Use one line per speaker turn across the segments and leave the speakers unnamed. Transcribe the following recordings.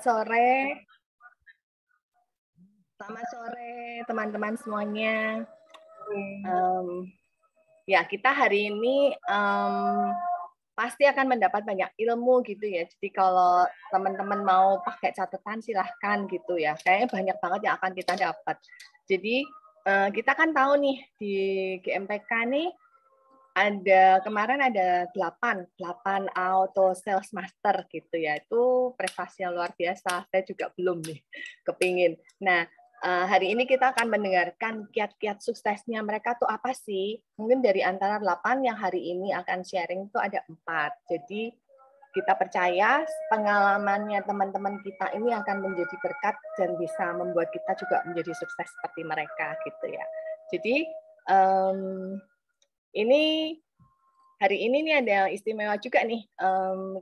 sore. Selamat sore teman-teman semuanya. Ya, kita hari ini pasti akan mendapat banyak ilmu gitu ya. Jadi kalau teman-teman mau pakai catatan silahkan gitu ya. Kayaknya banyak banget yang akan kita dapat. Jadi kita kan tahu nih di GMTK nih kemarin ada 8 auto sales master gitu ya. Itu prestasi yang luar biasa. Saya juga belum nih kepingin. Nah, hari ini kita akan mendengarkan kiat-kiat suksesnya mereka tuh apa sih? Mungkin dari antara 8 yang hari ini akan sharing itu ada 4. Jadi kita percaya pengalamannya teman-teman kita ini akan menjadi berkat dan bisa membuat kita juga menjadi sukses seperti mereka gitu ya. Jadi ini hari ini nih ada yang istimewa juga nih.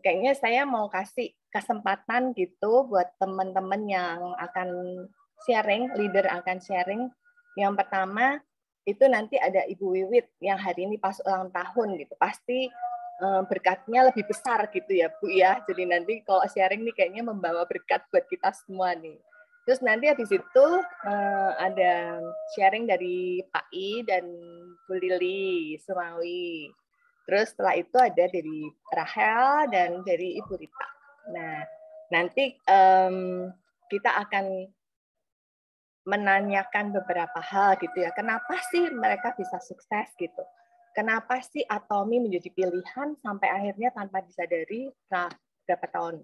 Kayaknya saya mau kasih kesempatan gitu buat teman-teman yang akan sharing, leader akan sharing. Yang pertama itu nanti ada Ibu Wiwit yang hari ini pas ulang tahun gitu. Pasti berkatnya lebih besar gitu ya Bu ya. Jadi nanti kalau sharing nih kayaknya membawa berkat buat kita semua nih. Terus nanti habis itu ada sharing dari Pak I dan Bu Lili Sumawi. Terus setelah itu ada dari Rahel dan dari Ibu Rita. Nah, nanti kita akan menanyakan beberapa hal gitu ya. Kenapa sih mereka bisa sukses gitu? Kenapa sih Atomi menjadi pilihan sampai akhirnya tanpa disadari berapa tahun?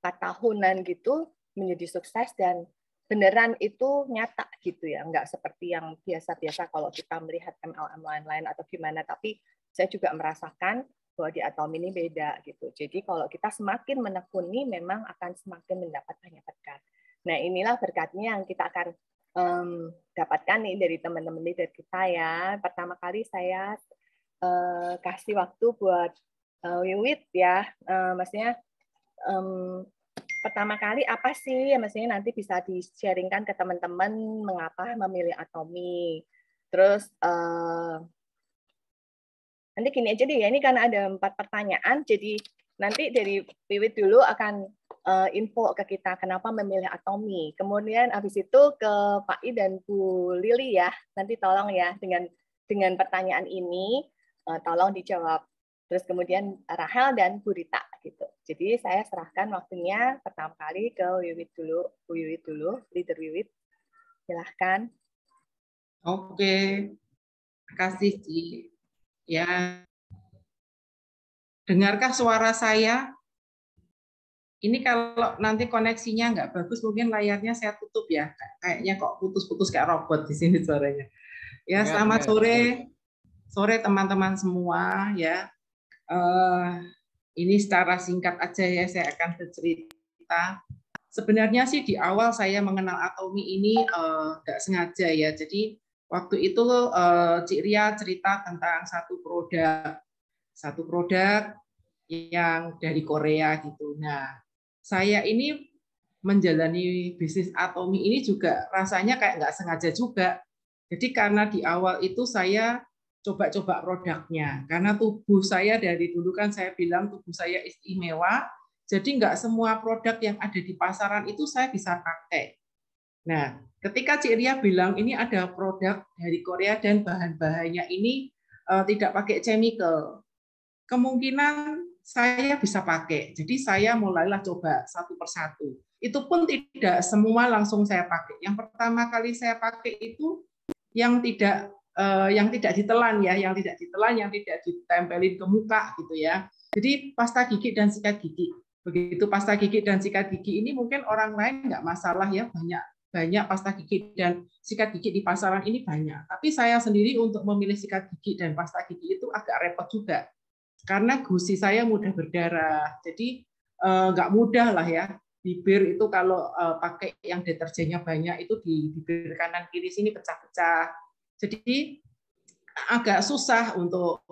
4 tahunan gitu menjadi sukses dan beneran itu nyata gitu ya. Enggak seperti yang biasa-biasa kalau kita melihat MLM lain-lain atau gimana. Tapi saya juga merasakan bahwa di Atomi ini beda gitu. Jadi kalau kita semakin menekuni memang akan semakin mendapat banyak berkat. Nah inilah berkatnya yang kita akan dapatkan nih dari teman-teman leader kita ya. Pertama kali saya kasih waktu buat Wiwit ya, maksudnya pertama kali apa sih, maksudnya nanti bisa di-sharingkan ke teman-teman mengapa memilih Atomi. Terus nanti gini aja deh ya, ini karena ada 4 pertanyaan, jadi nanti dari Wiwit dulu akan info ke kita kenapa memilih Atomi. Kemudian habis itu ke Pak I dan Bu Lili ya. Nanti tolong ya dengan pertanyaan ini tolong dijawab. Terus kemudian Rahel dan Bu Rita gitu. Jadi saya serahkan waktunya pertama kali ke Wiwit dulu, Bu Wiwit dulu, leader Wiwit. Silahkan.
Oke. Terima kasih, Ci. Ya. Dengarkah suara saya? Ini kalau nanti koneksinya nggak bagus, mungkin layarnya saya tutup ya. Kayaknya kok putus-putus kayak robot di sini suaranya. Ya, selamat sore teman-teman semua ya. Ini secara singkat aja ya, saya akan bercerita. Sebenarnya sih di awal saya mengenal Atomi ini nggak sengaja ya. Jadi waktu itu Cik Ria cerita tentang satu produk yang dari Korea gitu. Nah, saya ini menjalani bisnis Atomi ini juga rasanya kayak nggak sengaja juga. Jadi karena di awal itu saya coba-coba produknya. Karena tubuh saya dari dulu kan saya bilang tubuh saya istimewa, jadi nggak semua produk yang ada di pasaran itu saya bisa pakai. Nah, ketika Cik Ria bilang ini ada produk dari Korea dan bahan-bahannya ini tidak pakai chemical, kemungkinan saya bisa pakai. Jadi saya mulailah coba satu persatu. Itu pun tidak semua langsung saya pakai. Yang pertama kali saya pakai itu yang tidak ditelan ya, yang tidak ditempelin ke muka gitu ya. Jadi pasta gigi dan sikat gigi. Begitu pasta gigi dan sikat gigi ini mungkin orang lain nggak masalah ya, banyak pasta gigi dan sikat gigi di pasaran ini banyak. Tapi saya sendiri untuk memilih sikat gigi dan pasta gigi itu agak repot juga. Karena gusi saya mudah berdarah, jadi nggak mudah lah ya. Bibir itu kalau pakai yang deterjennya banyak itu di bibir kanan kiri sini pecah-pecah. Jadi agak susah untuk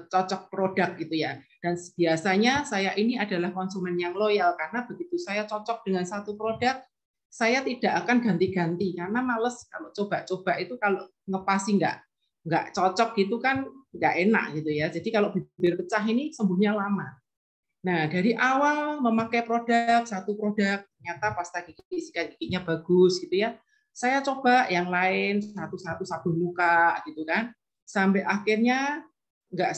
cocok produk gitu ya. Dan biasanya saya ini adalah konsumen yang loyal karena begitu saya cocok dengan satu produk, saya tidak akan ganti-ganti karena males kalau coba-coba itu kalau ngepasi nggak cocok gitu kan nggak enak gitu ya. Jadi kalau bibir pecah ini sembuhnya lama. Nah dari awal memakai satu produk, ternyata pasta gigi sikat giginya bagus gitu ya. Saya coba yang lain satu-satu sabun muka gitu kan. Sampai akhirnya nggak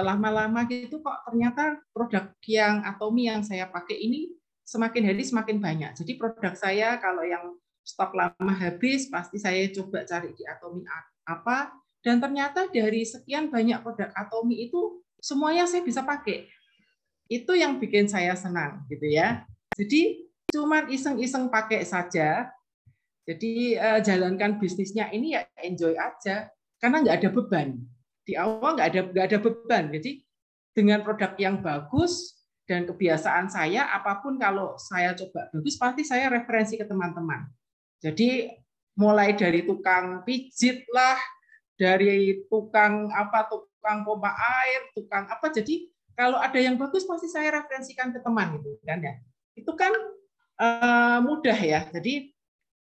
lama-lama gitu kok ternyata produk yang Atomy yang saya pakai ini semakin hari semakin banyak. Jadi produk saya kalau yang stok lama habis pasti saya coba cari di Atomy apa, dan ternyata dari sekian banyak produk Atomy itu semuanya saya bisa pakai. Itu yang bikin saya senang gitu ya. Jadi cuman iseng-iseng pakai saja. Jadi jalankan bisnisnya ini ya enjoy aja karena nggak ada beban. Di awal nggak ada beban. Jadi dengan produk yang bagus dan kebiasaan saya apapun kalau saya coba bagus pasti saya referensi ke teman-teman. Jadi mulai dari tukang pijit lah, dari tukang pompa air, tukang apa. Jadi kalau ada yang bagus pasti saya referensikan ke teman gitu kan ya. Itu kan mudah ya. Jadi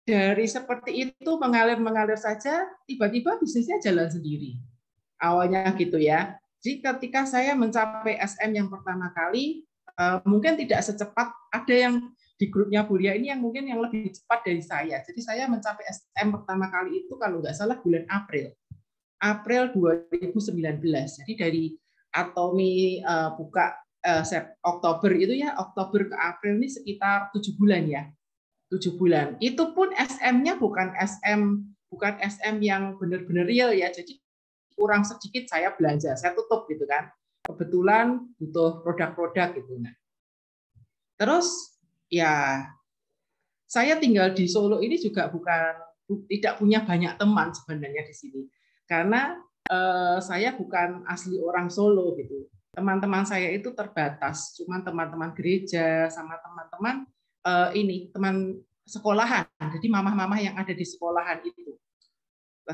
dari seperti itu mengalir saja, tiba-tiba bisnisnya jalan sendiri. Awalnya gitu ya. Jadi ketika saya mencapai SM yang pertama kali, mungkin tidak secepat ada yang di grupnya Bulia ini yang mungkin yang lebih cepat dari saya. Jadi saya mencapai SM pertama kali itu kalau nggak salah bulan April 2019. Jadi dari Atomy buka Oktober itu ya, Oktober ke April ini sekitar 7 bulan ya. 7 bulan. Itu pun SM-nya bukan SM yang benar-benar real ya. Jadi kurang sedikit saya belanja, saya tutup gitu kan. Kebetulan butuh produk-produk gitu. Nah. Terus ya saya tinggal di Solo ini juga tidak punya banyak teman sebenarnya di sini. Karena saya bukan asli orang Solo gitu. Teman-teman saya itu terbatas, cuma teman-teman gereja sama teman-teman teman sekolahan. Jadi mamah-mamah yang ada di sekolahan itu.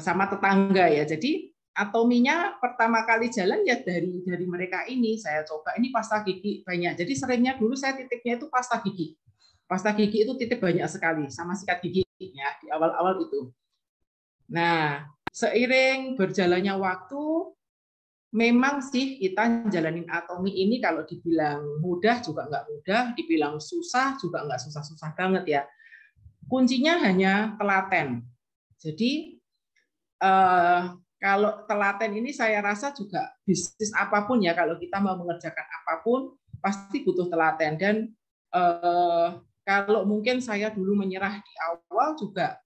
Sama tetangga ya. Jadi Atominya pertama kali jalan ya dari mereka ini. Saya coba ini pasta gigi banyak. Jadi seringnya dulu saya titipnya itu pasta gigi. Pasta gigi itu titip banyak sekali sama sikat gigi ya di awal-awal itu. Nah, seiring berjalannya waktu memang sih kita jalanin Atomy ini kalau dibilang mudah juga nggak mudah, dibilang susah juga nggak susah-susah banget ya. Kuncinya hanya telaten. Jadi kalau telaten ini saya rasa juga bisnis apapun ya, kalau kita mau mengerjakan apapun pasti butuh telaten. Dan kalau mungkin saya dulu menyerah di awal juga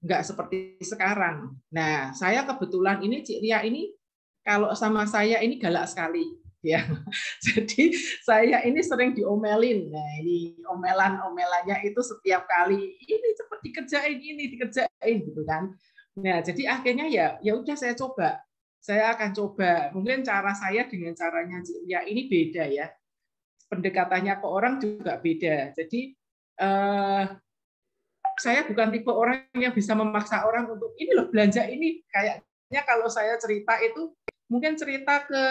nggak seperti sekarang. Nah, saya kebetulan ini Cik Ria ini kalau sama saya ini galak sekali ya. Jadi saya ini sering diomelin. Nah, ini omelannya itu setiap kali ini cepat dikerjain, ini dikerjain gitu kan. Nah, jadi akhirnya ya udah saya coba. Saya akan coba. Mungkin cara saya dengan caranya Cik Ria ini beda ya. Pendekatannya ke orang juga beda. Jadi saya bukan tipe orang yang bisa memaksa orang untuk ini loh belanja ini. Kayaknya kalau saya cerita itu mungkin cerita ke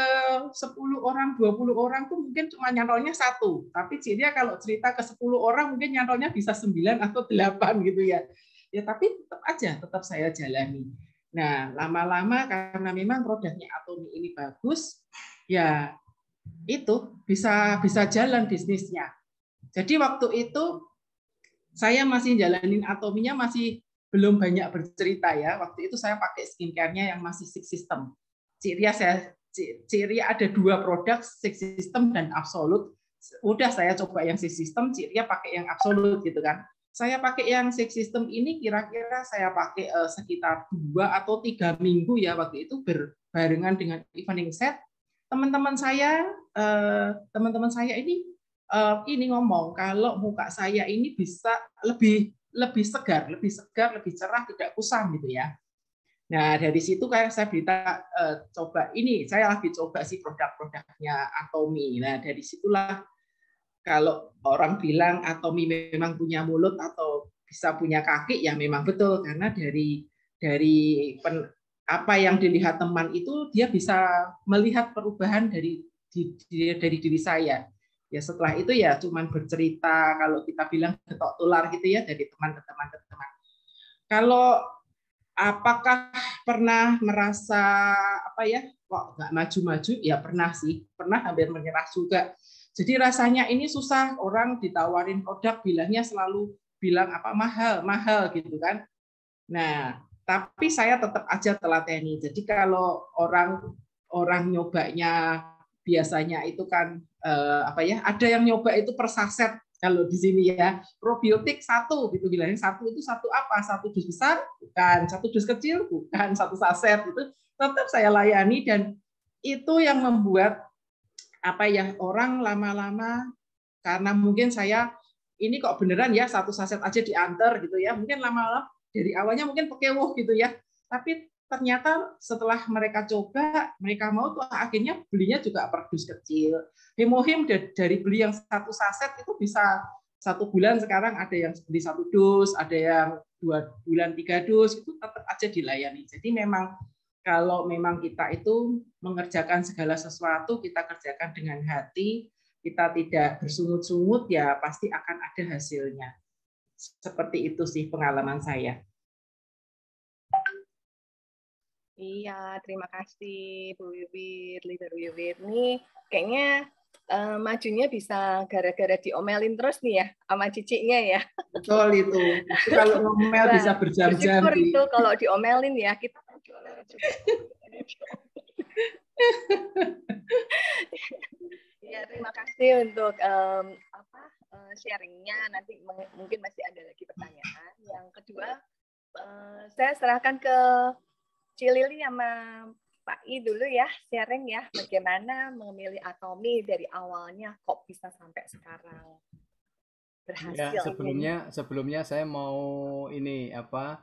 10 orang, 20 orang tuh mungkin cuma nyantolnya 1. Tapi Cik Ria kalau cerita ke 10 orang mungkin nyantolnya bisa 9 atau 8 gitu ya. Ya tapi tetap saya jalani. Nah, lama-lama karena memang produknya Atomy ini bagus, ya itu bisa jalan bisnisnya. Jadi waktu itu saya masih jalanin Atomy-nya masih belum banyak bercerita ya. Waktu itu saya pakai skincare-nya yang masih Six System. Cik Ria ada 2 produk, Six System dan Absolute. Udah saya coba yang Six System, Cik Ria pakai yang Absolute gitu kan. Saya pakai yang Six System ini kira-kira saya pakai sekitar 2 atau 3 minggu ya waktu itu berbarengan dengan evening set. Teman-teman saya ini ngomong kalau muka saya ini bisa lebih segar, lebih cerah, tidak kusam gitu ya. Nah, dari situ kayak saya berita coba ini, saya lagi coba sih produk-produknya Atomy. Nah, dari situlah kalau orang bilang Atomy memang punya mulut atau bisa punya kaki, ya memang betul karena dari apa yang dilihat teman itu dia bisa melihat perubahan dari diri saya. Ya setelah itu ya cuman bercerita, kalau kita bilang getok tular gitu ya, dari teman ke teman. Kalau apakah pernah merasa kok nggak maju-maju? Ya pernah sih, pernah hampir menyerah juga. Jadi rasanya ini susah, orang ditawarin produk bilangnya selalu bilang apa mahal, mahal gitu kan. Nah, tapi saya tetap aja telateni. Jadi kalau orang nyobanya biasanya itu kan apa ya? Ada yang nyoba itu per saset kalau di sini ya. Probiotik satu gitu bilangnya satu itu satu apa? Satu dus besar? Bukan. Satu dus kecil? Bukan. Satu saset itu tetap saya layani dan itu yang membuat apa ya orang lama-lama karena mungkin saya ini kok beneran ya satu saset aja diantar gitu ya mungkin lama-lama dari awalnya mungkin pekewuh gitu ya tapi ternyata setelah mereka coba mereka mau tuh akhirnya belinya juga per dus kecil. Hemohim dari beli yang satu saset itu bisa 1 bulan, sekarang ada yang beli 1 dus, ada yang 2 bulan 3 dus, itu tetap aja dilayani. Jadi memang kalau memang kita itu mengerjakan segala sesuatu, kita kerjakan dengan hati, kita tidak bersungut-sungut, ya pasti akan ada hasilnya. Seperti itu sih pengalaman saya.
Iya, terima kasih Bu Wiwit, Leader Wiwit. Nih kayaknya majunya bisa gara-gara diomelin terus nih ya sama ciciknya ya.
Betul itu. Kalau ngomel bisa berjam-jam.
Bersyukur itu kalau diomelin ya kita diomelin juga. Ya, terima kasih untuk sharingnya. Nanti mungkin masih ada lagi pertanyaan. Yang kedua, saya serahkan ke Cilili sama Pak I dulu ya, sharing ya, bagaimana memilih Atomi dari awalnya kok bisa sampai sekarang berhasil.
Ya, sebelumnya saya mau ini apa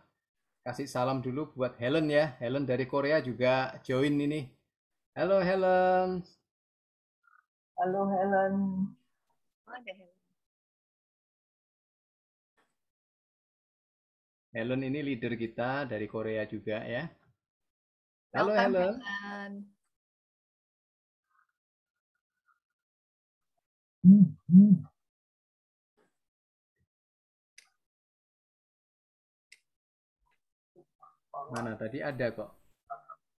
kasih salam dulu buat Helen ya. Helen dari Korea juga join ini. Halo Helen.
Halo Helen.
Ada Helen.
Helen ini leader kita dari Korea juga ya. Halo
Welcome,
Helen. Mana tadi ada kok.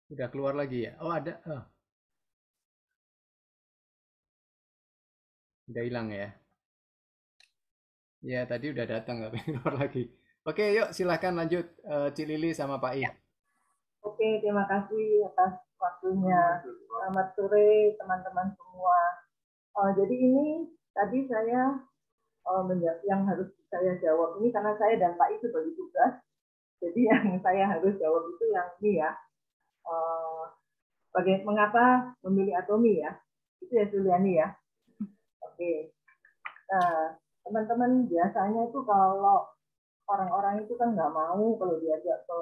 Udah keluar lagi ya? Oh ada. Oh. Udah hilang ya? Ya tadi udah datang tapi keluar lagi. Oke yuk silahkan lanjut Cilili sama Pak I.
Ya.
Oke, terima kasih atas waktunya. Selamat sore teman-teman semua. Jadi ini tadi saya yang harus saya jawab ini karena saya dan Pak I itu bagi tugas. Jadi yang saya harus jawab itu yang ini ya. Mengapa memilih Atomi ya? Itu ya Juliani ya. Oke. Nah, teman-teman biasanya itu kalau orang-orang itu kan nggak mau kalau diajak ke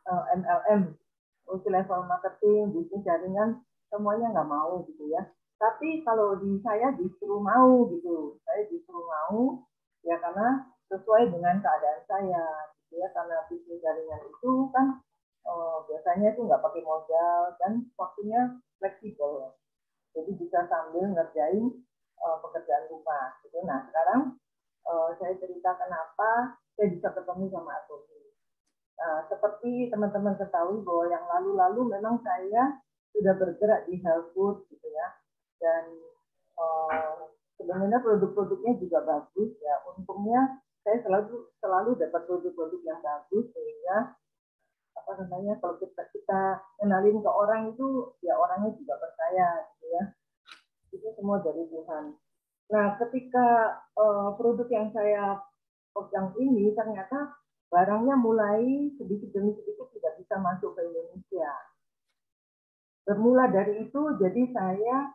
MLM, multi level marketing, bisnis jaringan, semuanya nggak mau gitu ya. Tapi kalau di saya justru mau gitu. Saya justru mau ya karena sesuai dengan keadaan saya gitu ya. Karena bisnis jaringan itu kan biasanya itu nggak pakai modal dan waktunya fleksibel. Jadi bisa sambil ngerjain pekerjaan rumah. Gitu. Nah sekarang saya cerita kenapa saya bisa ketemu sama Atomi. Seperti teman-teman ketahui bahwa yang lalu-lalu memang saya sudah bergerak di health food gitu ya. Dan sebenarnya produk-produknya juga bagus ya. Untungnya saya selalu dapat produk-produk yang bagus sehingga apa namanya kalau kita kenalin ke orang itu ya orangnya juga percaya gitu ya. Itu semua dari Tuhan. Nah, ketika produk yang saya pegang ini ternyata barangnya mulai sedikit demi sedikit tidak bisa masuk ke Indonesia. Bermula dari itu, jadi saya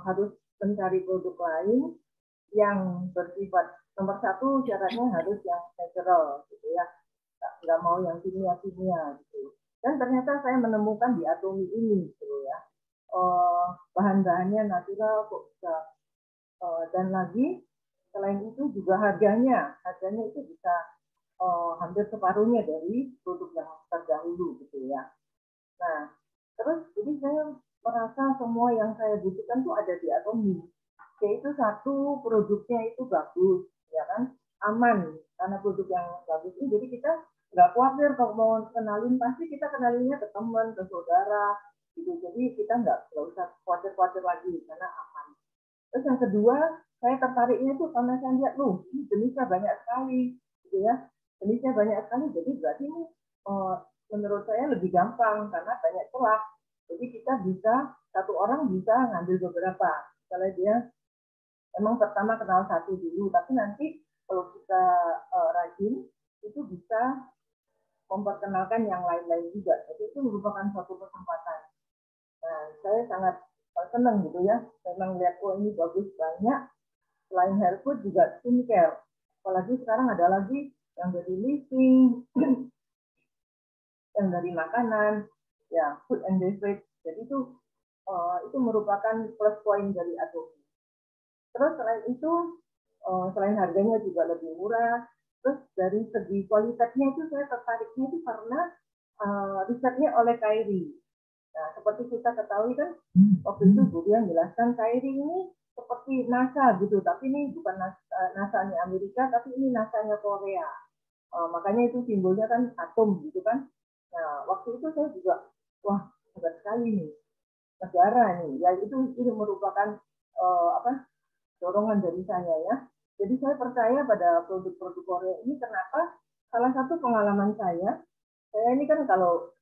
harus mencari produk lain yang bersifat nomor satu syaratnya harus yang natural, gitu ya, nggak mau yang kimia-kimia, gitu. Dan ternyata saya menemukan di Atomi ini, gitu ya, bahan-bahannya natural kok bisa, dan lagi selain itu juga harganya itu bisa hampir separuhnya dari produk yang terdahulu gitu ya. Nah, terus jadi saya merasa semua yang saya butuhkan tuh ada di Atomi. Yaitu satu, produknya itu bagus, ya kan, aman karena produk yang bagus ini. Jadi kita nggak khawatir kalau mau kenalin, pasti kita kenalinnya ke teman, ke saudara, gitu. Jadi kita nggak usah khawatir lagi karena aman. Terus yang kedua, saya tertariknya itu karena saya lihat, ini jenisnya banyak sekali, gitu ya. Jenisnya banyak sekali, jadi berarti ini menurut saya lebih gampang karena banyak celah. Jadi kita bisa, satu orang bisa ngambil beberapa. Misalnya dia emang pertama kenal satu dulu, tapi nanti kalau kita rajin, itu bisa memperkenalkan yang lain-lain juga. Jadi itu merupakan suatu kesempatan. Nah, saya sangat senang gitu ya. Memang lihat, ini bagus banyak. Selain hair food juga skincare. Apalagi sekarang ada lagi yang dari living, yang dari makanan, ya food and beverage. Jadi itu merupakan plus point dari Atomi. Terus selain itu, selain harganya juga lebih murah, terus dari segi kualitasnya itu saya tertariknya itu karena risetnya oleh Kyrie. Nah, seperti kita ketahui kan, waktu itu Bu Dia menjelaskan Kyrie ini seperti NASA gitu, tapi ini bukan NASA-nya Amerika, tapi ini NASA-nya Korea. Makanya itu simbolnya kan atom gitu kan. Nah, waktu itu saya juga, wah, hebat sekali nih, negara nih. Ya itu merupakan dorongan dari saya ya. Jadi saya percaya pada produk-produk Korea ini. Kenapa? Salah satu pengalaman saya ini kan kalau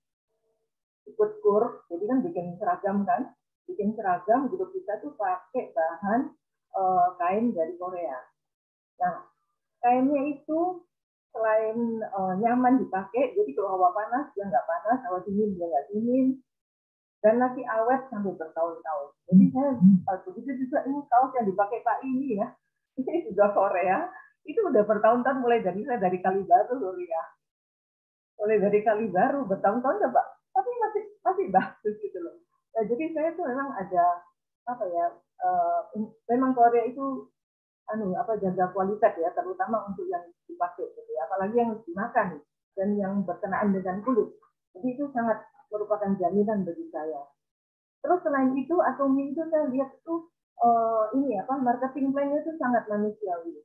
ikut kur, jadi kan bikin seragam grup kita tuh pakai bahan kain dari Korea. Nah, kainnya itu selain nyaman dipakai, jadi kalau hawa panas dia nggak panas, hawa dingin dia nggak dingin, dan masih awet sampai bertahun-tahun. Jadi saya begitu juga ini kaos yang dipakai Pak ini ya, ini juga Korea, itu udah bertahun-tahun mulai dari Kali Baru loh ya, mulai dari Kali Baru bertahun-tahun ya Pak, tapi masih bagus gitu loh. Nah, jadi saya tuh memang ada apa ya, memang Korea itu jaga kualitas ya, terutama untuk yang dipakai gitu ya, apalagi yang dimakan dan yang berkenaan dengan kulit. Jadi itu sangat merupakan jaminan bagi saya. Terus selain itu, Atomi itu saya lihat itu marketing plan-nya itu sangat manusiawi.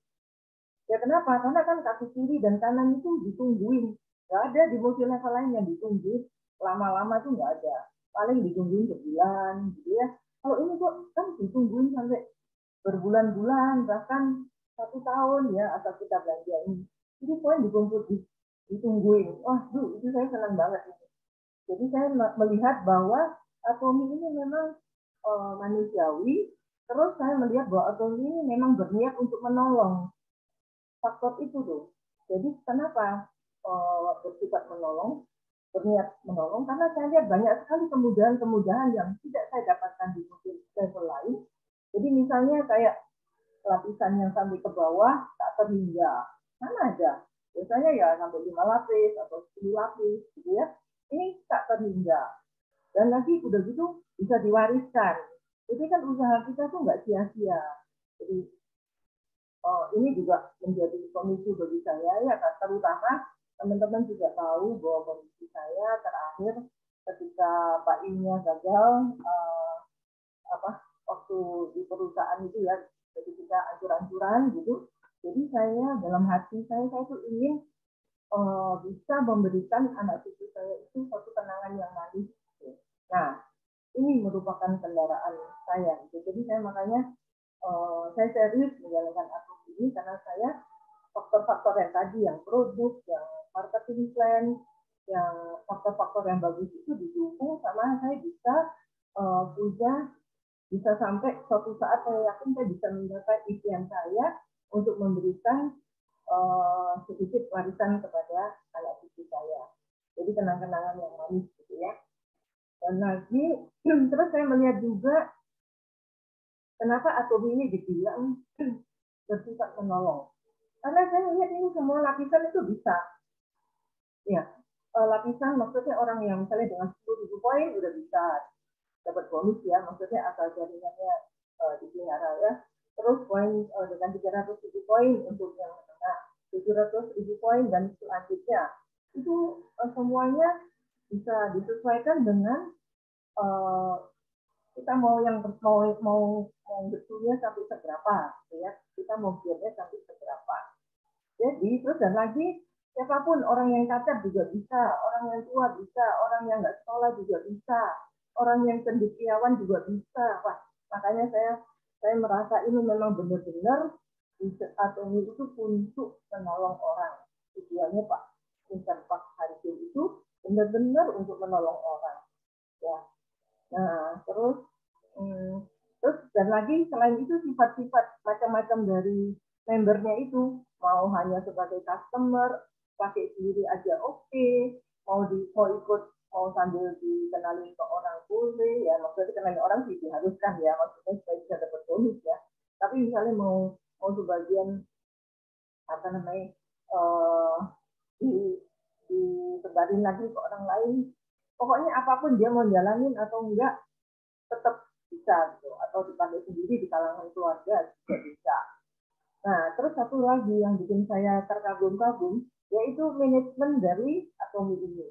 Ya kenapa? Karena kan kaki kiri dan kanan itu ditungguin. Nggak ada di multi-level lain yang ditunggu lama-lama tuh nggak ada. Paling ditungguin sebulan gitu ya. Kalau ini kok kan ditungguin sampai berbulan-bulan, bahkan 1 tahun ya, asal kita belanjain. Jadi poin dikumpul ditungguin. Wah, itu saya senang banget. Jadi saya melihat bahwa Atomi ini memang manusiawi. Terus saya melihat bahwa Atomi ini memang berniat untuk menolong. Faktor itu tuh. Jadi kenapa bersifat menolong, berniat menolong? Karena saya lihat banyak sekali kemudahan-kemudahan yang tidak saya dapatkan di level lain. Jadi misalnya kayak lapisan yang sampai ke bawah tak terhingga. Mana ada? Biasanya ya sampai 5 lapis atau 10 lapis gitu ya. Ini tak terhingga. Dan lagi udah gitu bisa diwariskan. Jadi kan usaha kita tuh nggak sia-sia. Jadi ini juga menjadi pemicu bagi saya ya, terutama teman-teman juga tahu bahwa kondisi saya terakhir ketika Pak Inya gagal waktu di perusahaan itu ya, jadi kita ancur-ancuran gitu. Jadi saya dalam hati saya tuh ingin bisa memberikan anak cucu saya itu satu kenangan yang manis. Nah, ini merupakan kendaraan saya. Jadi saya makanya saya serius menjalankan akun ini karena saya faktor-faktor yang tadi, yang produk, yang marketing plan, yang faktor-faktor yang bagus itu didukung sama saya bisa sampai suatu saat saya yakin saya bisa mencapai impian saya untuk memberikan sedikit warisan kepada anak cucu saya. Jadi kenang-kenangan yang manis gitu ya. Dan lagi terus saya melihat juga kenapa Atomi ini dibilang bersifat menolong. Karena saya lihat ini semua lapisan itu bisa. Ya, lapisan maksudnya orang yang misalnya dengan 10.000 poin udah bisa dapat bonus ya, maksudnya asal jaringannya dipelihara ya. Terus poin dengan 300.000 poin untuk yang menengah, 700.000 poin dan selanjutnya. Itu semuanya bisa disesuaikan dengan kita mau betulnya sampai seberapa ya, kita mau biarnya sampai seberapa. Jadi terus dan lagi siapapun, orang yang cacat juga bisa, orang yang tua bisa, orang yang nggak sekolah juga bisa, orang yang cendekiawan juga bisa. Wah, makanya saya saya merasa ini memang benar-benar riset atomi itu untuk menolong orang. Tujuannya Pak Vincent Pak Harjo itu benar-benar untuk menolong orang. Ya. Nah, terus dan lagi selain itu sifat-sifat macam-macam dari membernya itu, mau hanya sebagai customer, pakai sendiri aja oke, mau ikut, mau sambil dikenalin ke orang boleh, ya maksudnya dikenalin orang sih diharuskan ya, maksudnya supaya bisa dapat bonus ya. Tapi misalnya mau sebagian apa namanya disebarin lagi ke orang lain, pokoknya apapun dia mau jalanin atau enggak tetap bisa gitu, atau dipakai sendiri di kalangan keluarga juga bisa. Nah, terus satu lagi yang bikin saya terkagum-kagum yaitu manajemen dari atomi ini.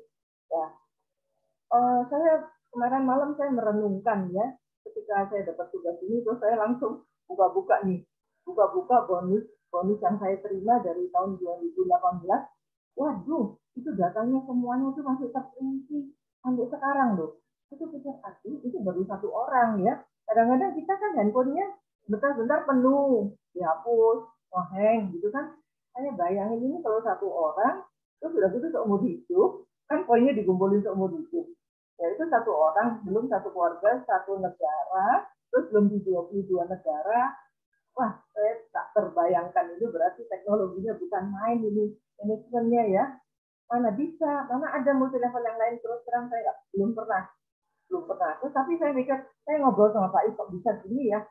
Ya, saya kemarin malam saya merenungkan ya, ketika saya dapat tugas ini, terus saya langsung buka-buka bonus yang saya terima dari tahun 2018. Waduh, itu datanya semuanya itu masih terperinci sampai sekarang loh. Itu pikir itu baru satu orang ya. Kadang-kadang kita kan handphonenya bentar-bentar penuh, dihapus, hang gitu kan. Saya bayangin ini kalau satu orang, terus sudah gitu seumur hidup, kan poinnya dikumpulin seumur hidup. Ya itu satu orang, belum satu keluarga, satu negara, terus belum di 22 negara. Wah, saya tak terbayangkan itu berarti teknologinya bukan main ini, manajemennya ya. Mana bisa, mana ada multi level yang lain, terus terang saya belum pernah. Terus tapi saya mikir, saya ngobrol sama Pak kok bisa gini ya.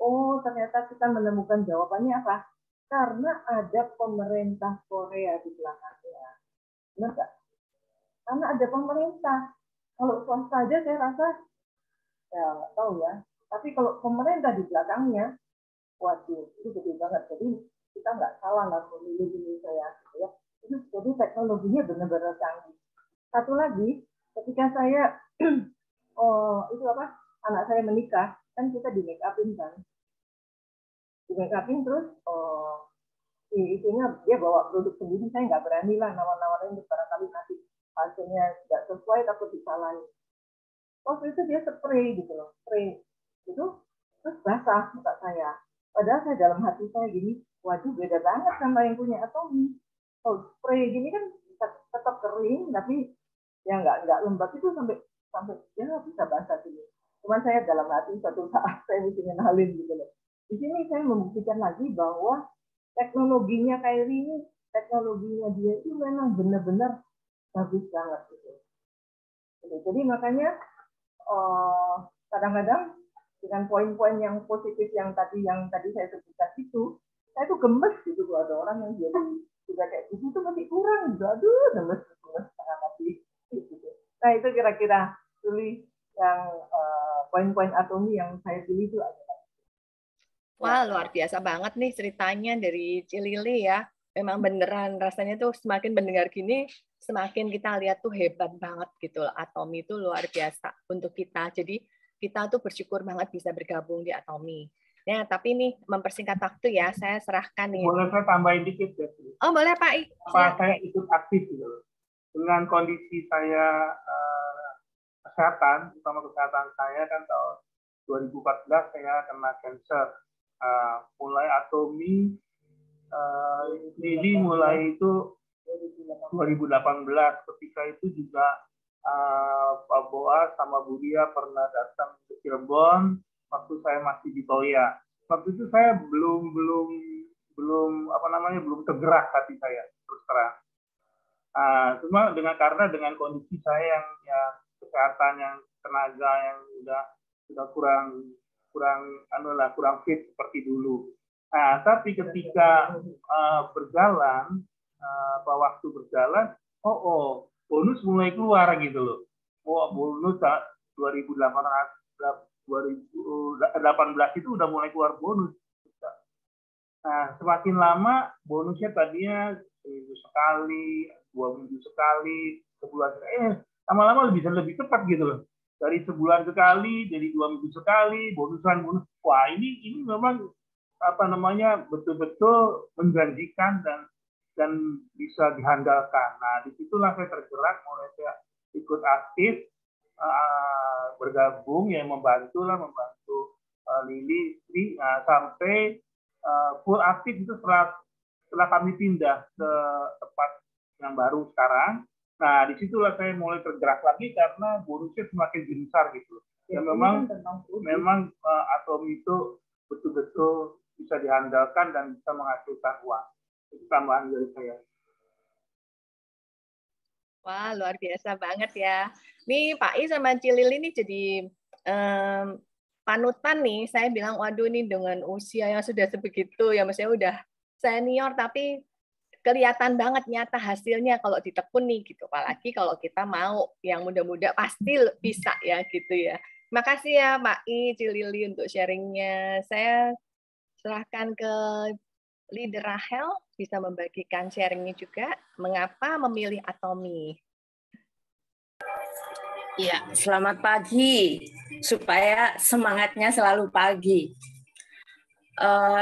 Oh, ternyata kita menemukan jawabannya apa? Karena ada pemerintah Korea di belakangnya. Benar nggak? Karena ada pemerintah. Kalau swasta aja saya rasa, ya nggak tahu ya. Tapi kalau pemerintah di belakangnya, waduh, itu gede banget. Jadi kita nggak salah lah memilih ini saya. Ya. Jadi teknologinya benar-benar canggih. Satu lagi, ketika saya itu apa, anak saya menikah, kan kita di make upin kan. Di make upin terus itunya dia bawa produk sendiri, saya nggak berani lah nawar-nawarin barangkali nanti hasilnya tidak sesuai takut disalahin. Waktu itu dia spray gitu loh, spray itu terus basah muka saya. Padahal saya dalam hati saya gini, waduh beda banget sama yang punya atomi. Kalau spray gini kan tetap kering, tapi ya nggak lembab itu sampai ya bisa basah sini. Cuman saya dalam hati suatu saat saya mesti ngenalin gitu loh. Di sini saya membuktikan lagi bahwa teknologinya Kyrie ini, teknologinya dia itu memang benar-benar bagus banget gitu. Jadi makanya kadang-kadang dengan poin-poin yang positif yang tadi saya sebutkan itu, saya tuh gemes gitu kalau ada orang yang jadi juga kayak gitu tuh masih kurang gitu. Aduh, gemes sangat hati gitu. Nah itu kira-kira Juli yang poin-poin atomi yang saya pilih itu adalah.
Wah, luar biasa banget nih ceritanya dari Cilili ya. Memang beneran rasanya tuh semakin mendengar gini, semakin kita lihat tuh hebat banget gitu. Atomi itu luar biasa untuk kita. Jadi kita tuh bersyukur banget bisa bergabung di Atomi. Ya, tapi nih mempersingkat waktu ya, saya serahkan nih.
Boleh saya tambahin dikit ya?
Oh, boleh Pak.
Saya ikut aktif gitu. Dengan kondisi saya kesehatan, utama kesehatan saya kan tahun 2014 saya kena cancer. Mulai Atomi ini mulai itu 2018. Ketika itu juga Pak Boas sama Bu Dia pernah datang ke Cirebon waktu saya masih di Toya. Waktu itu saya belum tergerak hati saya terus terang. Cuma dengan kondisi saya yang kesehatan, yang tenaga yang sudah kurang fit seperti dulu. Tapi ketika waktu berjalan, bonus mulai keluar gitu loh. Bonus 2018 itu udah mulai keluar bonus. Nah, semakin lama bonusnya tadinya seminggu sekali, 2 minggu sekali, sebulan lama-lama lebih cepat gitu loh. Dari sebulan sekali, jadi 2 minggu sekali, bonus. Wah, ini memang betul-betul menjanjikan dan bisa dihandalkan. Nah, disitulah saya tergerak, mulai saya ikut aktif bergabung ya, membantu Lili, sampai full aktif itu setelah kami pindah ke tempat yang baru sekarang. Nah, disitulah saya mulai tergerak lagi karena bonusnya semakin besar gitu. Ya, memang Atomi itu betul-betul bisa diandalkan dan bisa menghasilkan uang. Itu tambahan dari saya.
Wah, luar biasa banget ya. Nih Pak I sama Cilil ini jadi panutan nih. Saya bilang, waduh ini dengan usia yang sudah sebegitu, ya maksudnya udah senior, tapi kelihatan banget nyata hasilnya kalau ditekuni gitu. Apalagi kalau kita mau yang muda-muda pasti bisa ya gitu ya. Makasih ya Pak I, Cilili untuk sharingnya. Saya serahkan ke Leader Rahel, bisa membagikan sharingnya juga. Mengapa memilih Atomi?
Ya, selamat pagi. Supaya semangatnya selalu pagi.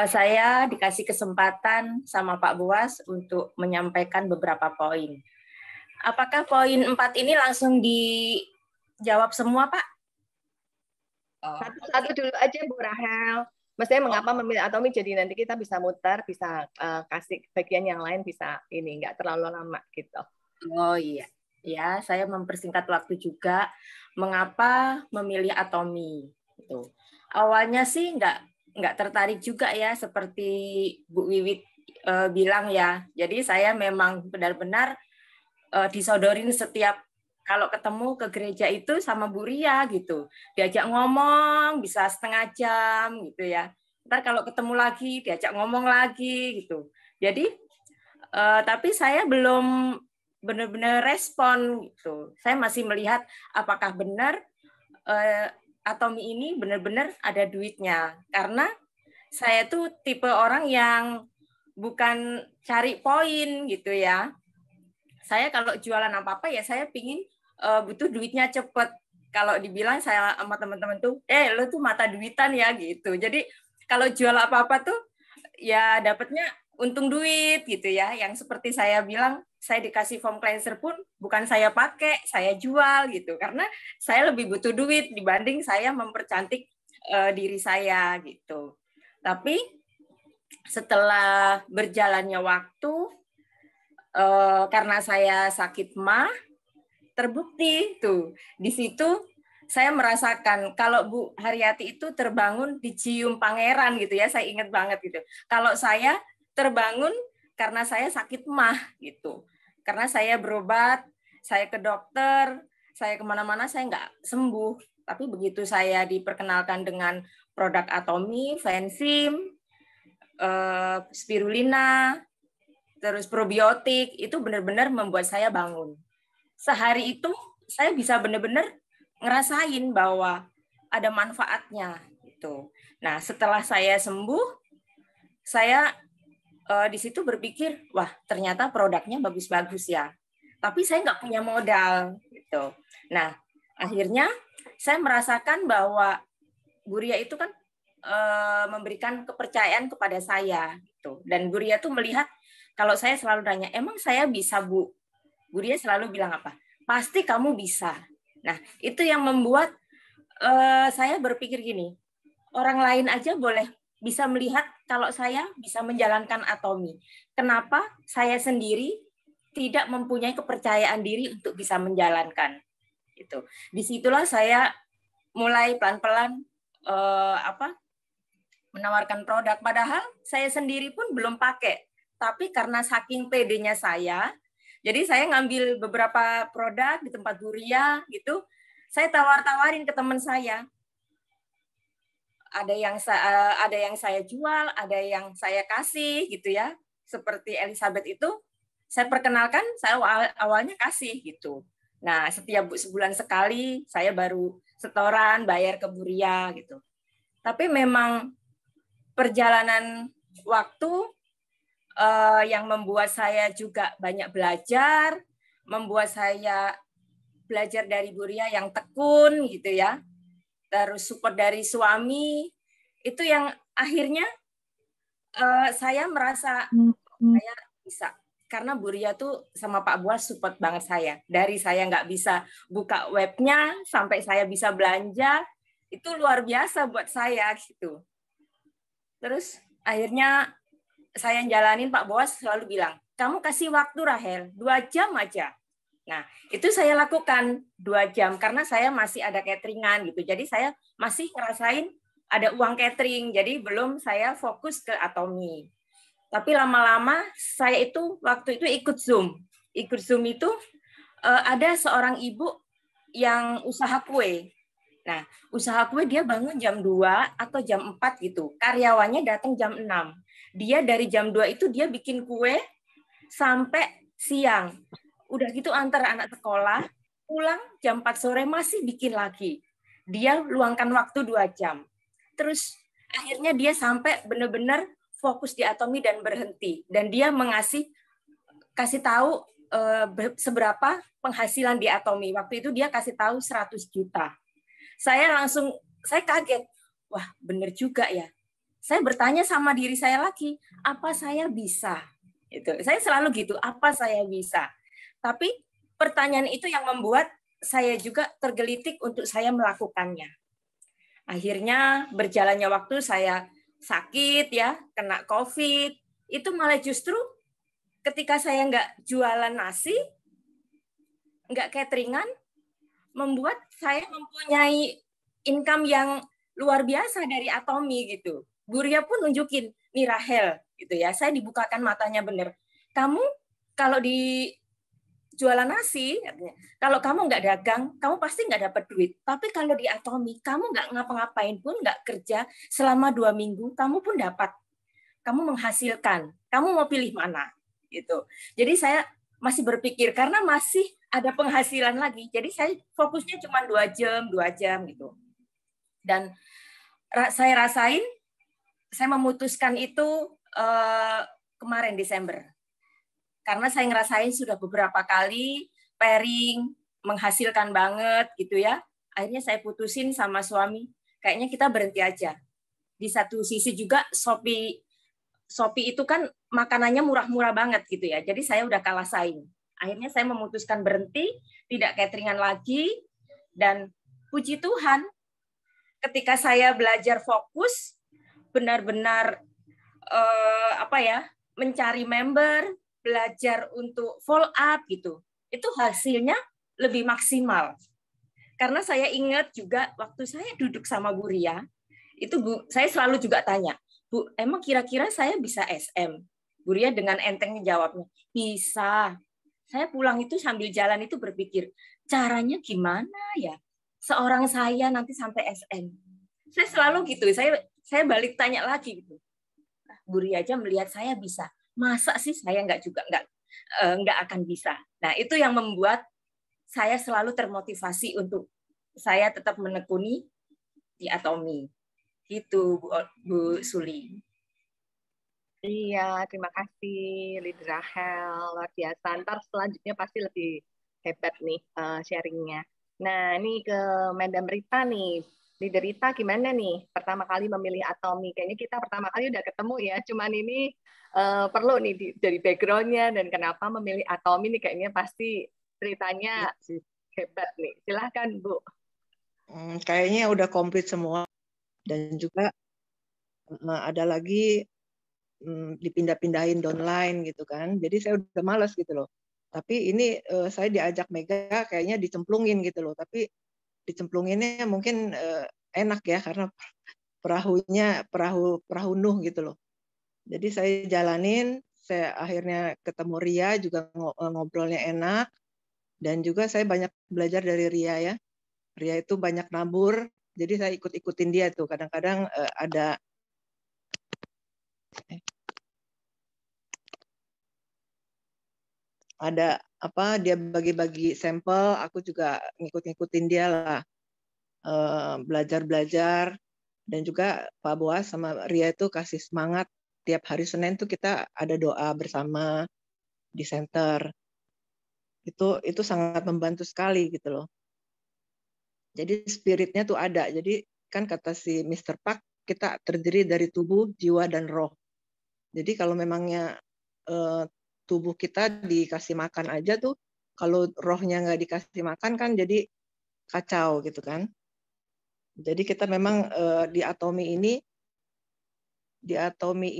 Saya dikasih kesempatan sama Pak Buas untuk menyampaikan beberapa poin. Apakah poin 4 ini langsung dijawab semua, Pak?
Satu-satu dulu aja, Bu Rahel. Maksudnya mengapa memilih Atomi, jadi nanti kita bisa mutar, bisa kasih bagian yang lain, bisa ini, nggak terlalu lama gitu.
Oh iya, ya saya mempersingkat waktu juga. Mengapa memilih Atomi? Gitu. Awalnya sih nggak tertarik juga ya, seperti Bu Wiwit bilang ya. Jadi saya memang benar-benar disodorin setiap kalau ketemu ke gereja itu sama Bu Ria gitu. Diajak ngomong bisa setengah jam gitu ya. Ntar kalau ketemu lagi diajak ngomong lagi gitu. Jadi tapi saya belum benar-benar respon gitu. Saya masih melihat apakah benar Atomi ini benar-benar ada duitnya. Karena saya tuh tipe orang yang bukan cari poin gitu ya. Saya kalau jualan apa-apa ya saya pingin butuh duitnya cepet. Kalau dibilang saya sama teman-teman tuh, lo tuh mata duitan ya gitu. Jadi kalau jual apa-apa tuh ya dapatnya untung duit gitu ya. Yang seperti saya bilang, saya dikasih foam cleanser pun bukan saya pakai, saya jual gitu. Karena saya lebih butuh duit dibanding saya mempercantik diri saya gitu. Tapi setelah berjalannya waktu, karena saya sakit MA, terbukti tuh di situ saya merasakan kalau Bu Haryati itu terbangun dicium pangeran gitu ya, saya ingat banget gitu. Kalau saya terbangun karena saya sakit MA gitu, karena saya berobat, saya ke dokter, saya kemana-mana saya nggak sembuh. Tapi begitu saya diperkenalkan dengan produk Atomi, Fensim, Spirulina, terus probiotik, itu benar-benar membuat saya bangun. Sehari itu saya bisa benar-benar ngerasain bahwa ada manfaatnya gitu. Nah, setelah saya sembuh, saya di situ berpikir, wah ternyata produknya bagus-bagus ya. Tapi saya nggak punya modal gitu. Nah, akhirnya saya merasakan bahwa Bu Ria itu kan memberikan kepercayaan kepada saya gitu. Dan Bu Ria tuh melihat kalau saya selalu nanya, emang saya bisa Bu? Bu Ria selalu bilang apa? Pasti kamu bisa. Nah, itu yang membuat saya berpikir gini, orang lain aja boleh bisa melihat kalau saya bisa menjalankan Atomi. Kenapa saya sendiri tidak mempunyai kepercayaan diri untuk bisa menjalankan? Gitu. Disitulah saya mulai pelan-pelan menawarkan produk. Padahal saya sendiri pun belum pakai. Tapi karena saking pedenya saya, jadi saya ngambil beberapa produk di tempat Bu Ria gitu, saya tawar-tawarin ke teman saya. Ada yang saya jual, ada yang saya kasih gitu ya. Seperti Elizabeth itu, saya perkenalkan, saya awalnya kasih gitu. Nah, setiap sebulan sekali saya baru setoran bayar ke Bu Ria gitu. Tapi memang perjalanan waktu yang membuat saya juga banyak belajar, membuat saya belajar dari Bu Ria yang tekun gitu ya, terus support dari suami, itu yang akhirnya saya merasa saya bisa. Karena Bu Ria tuh sama Pak Buas support banget saya. Dari saya nggak bisa buka webnya, sampai saya bisa belanja, itu luar biasa buat saya gitu. Terus akhirnya saya jalanin, Pak Boas selalu bilang, kamu kasih waktu Rahel 2 jam aja. Nah, itu saya lakukan 2 jam karena saya masih ada cateringan gitu. Jadi saya masih ngerasain ada uang catering. Jadi belum saya fokus ke Atomi. Tapi lama-lama saya itu waktu itu ikut Zoom. Ikut Zoom itu ada seorang ibu yang usaha kue. Nah, usaha kue dia bangun jam 2 atau jam 4 gitu. Karyawannya datang jam 6. Dia dari jam 2 itu dia bikin kue sampai siang. Udah gitu antar anak sekolah, pulang jam 4 sore masih bikin lagi. Dia luangkan waktu 2 jam. Terus akhirnya dia sampai benar-benar fokus di Atomi dan berhenti. Dan dia kasih tahu seberapa penghasilan di Atomi. Waktu itu dia kasih tahu 100 juta. Saya kaget. Wah, benar juga ya. Saya bertanya sama diri saya lagi, apa saya bisa? Itu. Saya selalu gitu, apa saya bisa? Tapi pertanyaan itu yang membuat saya juga tergelitik untuk saya melakukannya. Akhirnya berjalannya waktu saya sakit ya, kena COVID. Itu malah justru ketika saya nggak jualan nasi, nggak cateringan, membuat saya mempunyai income yang luar biasa dari Atomi gitu. Bu Ria pun nunjukin, nih Rahel, gitu ya. Saya dibukakan matanya bener. Kamu kalau di jualan nasi, kalau kamu nggak dagang, kamu pasti nggak dapat duit. Tapi kalau di Atomi, kamu nggak ngapa-ngapain pun, nggak kerja selama 2 minggu, kamu pun dapat. Kamu menghasilkan. Kamu mau pilih mana? Gitu. Jadi saya masih berpikir karena masih ada penghasilan lagi. Jadi saya fokusnya cuma 2 jam gitu. Dan saya rasain, saya memutuskan itu kemarin Desember. Karena saya ngerasain sudah beberapa kali pairing, menghasilkan banget gitu ya. Akhirnya saya putusin sama suami, kayaknya kita berhenti aja. Di satu sisi juga Shopee itu kan makanannya murah-murah banget gitu ya. Jadi saya udah kalah saing. Akhirnya saya memutuskan berhenti, tidak cateringan lagi, dan puji Tuhan, ketika saya belajar fokus, benar-benar mencari member, belajar untuk follow up gitu, itu hasilnya lebih maksimal. Karena saya ingat juga waktu saya duduk sama Bu Ria, itu saya selalu juga tanya, Bu, emang kira-kira saya bisa SM? Bu Ria dengan entengnya jawabnya, bisa. Saya pulang itu sambil jalan itu berpikir, caranya gimana ya? Seorang saya nanti sampai SM. Saya selalu gitu, saya balik tanya lagi gitu. Bu Ria aja melihat saya bisa. Masa sih saya nggak akan bisa. Nah, itu yang membuat saya selalu termotivasi untuk saya tetap menekuni di Atomi. Gitu, Bu Suli.
Iya, terima kasih Leader Rahel, luar biasa. Ntar selanjutnya pasti lebih hebat nih sharingnya. Nah, ini ke Madam Rita nih. Leader Rita gimana nih? Pertama kali memilih Atomi. Kayaknya kita pertama kali udah ketemu ya. Cuman ini perlu nih dari background-nya dan kenapa memilih Atomi nih kayaknya pasti ceritanya hebat nih. Silahkan Bu.
Kayaknya udah komplit semua dan juga ada lagi dipindah-pindahin downline gitu kan. Jadi saya udah malas gitu loh. Tapi ini saya diajak Mega kayaknya dicemplungin gitu loh. Tapi dicemplunginnya mungkin enak ya karena perahu Nuh gitu loh. Jadi saya jalanin, saya akhirnya ketemu Ria juga ngobrolnya enak dan juga saya banyak belajar dari Ria ya. Ria itu banyak nabur, jadi saya ikut-ikutin dia tuh. Kadang-kadang ada dia bagi-bagi sampel, aku juga ngikut-ngikutin dia lah. Belajar-belajar dan juga Pak Boas sama Ria itu kasih semangat. Tiap hari Senin tuh kita ada doa bersama di center. Itu sangat membantu sekali gitu loh. Jadi spiritnya tuh ada. Jadi kan kata si Mr. Park, kita terdiri dari tubuh, jiwa, dan roh. Jadi kalau memangnya tubuh kita dikasih makan aja tuh, kalau rohnya nggak dikasih makan kan jadi kacau gitu kan. Jadi kita memang di Atomi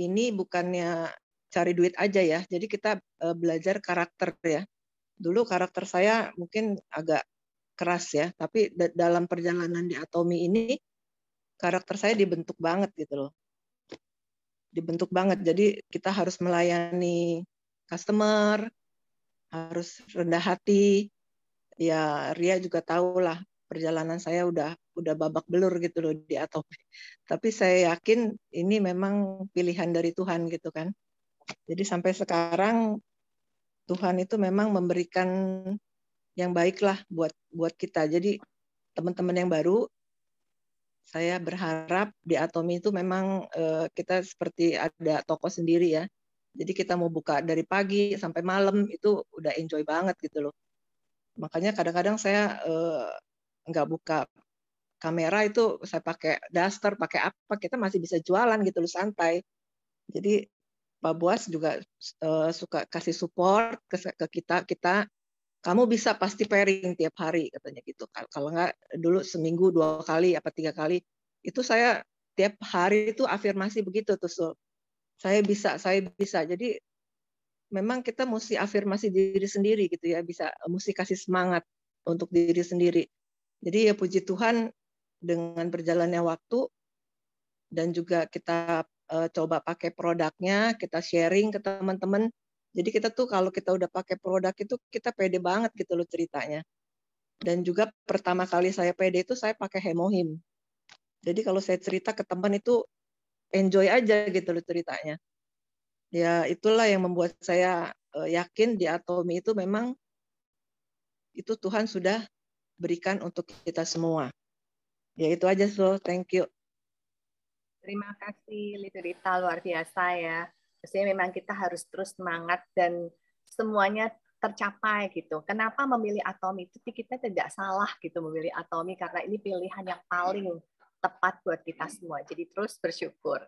ini bukannya cari duit aja ya. Jadi kita belajar karakter ya. Dulu karakter saya mungkin agak keras ya, tapi dalam perjalanan di Atomi ini karakter saya dibentuk banget gitu loh. Dibentuk banget. Jadi kita harus melayani customer, harus rendah hati. Ya Ria juga tahu lah perjalanan saya udah babak belur gitu loh di Atomi. Tapi saya yakin ini memang pilihan dari Tuhan gitu kan. Jadi sampai sekarang Tuhan itu memang memberikan yang baik lah buat kita. Jadi teman-teman yang baru, saya berharap di Atomi itu memang kita seperti ada toko sendiri ya. Jadi kita mau buka dari pagi sampai malam itu udah enjoy banget gitu loh. Makanya kadang-kadang saya nggak buka kamera, itu saya pakai daster, pakai apa, kita masih bisa jualan gitu loh, santai. Jadi Pak Buas juga suka kasih support ke kita, kamu bisa pasti pairing tiap hari katanya gitu. Kalau nggak dulu seminggu 2 kali apa 3 kali, itu saya tiap hari itu afirmasi begitu tuh. So, saya bisa. Jadi memang kita mesti afirmasi diri sendiri gitu ya, mesti kasih semangat untuk diri sendiri. Jadi ya puji Tuhan dengan berjalannya waktu dan juga kita coba pakai produknya, kita sharing ke teman-teman. Jadi kita tuh kalau kita udah pakai produk itu kita pede banget gitu loh ceritanya. Dan juga pertama kali saya pede itu saya pakai Hemohim. Jadi kalau saya cerita ke teman itu enjoy aja gitu loh ceritanya. Ya itulah yang membuat saya yakin di Atomi itu memang itu Tuhan sudah berikan untuk kita semua. Ya itu aja, so thank you.
Terima kasih Leader Rita, luar biasa ya. Maksudnya memang kita harus terus semangat dan semuanya tercapai gitu. Kenapa memilih Atomi itu kita tidak salah gitu memilih Atomi, karena ini pilihan yang paling tepat buat kita semua. Jadi terus bersyukur.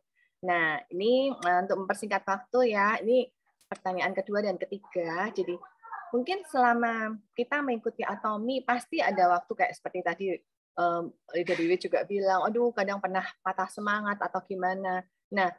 Nah, ini untuk mempersingkat waktu ya, ini pertanyaan kedua dan ketiga. Jadi mungkin selama kita mengikuti Atomi pasti ada waktu kayak seperti tadi Leader Wiwi juga bilang, aduh kadang pernah patah semangat atau gimana. Nah,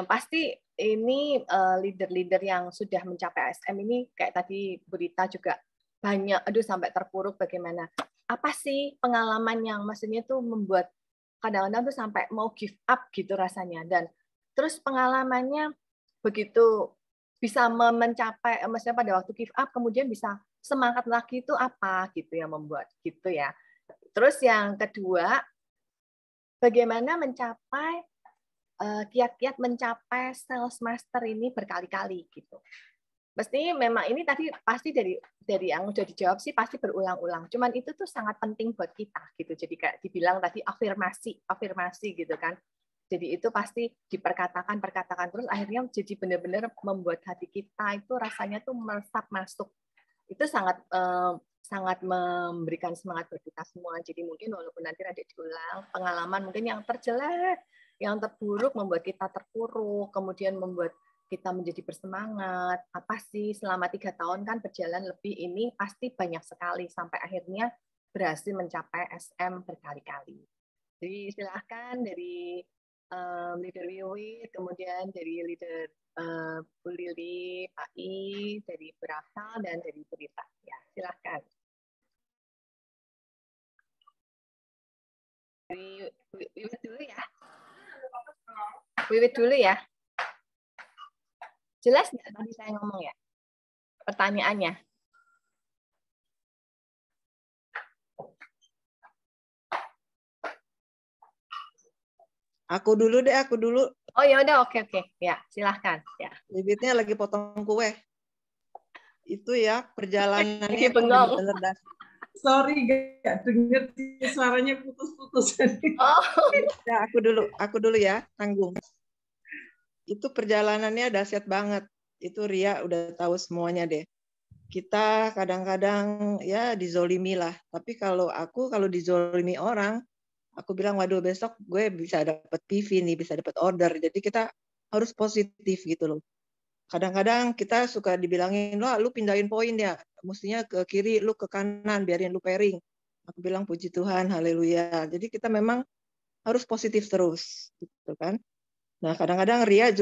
pasti ini leader-leader yang sudah mencapai ASM ini kayak tadi Bu Rita juga banyak, aduh sampai terpuruk bagaimana. Apa sih pengalaman yang maksudnya tuh membuat kadang-kadang tuh sampai mau give up gitu rasanya, dan terus pengalamannya begitu bisa mencapai, maksudnya pada waktu give up kemudian bisa semangat lagi itu apa gitu yang membuat gitu ya. Terus yang kedua, bagaimana mencapai kiat-kiat mencapai sales master ini berkali-kali gitu. Mesti memang ini tadi pasti dari yang udah dijawab sih pasti berulang-ulang. Cuman itu tuh sangat penting buat kita gitu. Jadi kayak dibilang tadi afirmasi gitu kan. Jadi itu pasti diperkatakan terus akhirnya jadi benar-benar membuat hati kita itu rasanya tuh meresap masuk. Itu sangat memberikan semangat buat kita semua. Jadi mungkin walaupun nanti ada diulang pengalaman mungkin yang terjelek, yang terburuk membuat kita terpuruk, kemudian membuat kita menjadi bersemangat. Apa sih selama 3 tahun kan berjalan lebih ini pasti banyak sekali sampai akhirnya berhasil mencapai SM berkali-kali. Jadi silahkan dari Leader Wiwi, kemudian dari Leader Bu Lili, Pak I, dari Berasal, dan dari Bu Rita. Ya, silahkan. Wiwit dulu ya. Wiwit dulu ya. Jelas nggak tadi saya ngomong ya? Pertanyaannya.
Aku dulu deh,
Oh ya udah, oke. Ya, silahkan. Ya.
Bibitnya lagi potong kue. Itu ya perjalanannya
Lagi bengong.
bener-bener
Sorry, gak denger suaranya putus-putus.
Oh.
Ya, aku dulu ya, tanggung. Itu perjalanannya dahsyat banget. Itu Ria udah tahu semuanya deh. Kita kadang-kadang ya dizolimi lah. Tapi kalau dizolimi orang, aku bilang, waduh besok gue bisa dapat PV nih, bisa dapat order. Jadi kita harus positif gitu loh. Kadang-kadang kita suka dibilangin, lu pindahin poin ya, mestinya ke kiri, lu ke kanan, biarin lu pairing. Aku bilang puji Tuhan, haleluya. Jadi kita memang harus positif terus, gitu kan. Nah, kadang-kadang Ria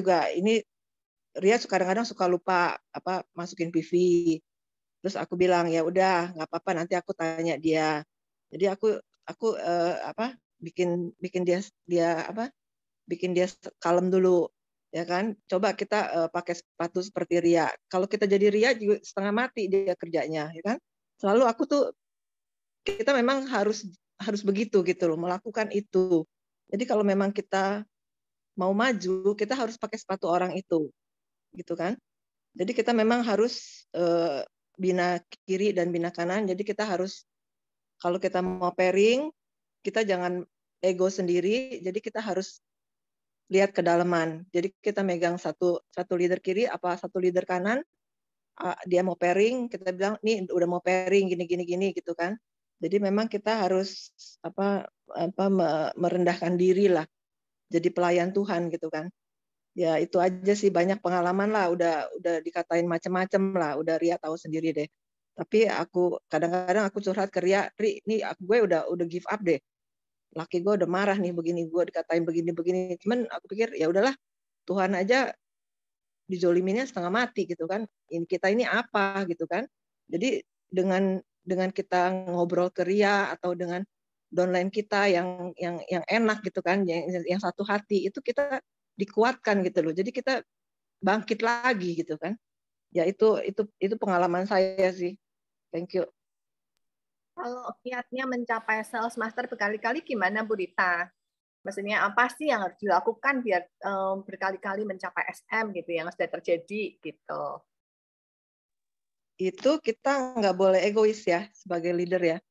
kadang-kadang suka lupa masukin PV. Terus aku bilang, ya udah, nggak apa-apa, nanti aku tanya dia. Jadi aku bikin dia kalem dulu, ya kan. Coba kita pakai sepatu seperti Ria. Kalau kita jadi Ria juga setengah mati dia kerjanya, ya kan. Selalu kita memang harus begitu gitu loh, melakukan itu. Jadi kalau memang kita mau maju, kita harus pakai sepatu orang itu, gitu kan. Jadi kita memang harus bina kiri dan bina kanan. Jadi kita harus, kalau kita mau pairing, kita jangan ego sendiri. Jadi kita harus lihat kedalaman. Jadi kita megang satu leader kiri, satu leader kanan. Dia mau pairing, kita bilang, nih udah mau pairing, gini gitu kan. Jadi memang kita harus merendahkan diri lah. Jadi pelayan Tuhan gitu kan. Ya itu aja sih, banyak pengalaman lah, udah dikatain macam-macam lah, udah Ria tahu sendiri deh. Tapi kadang-kadang aku curhat ke Ria, nih gue udah give up deh. Laki gue udah marah nih begini, gue dikatain begini. Cuman aku pikir ya udahlah, Tuhan aja dijoliminnya setengah mati gitu kan. Kita ini apa gitu kan. Jadi dengan kita ngobrol ke Ria atau dengan downline kita yang enak gitu kan, yang satu hati, itu kita dikuatkan gitu loh. Jadi kita bangkit lagi gitu kan. Ya itu pengalaman saya sih. Thank you.
Kalau kiatnya mencapai sales master berkali-kali gimana Bu Rita? Maksudnya apa sih yang harus dilakukan biar berkali-kali mencapai SM gitu yang sudah terjadi gitu?
Itu kita nggak boleh egois ya sebagai leader ya.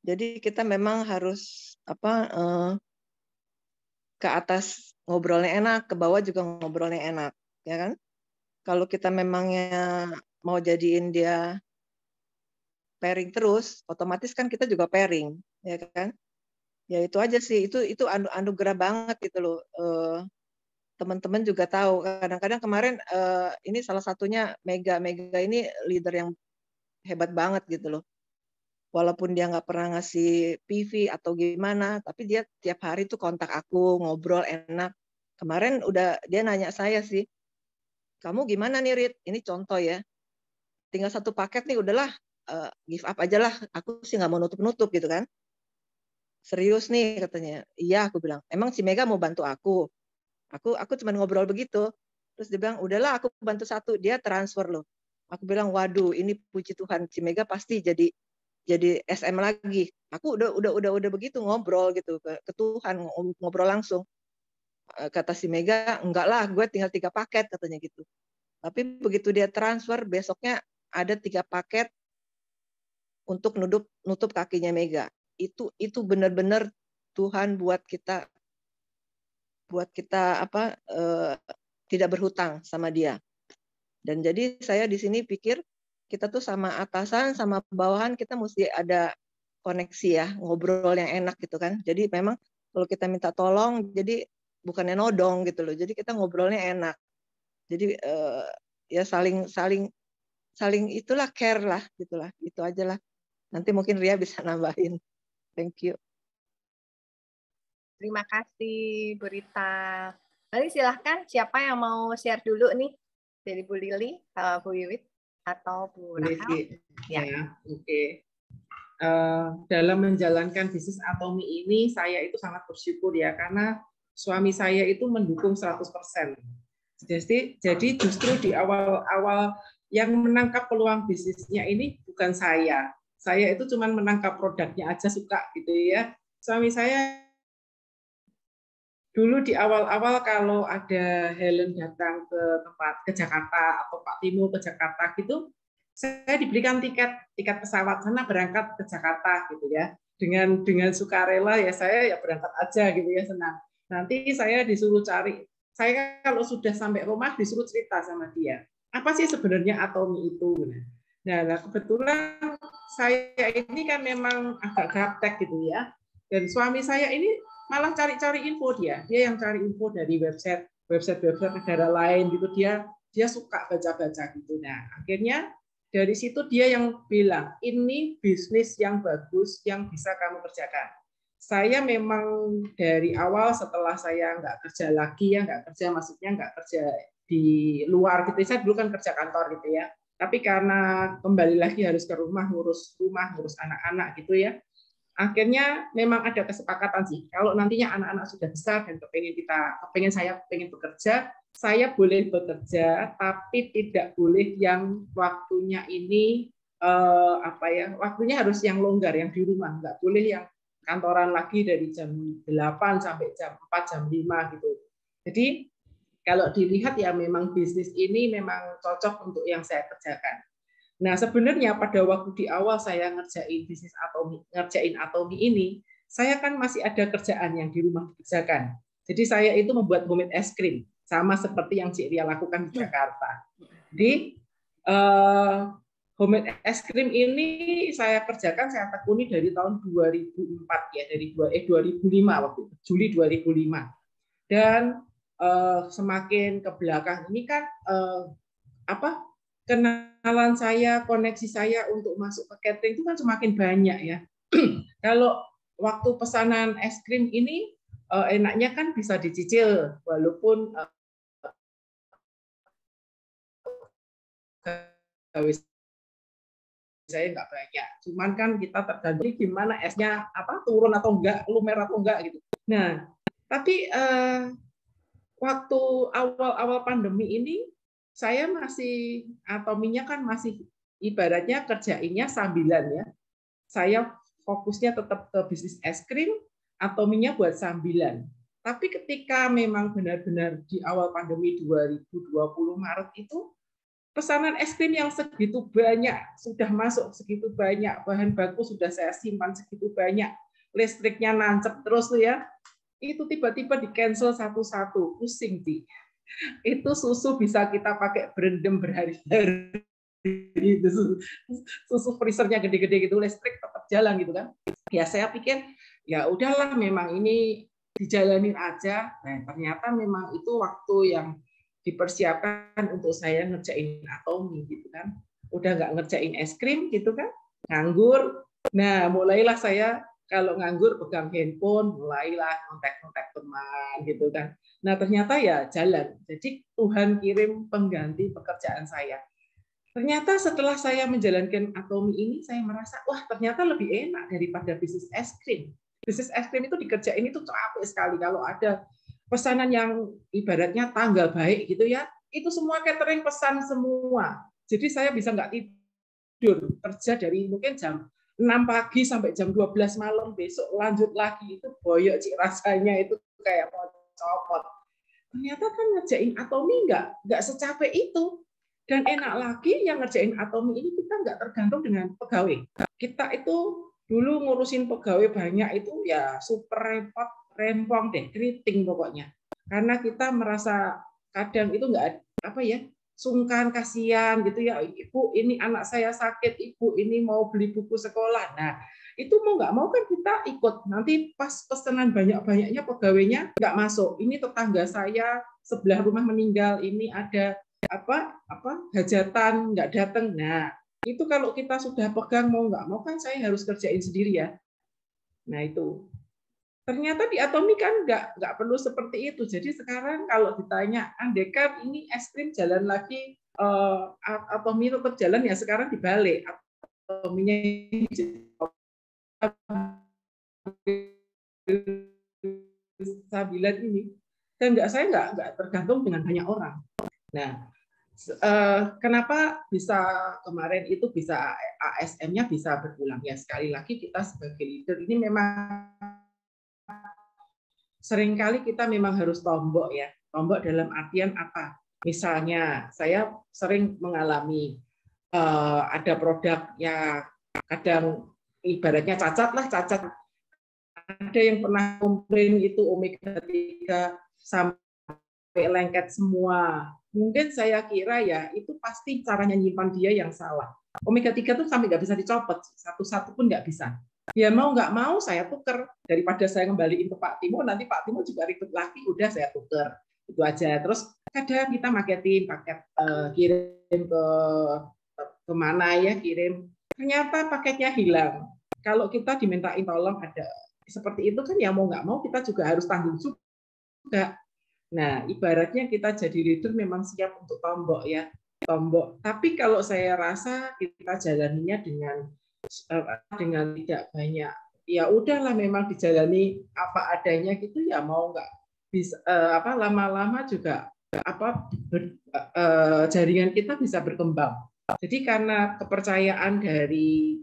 Jadi kita memang harus ke atas ngobrolnya enak, ke bawah juga ngobrolnya enak, ya kan? Kalau kita memangnya mau jadiin dia pairing terus, otomatis kan kita juga pairing, ya kan? Ya itu aja sih, itu anugerah banget gitu loh. Teman-teman juga tahu. Kadang-kadang kemarin ini salah satunya Mega ini leader yang hebat banget gitu loh. Walaupun dia nggak pernah ngasih PV atau gimana, tapi dia tiap hari tuh kontak aku, ngobrol enak. Kemarin dia nanya saya sih, kamu gimana nih Rit? Ini contoh ya. Tinggal satu paket nih, udahlah give up aja lah. Aku sih nggak mau nutup-nutup gitu kan. Serius nih katanya. Iya, aku bilang. Emang si Mega mau bantu aku? Aku cuma ngobrol begitu. Terus dia bilang, udahlah aku bantu satu. Dia transfer loh. Aku bilang, waduh, ini puji Tuhan. Si Mega pasti jadi SM lagi. Aku udah begitu ngobrol gitu ke Tuhan, ngobrol langsung. Kata si Mega, enggak lah, gue tinggal 3 paket katanya gitu. Tapi begitu dia transfer, besoknya ada 3 paket untuk nutup kakinya Mega. Itu benar-benar Tuhan buat kita tidak berhutang sama dia. Dan jadi saya di sini pikir kita tuh sama atasan sama bawahan kita mesti ada koneksi ya, ngobrol yang enak gitu kan. Jadi memang kalau kita minta tolong, jadi bukannya nodong gitu loh. Jadi kita ngobrolnya enak. Jadi ya saling itulah, care lah gitulah. Itu aja lah. Nanti mungkin Ria bisa nambahin. Thank you.
Terima kasih Bu Rita. Nanti silahkan siapa yang mau share dulu nih dari Bu Lili, Bu Wiwit atau Bu Rahel.
Ya, oke. Dalam menjalankan bisnis Atomi ini saya itu sangat bersyukur ya, karena suami saya itu mendukung 100%. Jadi justru di awal-awal yang menangkap peluang bisnisnya ini bukan saya. Saya itu cuma menangkap produknya aja suka gitu ya. Suami saya dulu di awal-awal kalau ada Helen datang ke Jakarta atau Pak Timo ke Jakarta gitu, saya diberikan tiket pesawat sana berangkat ke Jakarta gitu ya. Dengan sukarela ya saya ya berangkat aja gitu ya, senang. Nanti saya disuruh cari, saya kalau sudah sampai rumah disuruh cerita sama dia. Apa sih sebenarnya Atomi itu? Nah kebetulan saya ini kan memang agak gaptek gitu ya. Dan suami saya ini malah cari-cari info, dia yang cari info dari website negara lain gitu, dia suka baca-baca gitu. Nah akhirnya dari situ dia yang bilang, ini bisnis yang bagus yang bisa kamu kerjakan. Saya memang dari awal setelah saya nggak kerja lagi ya, nggak kerja maksudnya nggak kerja di luar gitu. Saya dulu kan kerja kantor gitu ya. Tapi karena kembali lagi harus ke rumah, ngurus anak-anak gitu ya. Akhirnya memang ada kesepakatan sih. Kalau nantinya anak-anak sudah besar dan saya pengen bekerja, saya boleh bekerja, tapi tidak boleh yang waktunya ini waktunya harus yang longgar, yang di rumah, nggak boleh yang kantoran lagi dari jam 8 sampai jam 4, jam 5 gitu. Jadi kalau dilihat ya memang bisnis ini memang cocok untuk yang saya kerjakan. Nah, sebenarnya pada waktu di awal saya ngerjain Atomi ini, saya kan masih ada kerjaan yang di rumah dikerjakan. Jadi saya itu membuat homemade es krim, sama seperti yang Cik Ria lakukan di Jakarta. Jadi homemade es krim ini saya kerjakan, saya tekuni dari tahun 2004 ya, dari 2005 waktu itu, Juli 2005. Dan semakin ke belakang ini kan kenalan saya, koneksi saya untuk masuk ke catering itu kan semakin banyak ya. Kalau waktu pesanan es krim ini enaknya kan bisa dicicil walaupun saya nggak banyak. Cuman kan kita tergantung gimana esnya turun atau enggak, lumer atau enggak gitu. Nah, tapi waktu awal-awal pandemi ini saya masih Atominya kan masih ibaratnya kerjainnya sambilan ya. Saya fokusnya tetap ke bisnis es krim, Atominya buat sambilan. Tapi ketika memang benar-benar di awal pandemi 2020 Maret itu pesanan es krim yang segitu banyak, sudah masuk segitu banyak, bahan baku sudah saya simpan segitu banyak, listriknya nancep terus tuh ya, itu tiba-tiba di-cancel satu-satu, pusing sih. Itu susu bisa kita pakai berendam berhari-hari, susu freezernya gede-gede gitu, listrik tetap jalan gitu kan. Ya saya pikir, ya udahlah memang ini dijalanin aja. Nah, ternyata memang itu waktu yang dipersiapkan untuk saya ngerjain Atomi gitu kan. Udah nggak ngerjain es krim gitu kan, nganggur. Nah, mulailah saya kalau nganggur pegang handphone, mulailah kontak-kontak teman gitu kan. Nah, ternyata ya jalan. Jadi Tuhan kirim pengganti pekerjaan saya. Ternyata setelah saya menjalankan Atomi ini, saya merasa, wah ternyata lebih enak daripada bisnis es krim. Bisnis es krim itu dikerjain itu capek sekali. Kalau ada pesanan yang ibaratnya tanggal baik gitu ya, itu semua catering pesan semua. Jadi saya bisa nggak tidur, kerja dari mungkin jam 6 pagi sampai jam 12 malam, besok lanjut lagi, itu boyok Cik, rasanya itu kayak mau copot. Ternyata kan ngerjain Atomi nggak secapek itu. Dan enak lagi yang ngerjain Atomi ini kita nggak tergantung dengan pegawai. Kita itu dulu ngurusin pegawai banyak itu ya super repot, rempong deh, keriting pokoknya. Karena kita merasa kadang itu nggak sungkan, kasihan gitu ya, ibu ini anak saya sakit, ibu ini mau beli buku sekolah. Nah itu mau nggak mau kan kita ikut. Nanti pas pesanan banyak-banyaknya pegawainya nggak masuk. Ini tetangga saya sebelah rumah meninggal, ini ada hajatan nggak datang. Nah itu kalau kita sudah pegang mau nggak mau kan saya harus kerjain sendiri ya. Nah itu ternyata di Atomi kan nggak perlu seperti itu. Jadi sekarang kalau ditanya, andaikan ini es krim jalan lagi, Atomi tetap jalan ya, sekarang dibalik. Atominya sambilan ini, dan saya nggak tergantung dengan banyak orang. Nah, kenapa bisa kemarin itu bisa ASM-nya bisa berulang ya, sekali lagi kita sebagai leader ini memang seringkali kita memang harus tombok ya. Tombok dalam artian apa? Misalnya saya sering mengalami ada produk yang kadang ibaratnya cacat. Ada yang pernah komplain itu omega 3 sampai lengket semua. Mungkin saya kira ya itu pasti caranya nyimpan dia yang salah. Omega 3 tuh sampai nggak bisa dicopot, satu-satu pun nggak bisa. Ya mau nggak mau saya tuker, daripada saya kembaliin ke Pak Timo, nanti Pak Timo juga ribet lagi, udah saya tuker. Itu aja. Terus kadang kita paket kirim ke kemana ya kirim, ternyata paketnya hilang. Kalau kita dimintain tolong ada seperti itu kan ya mau nggak mau kita juga harus tanggung juga. Nah, ibaratnya kita jadi leader memang siap untuk tombok ya, tombok. Tapi kalau saya rasa kita jalaninya dengan tidak banyak, ya udahlah memang dijalani apa adanya gitu ya, mau nggak bisa lama-lama juga jaringan kita bisa berkembang. Jadi karena kepercayaan dari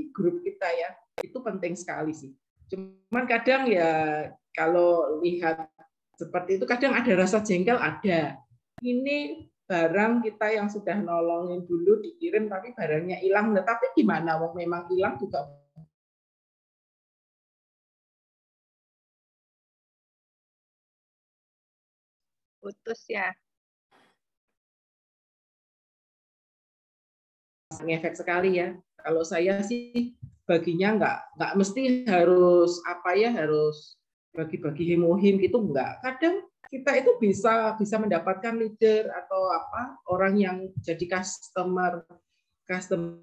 grup kita ya itu penting sekali sih. Cuman kadang ya kalau lihat seperti itu kadang ada rasa jengkel ada. Ini barang kita yang sudah nolongin dulu dikirim tapi barangnya hilang. Nah, tapi gimana? Wong memang hilang juga
Putus ya.
ngefek sekali ya. Kalau saya sih baginya nggak mesti harus harus bagi-bagi hemohim gitu enggak. Kadang kita itu bisa mendapatkan leader atau orang yang jadi customer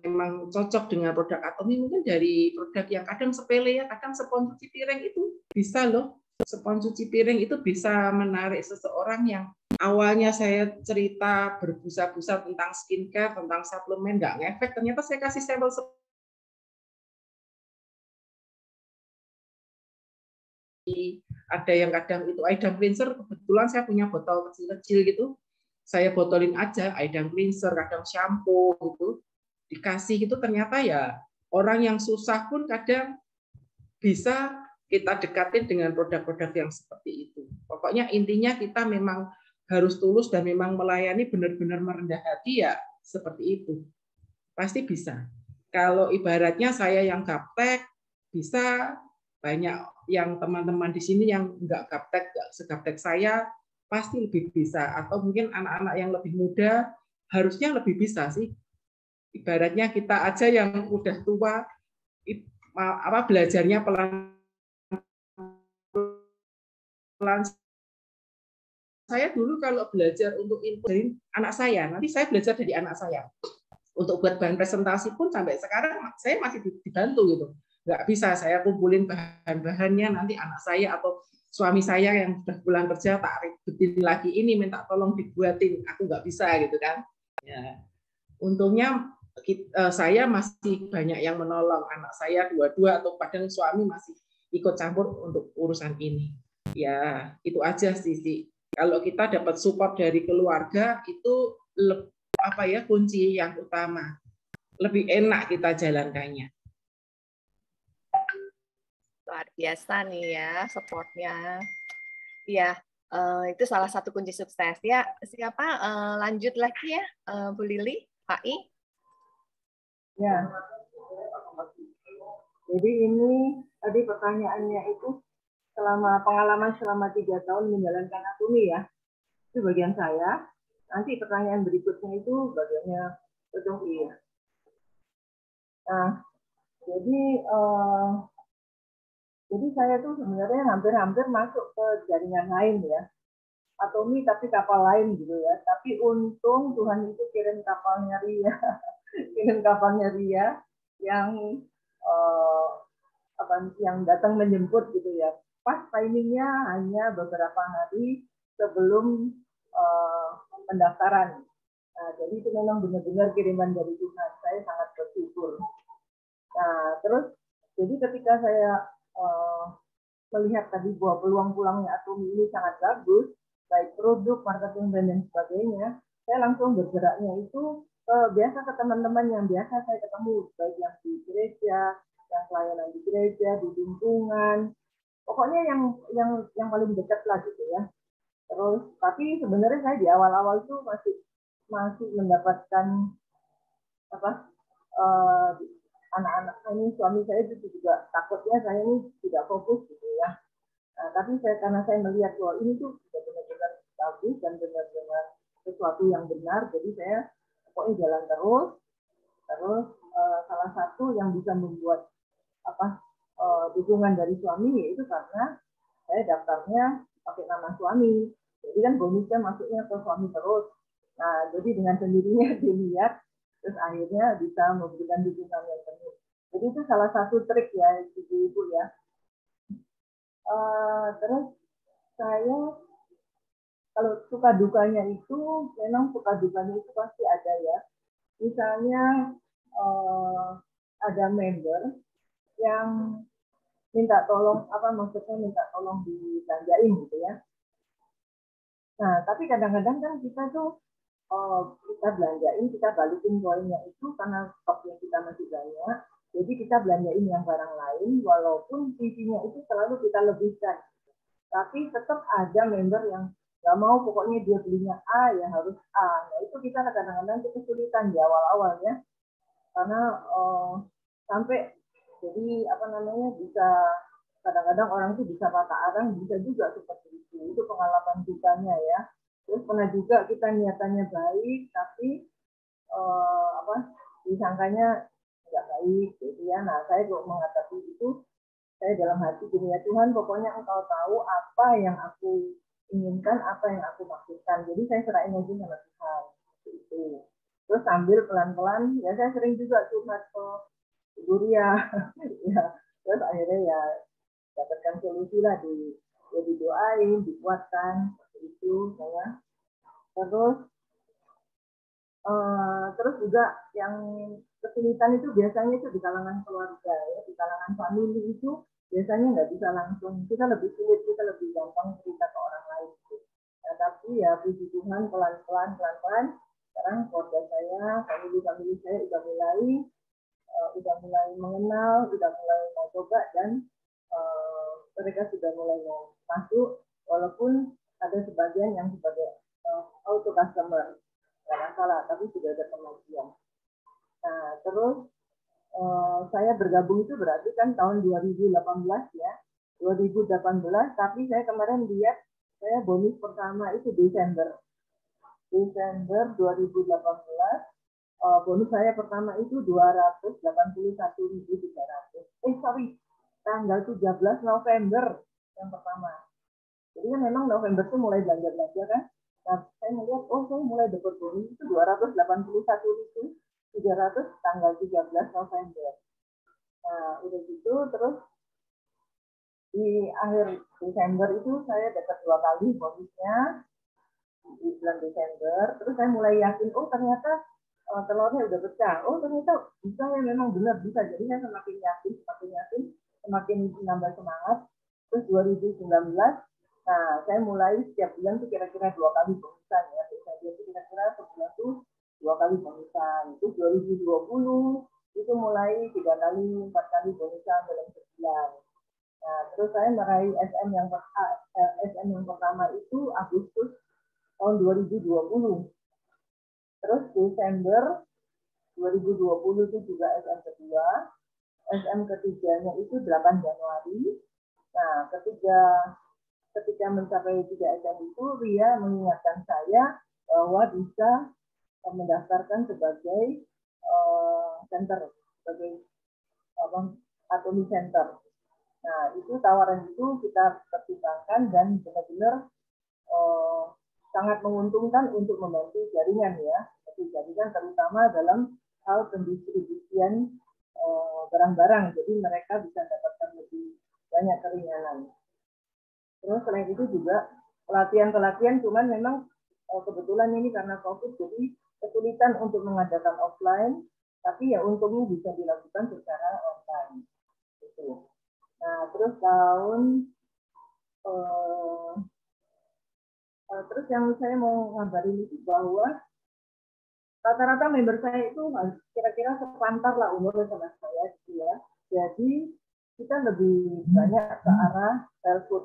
memang cocok dengan produk Atomi mungkin dari produk yang kadang sepele ya, kadang spons cuci piring itu bisa loh. Spons cuci piring itu bisa menarik seseorang yang awalnya saya cerita berbusa-busa tentang skincare, tentang suplemen, nggak ngefek. Ternyata saya kasih sampel ada yang kadang itu eye drop cleanser, kebetulan saya punya botol kecil-kecil gitu, saya botolin aja eye drop cleanser, kadang shampoo gitu, dikasih gitu ternyata ya orang yang susah pun kadang bisa kita dekatin dengan produk-produk yang seperti itu. Pokoknya intinya kita memang harus tulus dan memang melayani benar-benar merendah hati ya seperti itu. Pasti bisa. Kalau ibaratnya saya yang gaptek, bisa banyak yang teman-teman di sini yang nggak gaptek, nggak segaptek saya, pasti lebih bisa. Atau mungkin anak-anak yang lebih muda harusnya lebih bisa sih. Ibaratnya kita aja yang udah tua, belajarnya pelan. Saya dulu kalau belajar untuk dari anak saya, nanti saya belajar dari anak saya. Untuk buat bahan presentasi pun sampai sekarang saya masih dibantu gitu. Nggak bisa saya kumpulin bahan-bahannya, nanti anak saya atau suami saya yang sudah pulang kerja tak ribetin lagi ini, minta tolong dibuatin, aku nggak bisa gitu kan. Ya. Untungnya saya masih banyak yang menolong, anak saya dua-dua atau kadang suami masih ikut campur untuk urusan ini. Ya itu aja sih. Kalau kita dapat support dari keluarga itu kunci yang utama. Lebih enak kita jalankannya.
Luar biasa nih ya supportnya. Iya, itu salah satu kunci sukses ya. Siapa lanjut lagi ya, Bu Lili, Pak I?
Ya. Jadi ini tadi pertanyaannya itu pengalaman selama 3 tahun menjalankan Atomi ya. Itu bagian saya. Nanti pertanyaan berikutnya itu bagiannya Dr. ya. Nah, jadi saya tuh sebenarnya hampir-hampir masuk ke jaringan lain ya. Atomi tapi kapal lain gitu ya. Tapi untung Tuhan itu kirim kapalnya Ria. Kirim kapalnya Ria yang datang menjemput gitu ya. Pas timingnya hanya beberapa hari sebelum pendaftaran. Nah, jadi itu memang benar-benar kiriman dari Tuhan. Saya sangat bersyukur. Nah, terus jadi ketika saya melihat tadi bahwa peluang-peluangnya Atomi ini sangat bagus, baik produk, marketing, dan lain sebagainya, saya langsung bergeraknya itu biasa ke teman-teman yang biasa saya ketemu, baik yang di gereja, yang pelayanan di gereja, di lingkungan, pokoknya yang paling dekat lah gitu ya. Terus, tapi sebenarnya saya di awal-awal itu masih mendapatkan anak-anak ini, suami saya itu juga takutnya saya ini tidak fokus gitu ya. Nah, tapi karena saya melihat bahwa ini tuh benar-benar bagus dan benar-benar sesuatu yang benar, jadi saya pokoknya jalan terus. Salah satu yang bisa membuat dukungan dari suami yaitu karena saya daftarnya pakai nama suami, jadi kan bonusnya masuknya ke suami terus. Nah, jadi dengan sendirinya dilihat terus akhirnya bisa memberikan dukungan yang penuh. Jadi itu salah satu trik ya ibu-ibu ya. Terus saya kalau suka dukanya itu memang suka dukanya itu pasti ada ya. Misalnya ada member yang minta tolong, maksudnya minta tolong dibelanjain gitu ya. Nah, tapi kadang-kadang kan kita tuh kita belanjain, kita balikin poinnya itu karena stoknya kita masih banyak. Jadi kita belanjain yang barang lain, walaupun TV-nya itu selalu kita lebihkan. Tapi tetap ada member yang nggak mau, pokoknya dia belinya A ya harus A. Nah itu kita kadang-kadang kesulitan di awal-awalnya, karena sampai jadi bisa kadang-kadang orang itu bisa patah arang, bisa juga seperti itu pengalaman dukanya ya. Terus pernah juga kita niatannya baik, tapi disangkanya nggak baik gitu ya. Nah saya kok menghadapi itu, saya dalam hati gini ya, Tuhan pokoknya Engkau tahu apa yang aku inginkan, apa yang aku maksudkan. Jadi saya serahin aja sama Tuhan itu. Terus sambil pelan-pelan ya saya sering juga curhat ke Ibu Ria ya. Terus akhirnya ya dapatkan solusi lah, didoain, dikuatkan seperti itu saya. Terus juga yang kesulitan itu biasanya itu di kalangan keluarga ya, di kalangan famili itu biasanya nggak bisa langsung, kita lebih sulit, kita lebih gampang cerita ke orang lain gitu. Nah, tapi ya puji Tuhan pelan-pelan sekarang keluarga saya, famili saya udah mulai mengenal, udah mulai mau coba, dan mereka sudah mulai mau masuk, walaupun ada sebagian yang sebagai auto customer, nggak masalah, tapi sudah ada kemajuan. Nah, terus saya bergabung itu berarti kan tahun 2018 ya, 2018, tapi saya kemarin lihat saya bonus pertama itu Desember 2018, bonus saya pertama itu 281.300. Tanggal 17 November yang pertama. Jadi kan memang November itu mulai belanja kan. Nah, saya melihat, saya mulai dapat bonus itu 281.300 tanggal 13 November. Nah, udah gitu, terus di akhir Desember itu saya dapat 2 kali bonusnya di bulan Desember. Terus saya mulai yakin, ternyata telurnya udah pecah. Ternyata bisa ya, memang benar bisa. Jadi saya semakin yakin, semakin nambah semangat. Terus 2019, nah saya mulai setiap bulan tuh kira-kira 2 kali bonusan ya. Jadi kira-kira sebulan tuh 2 kali bonusan. Itu 2020 itu mulai 3 kali, 4 kali bonusan dalam sebulan. Nah, terus saya meraih SM yang pertama itu Agustus tahun 2020. Terus Desember 2020 itu juga SM kedua. SM ketiganya itu 8 Januari. Nah, ketika mencapai 3 SM itu, Ria mengingatkan saya bahwa bisa mendaftarkan sebagai center, sebagai Atomi Center. Nah, itu tawaran itu kita pertimbangkan dan benar-benar sangat menguntungkan untuk membantu jaringan ya. Jaringan terutama dalam hal pendistribusian barang-barang. Jadi mereka bisa dapatkan lebih banyak keringanan. Terus selain itu juga pelatihan, cuman memang kebetulan ini karena COVID, jadi kesulitan untuk mengadakan offline, tapi ya untungnya bisa dilakukan secara online. Gitu. Nah, terus terus yang saya mau ngabarin itu bahwa rata-rata member saya itu kira-kira sepantar lah umurnya sama saya gitu ya. Jadi kita lebih banyak ke arah health food.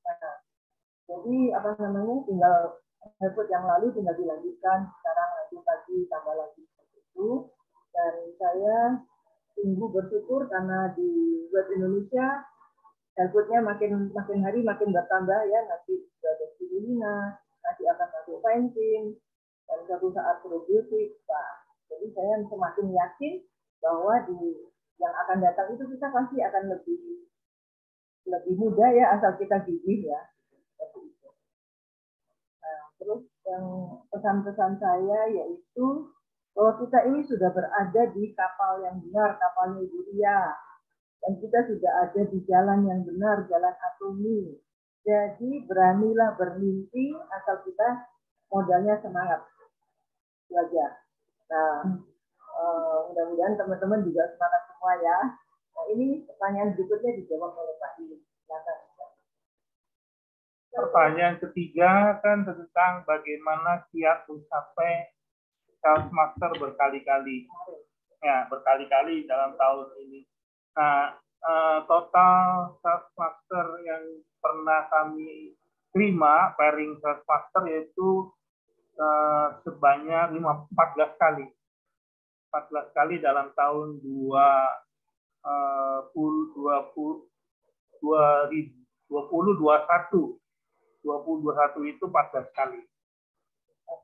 Nah, jadi tinggal health food yang lalu tinggal dilanjutkan, sekarang lagi tambah lagi seperti itu. Dan saya sungguh bersyukur karena di Web Indonesia health food-nya makin hari makin bertambah ya. Nanti sudah ada spirulina, nanti akan masuk pensin, dan suatu saat probiotik. Jadi saya semakin yakin bahwa yang akan datang itu kita pasti akan lebih mudah ya, asal kita gigih ya. Nah, terus yang pesan-pesan saya yaitu bahwa kita ini sudah berada di kapal yang benar, kapalnya Ibu Ria. Dan kita sudah ada di jalan yang benar, jalan Atomi. Jadi beranilah bermimpi asal kita modalnya semangat. Itu aja. Nah, mudah-mudahan teman-teman juga semangat semua ya. Nah, ini pertanyaan berikutnya dijawab oleh Pak Ibu.
Pertanyaan ketiga kan tentang bagaimana kiat mencapai Sales Master berkali-kali. Ya, berkali-kali dalam tahun ini. Nah, total Sales Master yang pernah kami terima, pairing Sales Master, yaitu sebanyak 14 kali. 14 kali dalam tahun 2021 itu 14 kali.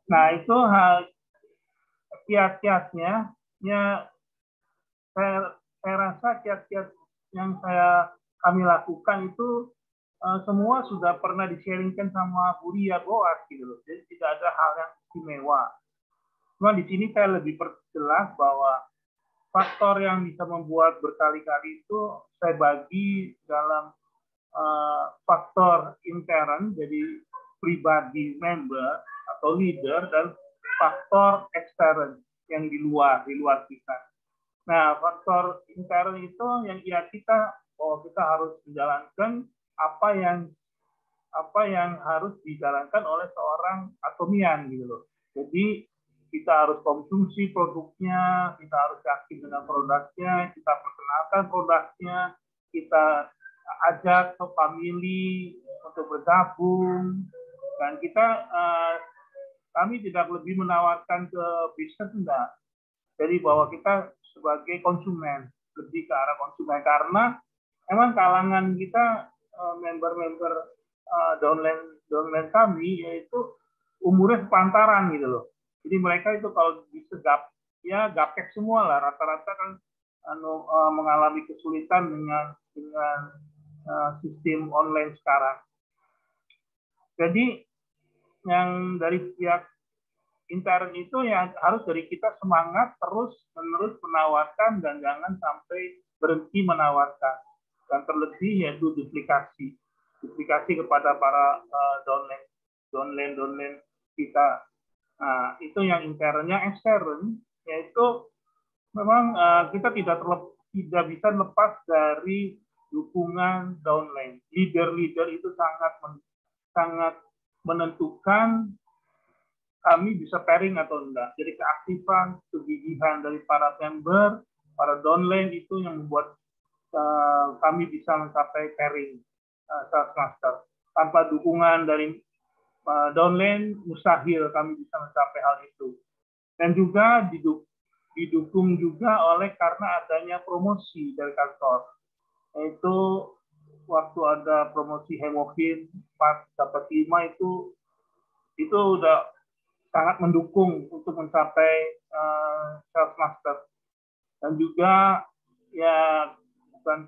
Nah, itu kiat-kiatnya, ya saya rasa kiat-kiat yang kami lakukan itu semua sudah pernah di-sharingkan sama Bu Ria Boas gitu loh. Jadi tidak ada hal yang istimewa. Cuma di sini saya lebih perjelas bahwa faktor yang bisa membuat berkali-kali itu saya bagi dalam faktor intern, jadi pribadi member atau leader, dan faktor ekstern yang di luar kita. Nah, faktor intern itu yang kita harus menjalankan apa yang harus dijalankan oleh seorang atomian gitu loh. Jadi kita harus konsumsi produknya, kita harus yakin dengan produknya, kita perkenalkan produknya, kita ajak ke family untuk bergabung, dan kami tidak lebih menawarkan ke bisnis, enggak. Jadi bahwa kita sebagai konsumen, lebih ke arah konsumen, karena emang kalangan kita member-member downline kami yaitu umurnya sepantaran gitu loh. Jadi mereka itu kalau disegap ya gaptek semua lah, rata-rata kan mengalami kesulitan dengan sistem online sekarang. Jadi yang dari pihak intern itu yang harus dari kita semangat terus-menerus menawarkan dan jangan sampai berhenti menawarkan. Dan terlebih yaitu duplikasi kepada para downline kita. Nah, itu yang internnya. Ekstern yaitu memang kita tidak bisa lepas dari dukungan downline. Leader itu sangat menentukan kami bisa pairing atau enggak. Jadi keaktifan, kegigihan dari para member, para downline itu yang membuat kami bisa mencapai pairing Sales Master. Tanpa dukungan dari downline, mustahil kami bisa mencapai hal itu. Dan juga didukung juga oleh karena adanya promosi dari kantor. Yaitu waktu ada promosi Hemokin 4 dapat 5 itu udah sangat mendukung untuk mencapai Sales Master. Dan juga ya bukan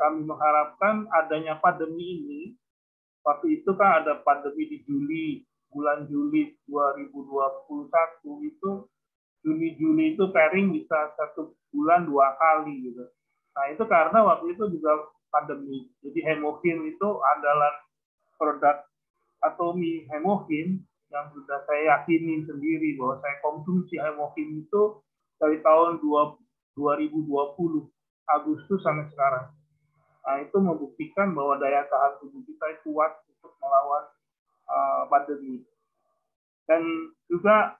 kami mengharapkan adanya pandemi ini. Waktu itu kan ada pandemi di bulan Juli 2021 itu, Juni-Juli itu pairing bisa 1 bulan 2 kali gitu. Nah itu karena waktu itu juga pandemi. Jadi Hemokin itu andalan produk Atomi Hemokin yang sudah saya yakinin sendiri bahwa saya konsumsi Hemokin itu dari tahun 2020 Agustus sampai sekarang. Nah, itu membuktikan bahwa daya tahan tubuh kita kuat untuk melawan pandemi. Dan juga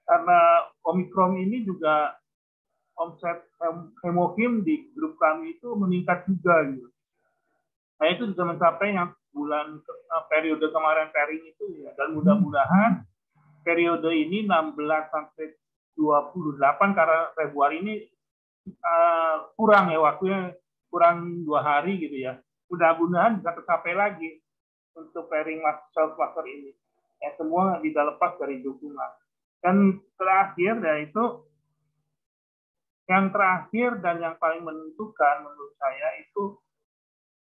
karena Omikron ini juga omset Hemokim di grup kami itu meningkat juga gitu. Nah, itu bisa mencapai yang periode kemarin pairing itu ya. Dan mudah-mudahan periode ini 16 sampai 28 karena Februari ini kurang ya waktunya, kurang 2 hari gitu ya. Mudah-mudahan bisa tercapai lagi untuk pairing Sales Master ini. Ya, semua tidak lepas dari dukungan. Dan terakhir yaitu yang terakhir dan yang paling menentukan menurut saya itu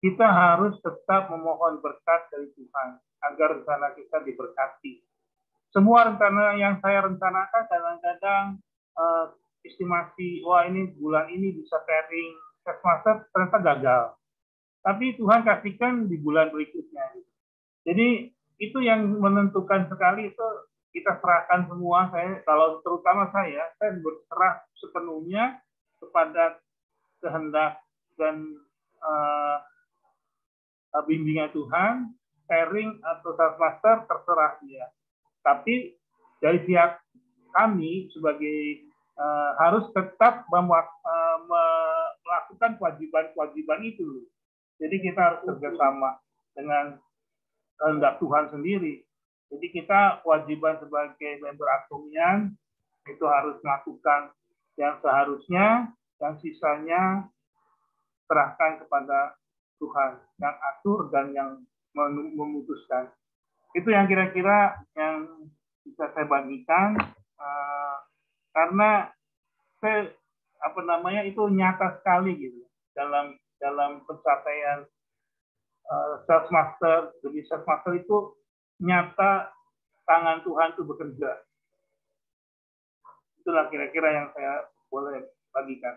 kita harus tetap memohon berkat dari Tuhan agar rencana kita diberkati. Semua rencana yang saya rencanakan kadang-kadang estimasi, wah ini bulan ini bisa pairing Sales Master, ternyata gagal. Tapi Tuhan kasihkan di bulan berikutnya. Jadi itu yang menentukan sekali, itu kita serahkan semua. Kalau terutama saya berserah sepenuhnya kepada kehendak dan bimbingan Tuhan. Pairing atau Sales Master terserah dia. Tapi dari pihak kami sebagai harus tetap melakukan kewajiban-kewajiban itu. Jadi kita harus kerjasama dengan kehendak Tuhan sendiri. Jadi kita kewajiban sebagai member Atomian itu harus melakukan yang seharusnya, dan sisanya serahkan kepada Tuhan yang atur dan yang memutuskan. Itu yang kira-kira yang bisa saya bagikan, karena itu nyata sekali gitu dalam pencapaian Sales Master. Jadi Sales Master itu nyata tangan Tuhan itu bekerja. Itulah kira-kira yang saya boleh bagikan.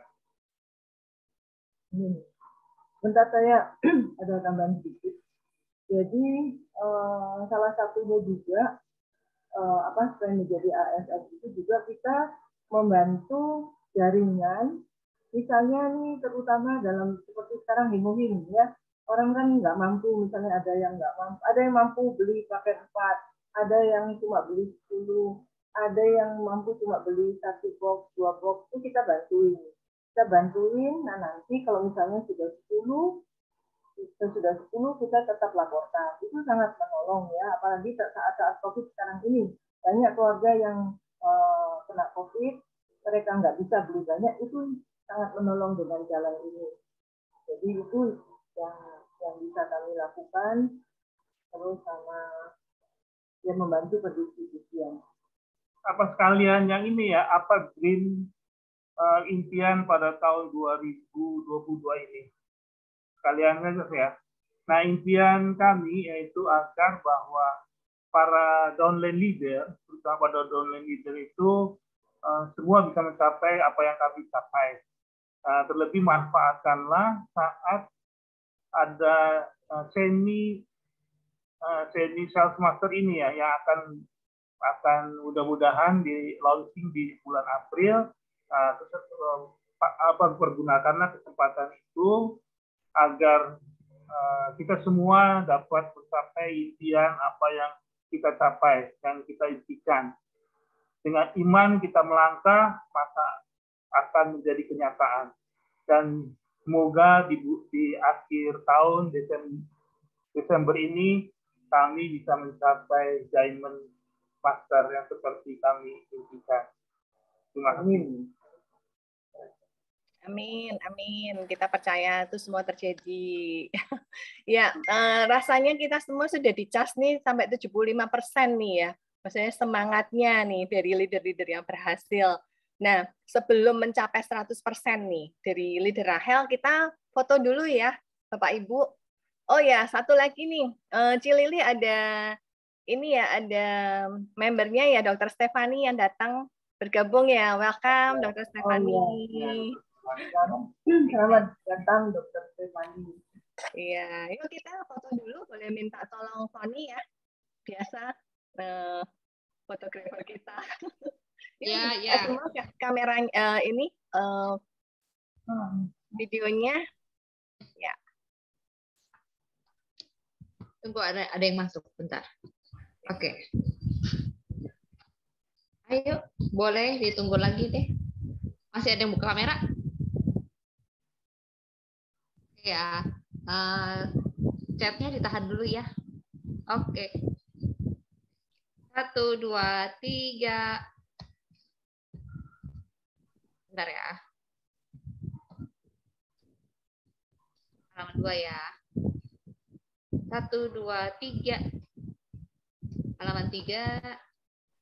Bentar, saya ada tambahan sedikit. Jadi salah satunya juga selain menjadi ASS itu juga kita membantu jaringan, misalnya nih terutama dalam seperti sekarang Himo-Him ya, orang kan nggak mampu, misalnya ada yang nggak mampu, ada yang mampu beli paket 4, ada yang cuma beli 10, ada yang mampu cuma beli 1 box, 2 box, itu kita bantuin. Nah nanti kalau misalnya sudah 10 kita tetap laporkan. Itu sangat menolong ya, apalagi saat COVID sekarang ini. Banyak keluarga yang kena COVID, mereka nggak bisa beli banyak, itu sangat menolong dengan jalan ini. Jadi itu yang bisa kami lakukan, terus sama yang membantu pendistribusian.
Apa sekalian yang ini ya, apa dream impian pada tahun 2022 ini? Sekalian saja ya. Nah, impian kami yaitu agar bahwa para downline leader, terutama pada downline leader itu semua bisa mencapai apa yang kami capai. Terlebih manfaatkanlah saat ada semi Sales Master ini ya, yang akan mudah-mudahan di launching di bulan April. Pergunakanlah kesempatan itu agar kita semua dapat mencapai impian apa yang kita capai, yang kita impikan. Dengan iman kita melangkah, maka akan menjadi kenyataan. Dan semoga di akhir tahun Desember ini kami bisa mencapai Diamond Master yang seperti kami impikan. Terima kasih.
Amin. Kita percaya itu semua terjadi. Ya, rasanya kita semua sudah dicas nih sampai 75% nih ya. Maksudnya semangatnya nih dari leader-leader yang berhasil. Nah, sebelum mencapai 100% nih dari leader Rahel, kita foto dulu ya, Bapak Ibu. Oh ya, satu lagi nih, Cilili ada ini ya, ada membernya ya, Dr. Stefani yang datang bergabung ya. Welcome, Dr. Stefani.
Selamat datang, Dr. Stefani.
Iya, yuk kita foto dulu. Boleh minta tolong Tony ya, biasa fotografer kita. Ya. Semua kameranya ini videonya. Ya.
Tunggu, ada yang masuk, bentar. Oke. Ayo, boleh ditunggu lagi deh. Masih ada yang buka kamera? Ya, chatnya ditahan dulu ya. Oke. 1, 2, 3. Bentar ya. Halaman 2 ya. 1, 2, 3. Halaman 3.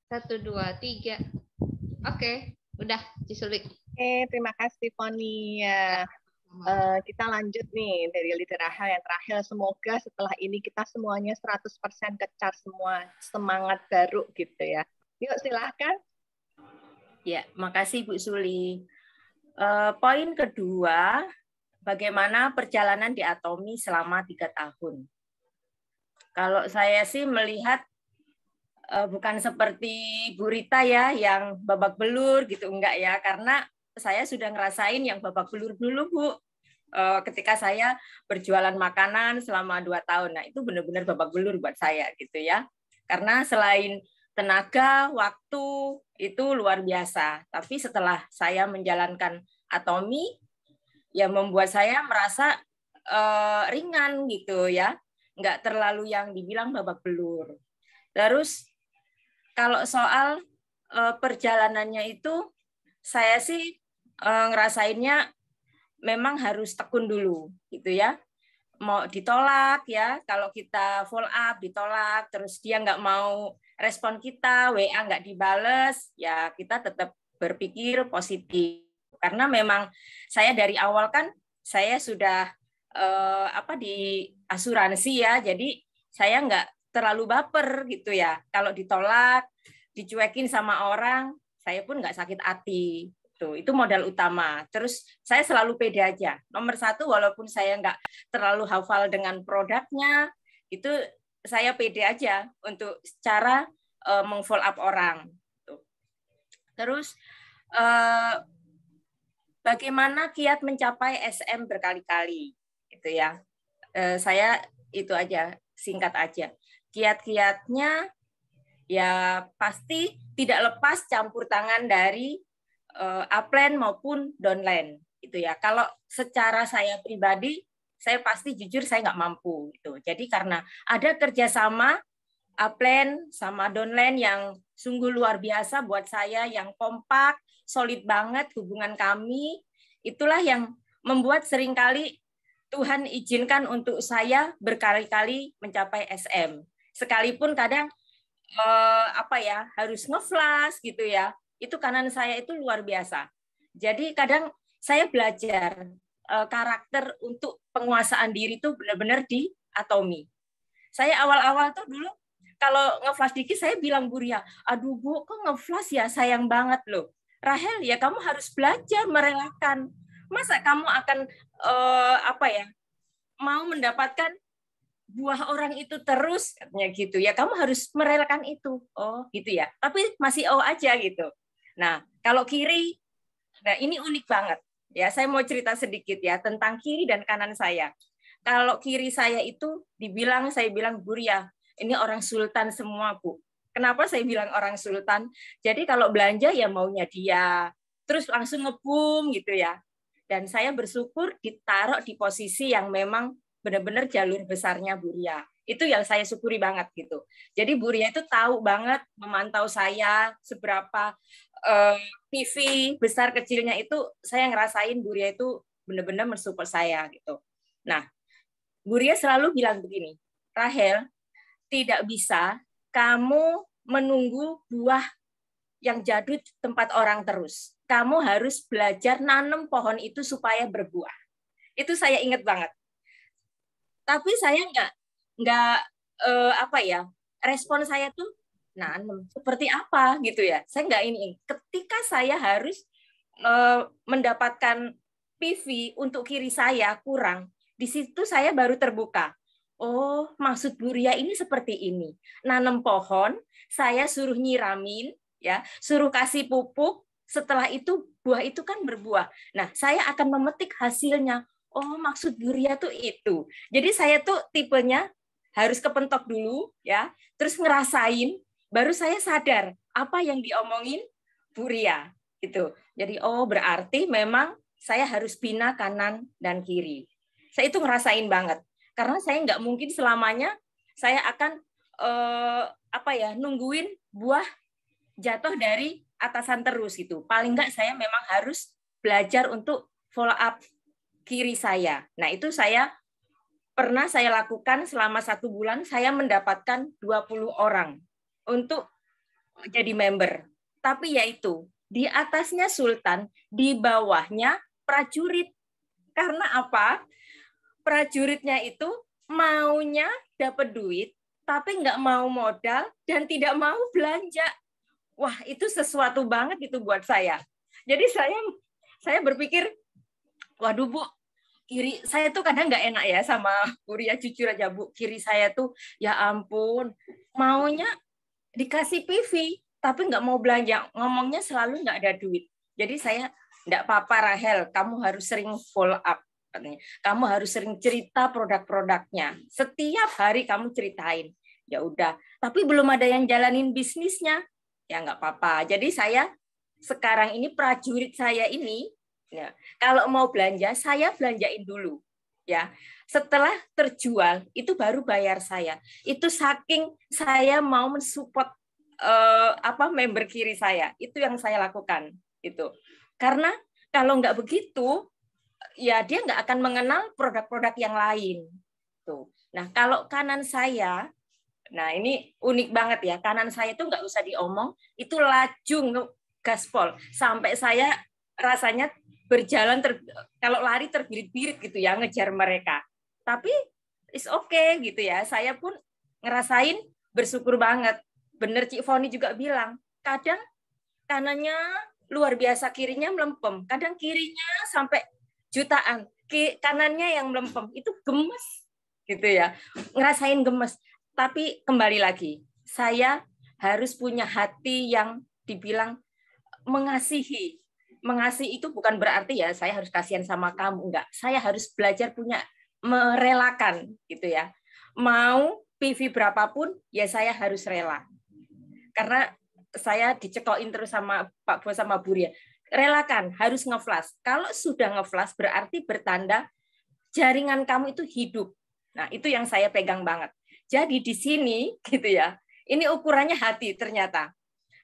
1, 2, 3. Oke, udah Cisulik.
Oke, terima kasih Poni ya. Kita lanjut nih dari leader Rahel yang terakhir. Semoga setelah ini kita semuanya 100% kecar semua, semangat baru gitu ya. Yuk silahkan.
Ya, makasih Bu Suli. Poin kedua, bagaimana perjalanan di Atomi selama 3 tahun. Kalau saya sih melihat bukan seperti Bu Rita ya, yang babak belur gitu, enggak ya, karena saya sudah ngerasain yang babak belur dulu Bu. Ketika saya berjualan makanan selama 2 tahun, nah itu benar-benar babak belur buat saya gitu ya. Karena selain tenaga, waktu itu luar biasa. Tapi setelah saya menjalankan Atomi, ya membuat saya merasa ringan gitu ya, nggak terlalu yang dibilang babak belur. Terus kalau soal perjalanannya itu, saya sih ngerasainnya memang harus tekun dulu gitu ya. Mau ditolak ya, kalau kita follow up ditolak, terus dia nggak mau respon kita, WA nggak dibales, ya kita tetap berpikir positif. Karena memang saya dari awal kan saya sudah di asuransi ya, jadi saya nggak terlalu baper gitu ya. Kalau ditolak, dicuekin sama orang, saya pun nggak sakit hati. Itu modal utama. Terus saya selalu pede aja. Nomor 1, walaupun saya nggak terlalu hafal dengan produknya, itu saya pede aja untuk cara meng-follow up orang. Terus bagaimana kiat mencapai SM berkali-kali, gitu ya. Saya itu aja, singkat aja. Kiat-kiatnya ya pasti tidak lepas campur tangan dari upline maupun downline itu ya. Kalau secara saya pribadi, saya pasti jujur saya nggak mampu gitu. Jadi karena ada kerjasama upline sama downline yang sungguh luar biasa buat saya, yang kompak, solid banget hubungan kami, itulah yang membuat seringkali Tuhan izinkan untuk saya berkali-kali mencapai SM. Sekalipun kadang harus nge-flash gitu ya. Itu kanan saya itu luar biasa. Jadi kadang saya belajar karakter untuk penguasaan diri itu benar-benar di Atomi. Saya awal-awal tuh dulu kalau nge-flash dikit saya bilang Bu Ria, aduh Bu, kok nge-flash ya, sayang banget loh. Rahel, ya kamu harus belajar merelakan. Masa kamu akan mau mendapatkan buah orang itu terus, katanya gitu ya, kamu harus merelakan itu. Oh gitu ya, tapi masih aja gitu. Nah, kalau kiri, nah ini unik banget. Ya, saya mau cerita sedikit ya tentang kiri dan kanan saya. Kalau kiri saya itu saya bilang Bu Ria, ini orang sultan semua Bu. Kenapa saya bilang orang sultan? Jadi kalau belanja ya maunya dia, terus langsung ngebum gitu ya. Dan saya bersyukur ditaruh di posisi yang memang benar-benar jalur besarnya Bu Ria. Itu yang saya syukuri banget gitu. Jadi Bu Ria itu tahu banget memantau saya seberapa TV besar kecilnya itu saya ngerasain Bu Ria itu benar-benar mensupport saya gitu. Nah, Bu Ria selalu bilang begini, Rahel, tidak bisa kamu menunggu buah yang jatuh tempat orang terus. Kamu harus belajar nanam pohon itu supaya berbuah. Itu saya ingat banget. Tapi saya nggak respon saya tuh nanam seperti apa gitu ya. Saya nggak ini. Ketika saya harus mendapatkan PV untuk kiri saya kurang, di situ saya baru terbuka. Oh, maksud Bu Ria ini seperti ini. Nanam pohon, saya suruh nyiramin, ya, suruh kasih pupuk. Setelah itu buah itu kan berbuah. Nah, saya akan memetik hasilnya. Oh, maksud Bu Ria tuh itu. Jadi saya tuh tipenya harus kepentok dulu, ya, terus ngerasain, baru saya sadar apa yang diomongin Bu Ria. Gitu. Jadi, oh berarti memang saya harus bina kanan dan kiri. Saya itu ngerasain banget. Karena saya nggak mungkin selamanya saya akan nungguin buah jatuh dari atasan terus gitu. Paling nggak saya memang harus belajar untuk follow up kiri saya. Nah itu pernah saya lakukan selama 1 bulan, saya mendapatkan 20 orang untuk jadi member. Tapi yaitu di atasnya sultan, di bawahnya prajurit. Karena apa? Prajuritnya itu maunya dapat duit, tapi nggak mau modal dan tidak mau belanja. wah itu sesuatu banget itu buat saya. Jadi saya berpikir, waduh Bu, kiri saya tuh kadang nggak enak ya sama Bu Ria, jujur aja Bu, kiri saya tuh ya ampun, maunya dikasih PV, tapi nggak mau belanja, ngomongnya selalu nggak ada duit. Jadi saya, nggak apa-apa Rahel, kamu harus sering follow up. Kamu harus sering cerita produk-produknya. Setiap hari kamu ceritain. Ya udah, tapi belum ada yang jalanin bisnisnya. Ya nggak apa-apa. Jadi saya sekarang ini prajurit saya ini, ya, kalau mau belanja saya belanjain dulu. Ya, setelah terjual itu baru bayar saya. Itu saking saya mau mensupport member kiri saya. Itu yang saya lakukan. Itu karena kalau nggak begitu, ya dia nggak akan mengenal produk-produk yang lain. Tuh. Nah, kalau kanan saya, nah ini unik banget ya, kanan saya itu nggak usah diomong, itu laju gaspol sampai saya rasanya berjalan kalau lari terbirit-birit gitu ya, ngejar mereka. Tapi it's okay gitu ya, saya pun ngerasain bersyukur banget. Bener Cik Foni juga bilang, kadang kanannya luar biasa, kirinya melempem, kadang kirinya sampai jutaan, kanannya yang melempem, itu gemes gitu ya, ngerasain gemes. Tapi kembali lagi, saya harus punya hati yang dibilang mengasihi. Mengasihi itu bukan berarti ya saya harus kasihan sama kamu, enggak. Saya harus belajar punya merelakan gitu ya. Mau PV berapapun ya saya harus rela. Karena saya dicekokin terus sama Pak Bos sama Bu Ria. Relakan, harus nge-flash. Kalau sudah nge-flash berarti bertanda jaringan kamu itu hidup. Nah, itu yang saya pegang banget. Jadi di sini gitu ya. Ini ukurannya hati ternyata.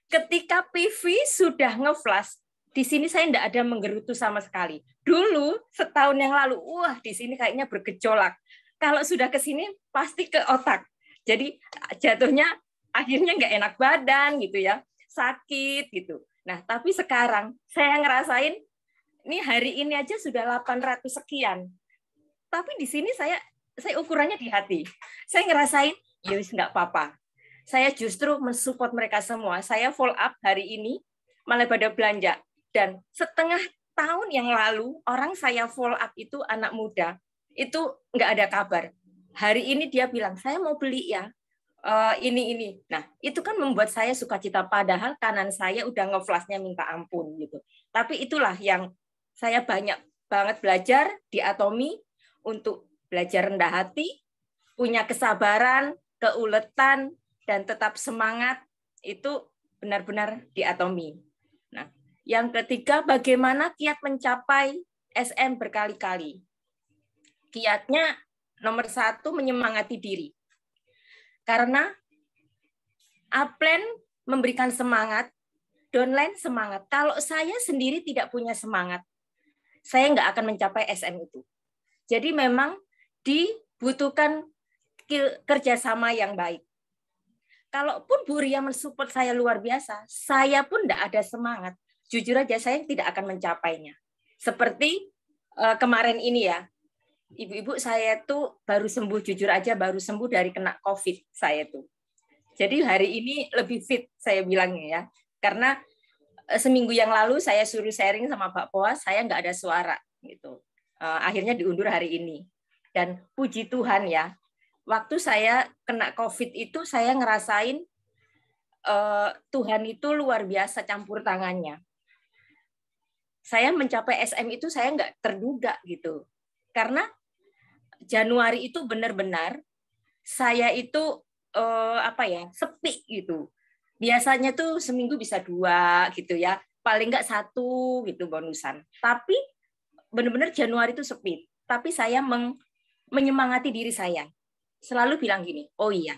Ketika PV sudah nge-flash, di sini saya tidak ada menggerutu sama sekali. Dulu setahun yang lalu, wah di sini kayaknya bergejolak. Kalau sudah ke sini pasti ke otak. Jadi jatuhnya akhirnya nggak enak badan gitu ya, sakit gitu. Nah, tapi sekarang saya ngerasain, ini hari ini aja sudah 800 sekian. Tapi di sini saya ukurannya di hati. Saya ngerasain, ya wis nggak apa-apa. Saya justru mensupport mereka semua. Saya follow up hari ini, malah pada belanja. Dan setengah tahun yang lalu, orang saya follow up itu anak muda, itu nggak ada kabar. Hari ini dia bilang, saya mau beli ya. Ini. Nah, itu kan membuat saya sukacita, padahal kanan saya udah nge-flashnya minta ampun gitu. Tapi itulah yang saya banyak banget belajar di Atomi, untuk belajar rendah hati, punya kesabaran, keuletan, dan tetap semangat, itu benar-benar di Atomi. Nah, yang ketiga, bagaimana kiat mencapai SM berkali-kali. Kiatnya nomor 1, menyemangati diri. Karena upline memberikan semangat, downline semangat. Kalau saya sendiri tidak punya semangat, saya nggak akan mencapai SM itu. Jadi memang dibutuhkan kerjasama yang baik. Kalaupun Bu Ria mensupport saya luar biasa, saya pun nggak ada semangat. Jujur aja saya tidak akan mencapainya. Seperti kemarin ini ya, ibu-ibu saya tuh baru sembuh, jujur aja baru sembuh dari kena COVID saya tuh. Jadi hari ini lebih fit saya bilangnya ya. Karena seminggu yang lalu saya suruh sharing sama Pak Poas, saya nggak ada suara gitu. Akhirnya diundur hari ini. Dan puji Tuhan ya, waktu saya kena COVID itu saya ngerasain Tuhan itu luar biasa campur tangannya. Saya mencapai SM itu saya nggak terduga gitu. Karena Januari itu benar-benar saya itu sepi gitu. Biasanya tuh seminggu bisa 2 gitu ya, paling nggak 1 gitu bonusan. Tapi benar-benar Januari itu sepi. Tapi saya menyemangati diri saya. Selalu bilang gini, oh iya,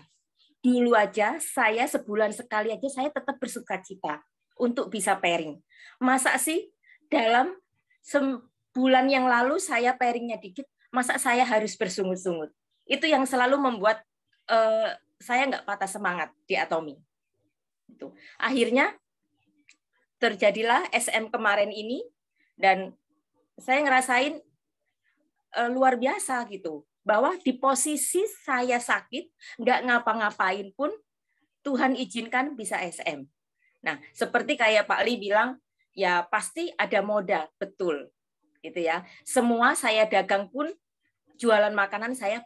dulu aja saya sebulan sekali aja saya tetap bersukacita untuk bisa pairing. Masa sih dalam sebulan yang lalu saya pairingnya dikit, masa saya harus bersungut-sungut? Itu yang selalu membuat saya nggak patah semangat di Atomi. Itu. Akhirnya terjadilah SM kemarin ini, dan saya ngerasain luar biasa gitu, bahwa di posisi saya sakit, nggak ngapa-ngapain pun Tuhan izinkan bisa SM. Nah, seperti kayak Pak Li bilang, ya pasti ada modal, betul. Gitu ya. Semua saya dagang pun jualan makanan saya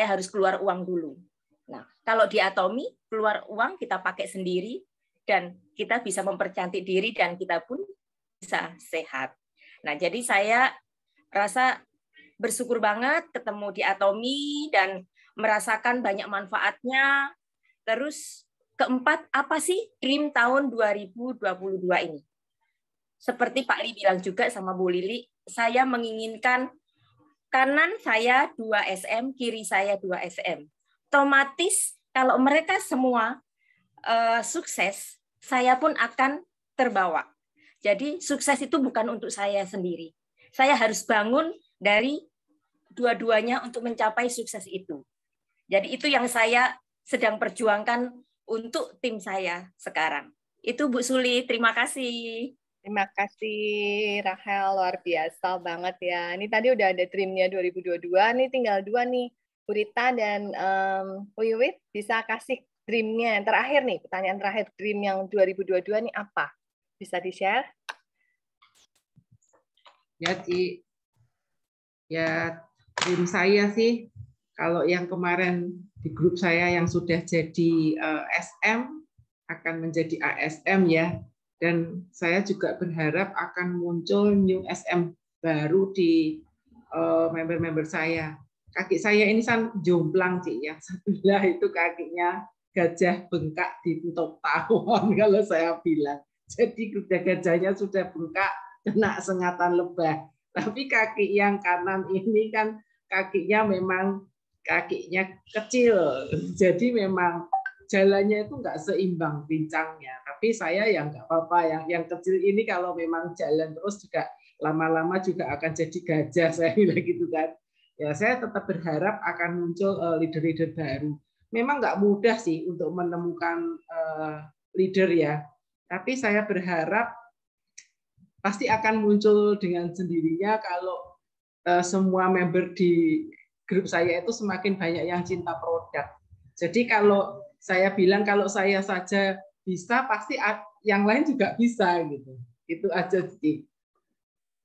harus keluar uang dulu. Nah, kalau di Atomy keluar uang kita pakai sendiri dan kita bisa mempercantik diri dan kita pun bisa sehat. Nah, jadi saya rasa bersyukur banget ketemu di Atomy dan merasakan banyak manfaatnya. Terus keempat, apa sih dream tahun 2022 ini? Seperti Pak Li bilang juga sama Bu Lili, saya menginginkan kanan saya 2 SM, kiri saya 2 SM. Otomatis kalau mereka semua sukses, saya pun akan terbawa. Jadi sukses itu bukan untuk saya sendiri. Saya harus bangun dari dua-duanya untuk mencapai sukses itu. Jadi itu yang saya sedang perjuangkan untuk tim saya sekarang. Itu Bu Suli, terima kasih.
Terima kasih Rahel, luar biasa banget ya. Ini tadi udah ada dream-nya 2022, nih tinggal 2 nih. Bu Rita dan Wiwit bisa kasih dream-nya. Yang terakhir nih, pertanyaan terakhir, dream yang 2022 nih apa? Bisa di-share?
Ya, Ci. Ya, dream saya sih, kalau yang kemarin di grup saya yang sudah jadi SM, akan menjadi ASM ya. Dan saya juga berharap akan muncul new SM baru di member-member saya. Kaki saya ini kan jomplang, Cik, ya. Sebelah itu kakinya gajah bengkak ditutup tawon kalau saya bilang. Jadi gajahnya sudah bengkak, kena sengatan lebah. Tapi kaki yang kanan ini kan kakinya memang kakinya kecil. Jadi memang jalannya itu nggak seimbang pincangnya. Tapi saya yang nggak apa-apa. Yang kecil ini kalau memang jalan terus juga lama-lama juga akan jadi gajah, saya bilang gitu kan. Ya, saya tetap berharap akan muncul leader-leader baru. Memang nggak mudah sih untuk menemukan leader ya. Tapi saya berharap pasti akan muncul dengan sendirinya kalau semua member di grup saya itu semakin banyak yang cinta produk. Jadi kalau saya bilang kalau saya saja bisa, pasti yang lain juga bisa gitu. Itu aja sih.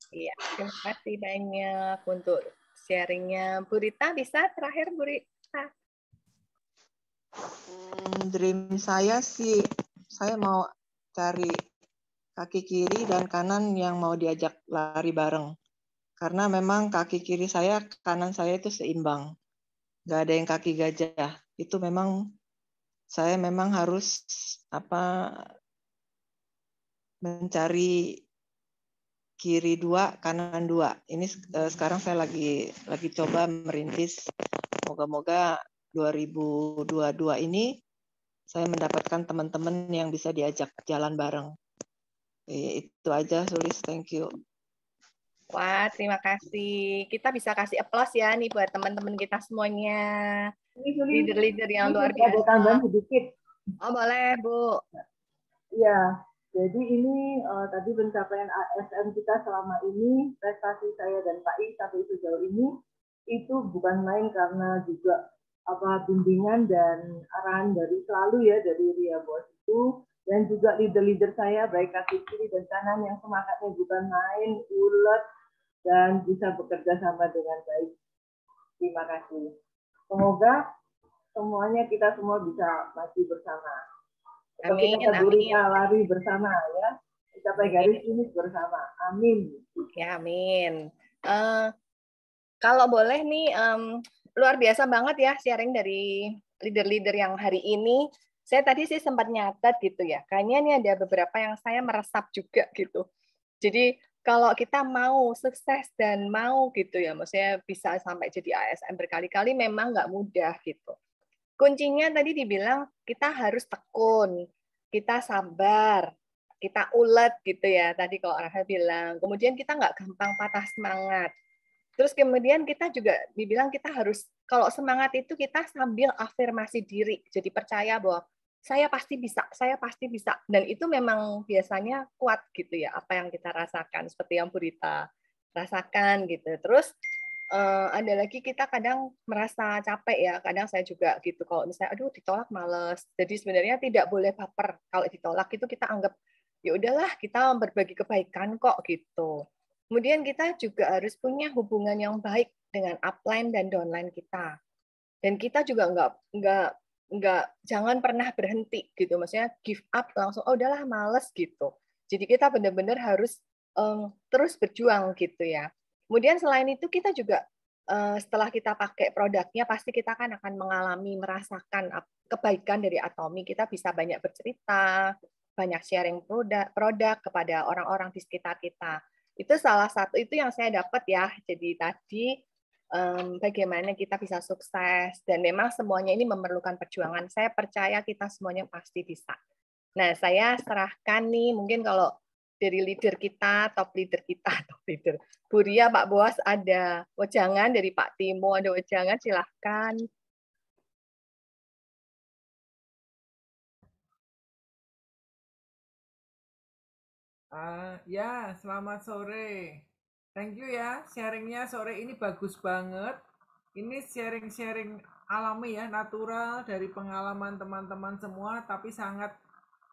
Iya, terima kasih banyak untuk sharingnya. Bu Rita bisa terakhir, Bu Rita?
Dream saya sih, saya mau cari kaki kiri dan kanan yang mau diajak lari bareng. Karena memang kaki kiri saya, kanan saya itu seimbang. Nggak ada yang kaki gajah. Itu memang saya memang harus mencari kiri 2, kanan 2. Ini sekarang saya lagi coba merintis. Moga-moga 2022 ini saya mendapatkan teman-teman yang bisa diajak jalan bareng. Itu aja, Sulis. Thank you.
Wah, terima kasih. Kita bisa kasih applause ya nih buat teman-teman kita semuanya. Leader-leader yang luar biasa.
Ada tambahan sedikit.
Oh, boleh, Bu.
Ya, jadi ini tadi pencapaian ASM kita selama ini, prestasi saya dan Pak I sampai sejauh ini, itu bukan main karena juga bimbingan dan arahan dari selalu ya dari Ria Bos itu, dan juga leader-leader saya baik kaki kiri dan kanan yang semangatnya bukan main, ulet, dan bisa bekerja sama dengan baik. Terima kasih. Semoga semuanya kita semua bisa maju bersama. Seperti kata Bu Rita, lari bersama ya. Capai garis finish bersama. Amin.
Ya, amin. Kalau boleh nih, luar biasa banget ya sharing dari leader-leader yang hari ini. Saya tadi sih sempat nyatet gitu ya. Kayaknya ini ada beberapa yang saya meresap juga gitu. Jadi kalau kita mau sukses dan mau gitu ya, maksudnya bisa sampai jadi ASM berkali-kali memang nggak mudah gitu. Kuncinya tadi dibilang kita harus tekun, kita sabar, kita ulet gitu ya. Tadi kalau Rahel bilang, kemudian kita nggak gampang patah semangat. Terus kemudian kita juga dibilang kita harus, kalau semangat itu kita sambil afirmasi diri, jadi percaya bahwa saya pasti bisa, saya pasti bisa. Dan itu memang biasanya kuat gitu ya, apa yang kita rasakan, seperti yang Bu Rita rasakan gitu. Terus ada lagi kita kadang merasa capek ya, kadang saya juga gitu kalau misalnya aduh ditolak males. Jadi sebenarnya tidak boleh baper. Kalau ditolak itu kita anggap ya udahlah kita berbagi kebaikan kok gitu. Kemudian kita juga harus punya hubungan yang baik dengan upline dan downline kita. Dan kita juga nggak jangan pernah berhenti gitu. Maksudnya give up langsung oh udahlah males gitu. Jadi kita benar-benar harus terus berjuang gitu ya. Kemudian selain itu kita juga setelah kita pakai produknya pasti kita kan akan merasakan kebaikan dari Atomy. Kita bisa banyak bercerita, banyak sharing produk kepada orang-orang di sekitar kita. Itu salah satu itu yang saya dapat ya. Jadi tadi bagaimana kita bisa sukses dan memang semuanya ini memerlukan perjuangan. Saya percaya kita semuanya pasti bisa. Nah, saya serahkan nih mungkin kalau dari leader kita, top leader kita, Bu Ria, Pak Boas ada wejangan, dari Pak Timo ada wejangan, silahkan.
Ya, selamat sore. Thank you ya, sharingnya sore ini bagus banget. Ini sharing-sharing alami ya, natural dari pengalaman teman-teman semua, tapi sangat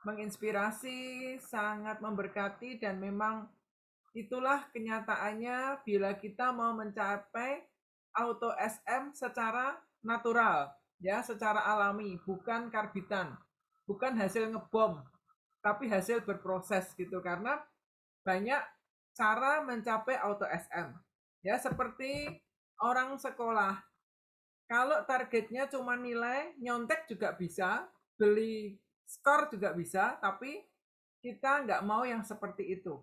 menginspirasi, sangat memberkati, dan memang itulah kenyataannya bila kita mau mencapai auto SM secara natural, ya, secara alami, bukan karbitan, bukan hasil ngebom, tapi hasil berproses gitu. Karena banyak cara mencapai auto SM, ya, seperti orang sekolah. Kalau targetnya cuma nilai, nyontek juga bisa, beli skor juga bisa, tapi kita nggak mau yang seperti itu.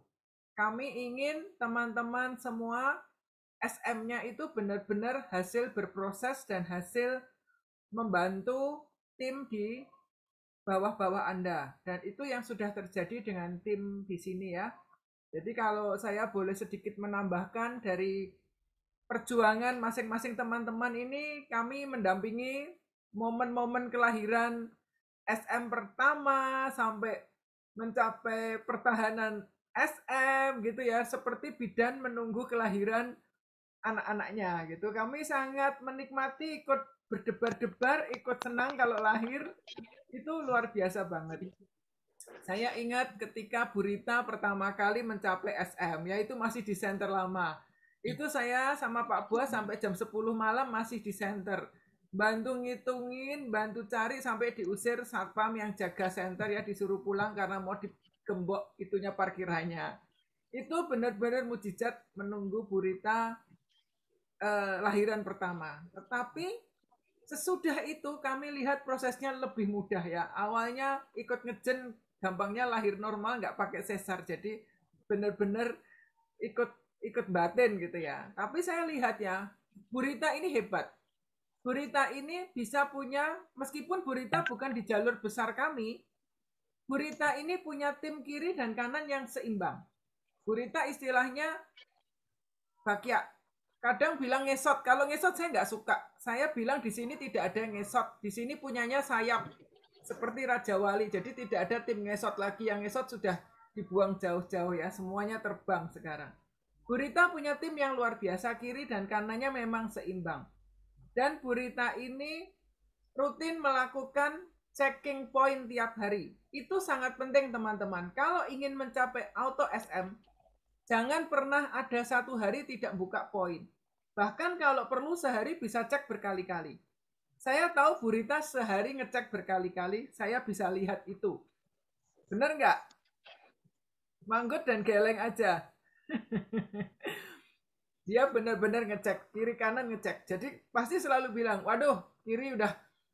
Kami ingin teman-teman semua SM-nya itu benar-benar hasil berproses dan hasil membantu tim di bawah-bawah Anda. Dan itu yang sudah terjadi dengan tim di sini ya. Jadi kalau saya boleh sedikit menambahkan dari perjuangan masing-masing teman-teman ini, kami mendampingi momen-momen kelahiran SM pertama sampai mencapai pertahanan SM gitu ya, seperti bidan menunggu kelahiran anak-anaknya gitu. Kami sangat menikmati ikut berdebar-debar, ikut senang kalau lahir, itu luar biasa banget. Saya ingat ketika Bu Rita pertama kali mencapai SM, ya itu masih di center lama. Itu saya sama Pak Buas sampai jam 10 malam masih di center. Bantu ngitungin, bantu cari sampai diusir satpam yang jaga center ya, disuruh pulang karena mau digembok itunya parkirannya. Itu benar-benar mujizat menunggu Bu Rita lahiran pertama. Tetapi sesudah itu kami lihat prosesnya lebih mudah ya. Awalnya ikut ngejen, gampangnya lahir normal nggak pakai sesar. Jadi benar-benar ikut batin gitu ya. Tapi saya lihat ya, Bu Rita ini hebat. Bu Rita ini bisa punya, meskipun Bu Rita bukan di jalur besar kami, Bu Rita ini punya tim kiri dan kanan yang seimbang. Bu Rita istilahnya bakya. Kadang bilang ngesot. Kalau ngesot saya nggak suka. Saya bilang di sini tidak ada ngesot. Di sini punyanya sayap. Seperti Raja Wali. Jadi tidak ada tim ngesot lagi. Yang ngesot sudah dibuang jauh-jauh ya. Semuanya terbang sekarang. Bu Rita punya tim yang luar biasa. Kiri dan kanannya memang seimbang. Dan Bu Rita ini rutin melakukan checking point tiap hari. Itu sangat penting teman-teman. Kalau ingin mencapai auto SM, jangan pernah ada satu hari tidak buka poin. Bahkan kalau perlu sehari bisa cek berkali-kali. Saya tahu Bu Rita sehari ngecek berkali-kali, saya bisa lihat itu. Benar nggak? Manggut dan geleng aja. Dia benar-benar ngecek, kiri kanan ngecek. Jadi pasti selalu bilang, waduh kiri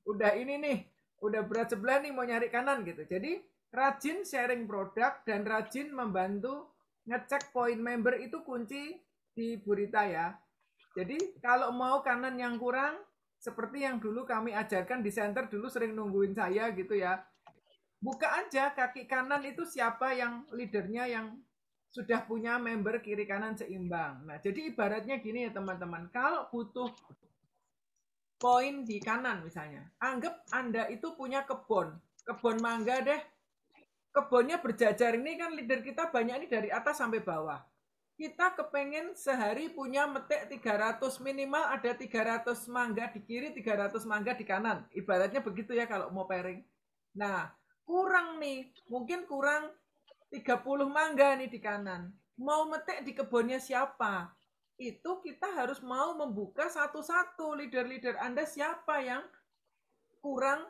udah ini nih, udah berat sebelah nih mau nyari kanan gitu. Jadi rajin sharing produk dan rajin membantu ngecek poin member itu kunci di Bu Rita ya. Jadi kalau mau kanan yang kurang, seperti yang dulu kami ajarkan di center dulu sering nungguin saya gitu ya. Buka aja kaki kanan itu siapa yang leadernya yang sudah punya member kiri kanan seimbang. Nah, jadi ibaratnya gini ya teman-teman. Kalau butuh poin di kanan misalnya, anggap Anda itu punya kebun mangga deh. Kebunnya berjajar ini kan leader kita banyak ini dari atas sampai bawah. kita kepengen sehari punya metik 300, minimal ada 300 mangga di kiri, 300 mangga di kanan. Ibaratnya begitu ya kalau mau pairing. Nah, kurang nih, mungkin kurang 30 mangga nih di kanan. Mau metik di kebunnya siapa? Itu kita harus mau membuka satu-satu leader-leader Anda siapa yang kurang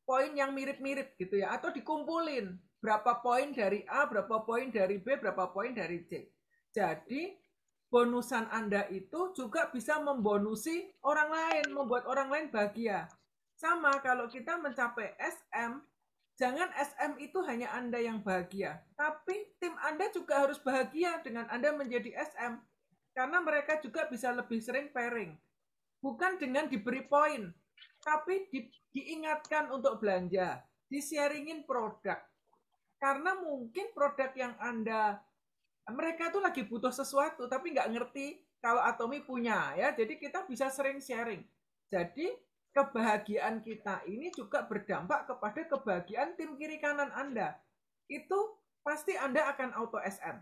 poin yang mirip-mirip gitu ya, atau dikumpulin berapa poin dari A, berapa poin dari B, berapa poin dari C. Jadi bonusan Anda itu juga bisa membonusi orang lain, membuat orang lain bahagia. Sama kalau kita mencapai SM, jangan SM itu hanya Anda yang bahagia, tapi tim Anda juga harus bahagia dengan Anda menjadi SM. Karena mereka juga bisa lebih sering pairing. Bukan dengan diberi poin, tapi diingatkan untuk belanja, di-sharingin produk. Karena mungkin produk yang mereka tuh lagi butuh sesuatu, tapi nggak ngerti kalau Atomi punya, ya. Jadi kita bisa sering sharing. Jadi kebahagiaan kita ini juga berdampak kepada kebahagiaan tim kiri kanan Anda. Itu pasti Anda akan auto SM.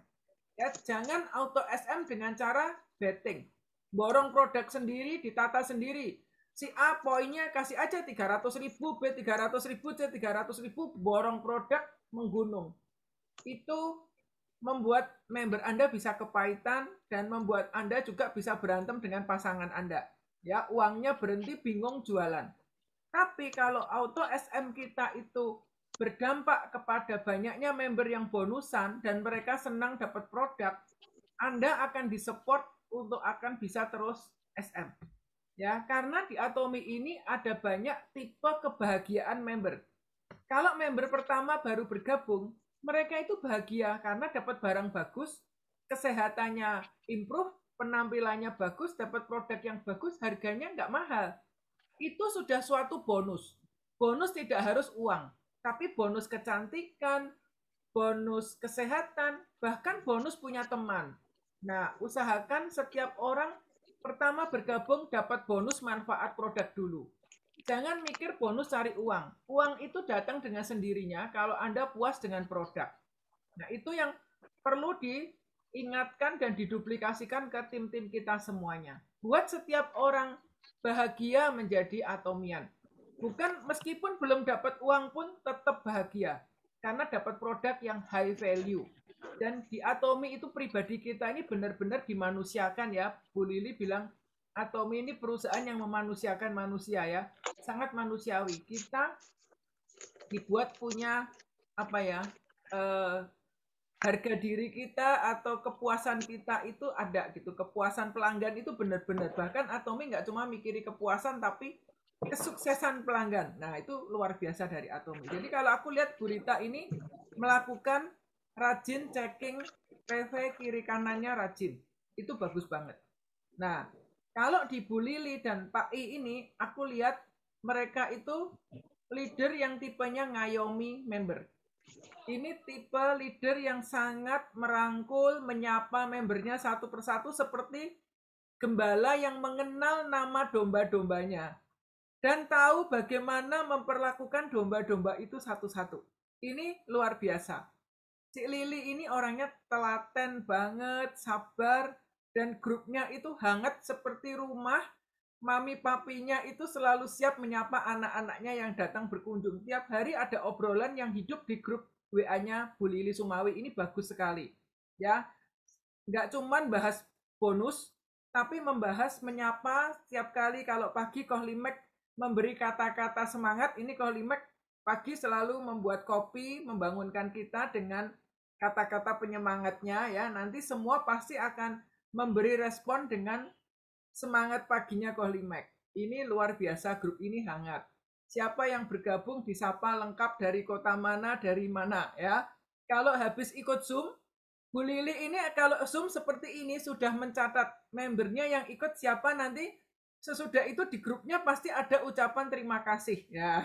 Ya, jangan auto SM dengan cara betting. Borong produk sendiri, ditata sendiri. Si A poinnya kasih aja 300.000, B 300.000, C 300.000, borong produk menggunung. Itu membuat member Anda bisa kepahitan dan membuat Anda juga bisa berantem dengan pasangan Anda. Ya, uangnya berhenti bingung jualan. Tapi kalau auto SM kita itu berdampak kepada banyaknya member yang bonusan dan mereka senang dapat produk, Anda akan disupport untuk akan bisa terus SM. Ya, karena di Atomi ini ada banyak tipe kebahagiaan member. Kalau member pertama baru bergabung, mereka itu bahagia karena dapat barang bagus, kesehatannya improve, penampilannya bagus, dapat produk yang bagus, harganya nggak mahal. Itu sudah suatu bonus. Bonus tidak harus uang, tapi bonus kecantikan, bonus kesehatan, bahkan bonus punya teman. Nah, usahakan setiap orang pertama bergabung dapat bonus manfaat produk dulu. Jangan mikir bonus cari uang. Uang itu datang dengan sendirinya kalau Anda puas dengan produk. Nah, itu yang perlu diingatkan dan diduplikasikan ke tim-tim kita semuanya. Buat setiap orang bahagia menjadi Atomian. Bukan meskipun belum dapat uang pun tetap bahagia. Karena dapat produk yang high value. Dan di Atomi itu pribadi kita ini benar-benar dimanusiakan ya. Bu Lili bilang, Atomi ini perusahaan yang memanusiakan manusia ya. Sangat manusiawi. Kita dibuat punya harga diri kita atau kepuasan kita itu ada gitu. Kepuasan pelanggan itu benar-benar. Bahkan Atomi nggak cuma mikiri kepuasan tapi kesuksesan pelanggan. Nah, itu luar biasa dari Atomi. Jadi kalau aku lihat Bu Rita ini melakukan rajin checking PV kiri kanannya rajin. Itu bagus banget. Nah, kalau di Bu Lili dan Pak I ini, aku lihat mereka itu leader yang tipenya ngayomi member. Ini tipe leader yang sangat merangkul, menyapa membernya satu persatu seperti gembala yang mengenal nama domba-dombanya. Dan tahu bagaimana memperlakukan domba-domba itu satu-satu. Ini luar biasa. Si Lili ini orangnya telaten banget, sabar, dan grupnya itu hangat seperti rumah. Mami papinya itu selalu siap menyapa anak-anaknya yang datang berkunjung. Tiap hari ada obrolan yang hidup di grup WA-nya Bu Lili Sumawi. Ini bagus sekali. Ya, nggak cuman bahas bonus, tapi membahas menyapa setiap kali kalau pagi Kohlimek memberi kata-kata semangat. Ini Kohlimek pagi selalu membuat kopi, membangunkan kita dengan kata-kata penyemangatnya ya. Nanti semua pasti akan memberi respon dengan semangat paginya Kohlimek. Ini luar biasa, grup ini hangat. Siapa yang bergabung disapa lengkap dari kota mana, dari mana ya. Kalau habis ikut Zoom, Bu Lili ini kalau Zoom seperti ini sudah mencatat membernya yang ikut siapa, nanti sesudah itu di grupnya pasti ada ucapan terima kasih ya.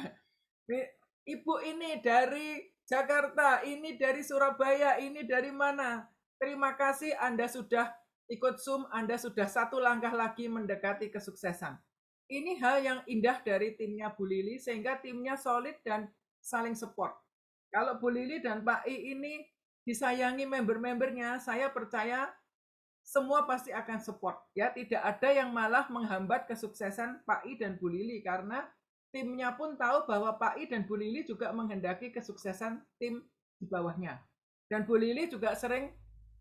Ibu ini dari Jakarta, ini dari Surabaya, ini dari mana? Terima kasih Anda sudah ikut Zoom, Anda sudah satu langkah lagi mendekati kesuksesan. Ini hal yang indah dari timnya Bu Lili, sehingga timnya solid dan saling support. Kalau Bu Lili dan Pak I ini disayangi member-membernya, saya percaya semua pasti akan support. Ya, tidak ada yang malah menghambat kesuksesan Pak I dan Bu Lili karena timnya pun tahu bahwa Pak I dan Bu Lili juga menghendaki kesuksesan tim di bawahnya. Dan Bu Lili juga sering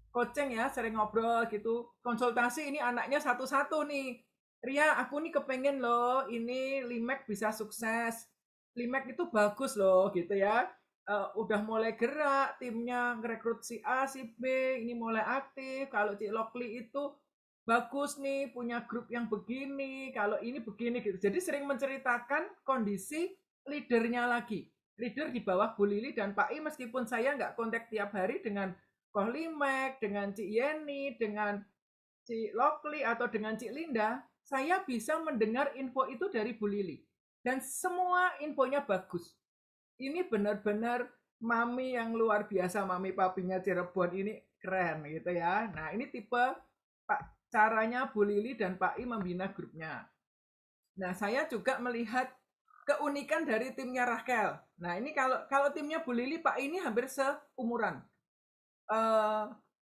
coaching ya, sering ngobrol gitu, konsultasi ini anaknya satu-satu nih. Ria, aku nih kepengen loh, ini Limek bisa sukses. Limek itu bagus loh gitu ya. Udah mulai gerak, timnya ngerekrut si A, si B, ini mulai aktif. Kalau Cik Lokli itu bagus nih, punya grup yang begini, kalau ini begini gitu. Jadi sering menceritakan kondisi leadernya lagi. Leader di bawah Bu Lili dan Pak I, meskipun saya nggak kontak tiap hari dengan Koh Limek, dengan Cik Yeni, dengan Cik Lokli, atau dengan Cik Linda, saya bisa mendengar info itu dari Bu Lili. Dan semua infonya bagus. Ini benar-benar mami yang luar biasa, mami papinya Cirebon ini keren gitu ya. Nah ini tipe caranya Bu Lili dan Pak I membina grupnya. Nah saya juga melihat keunikan dari timnya Rachel. Nah ini kalau timnya Bu Lili, Pak I ini hampir seumuran.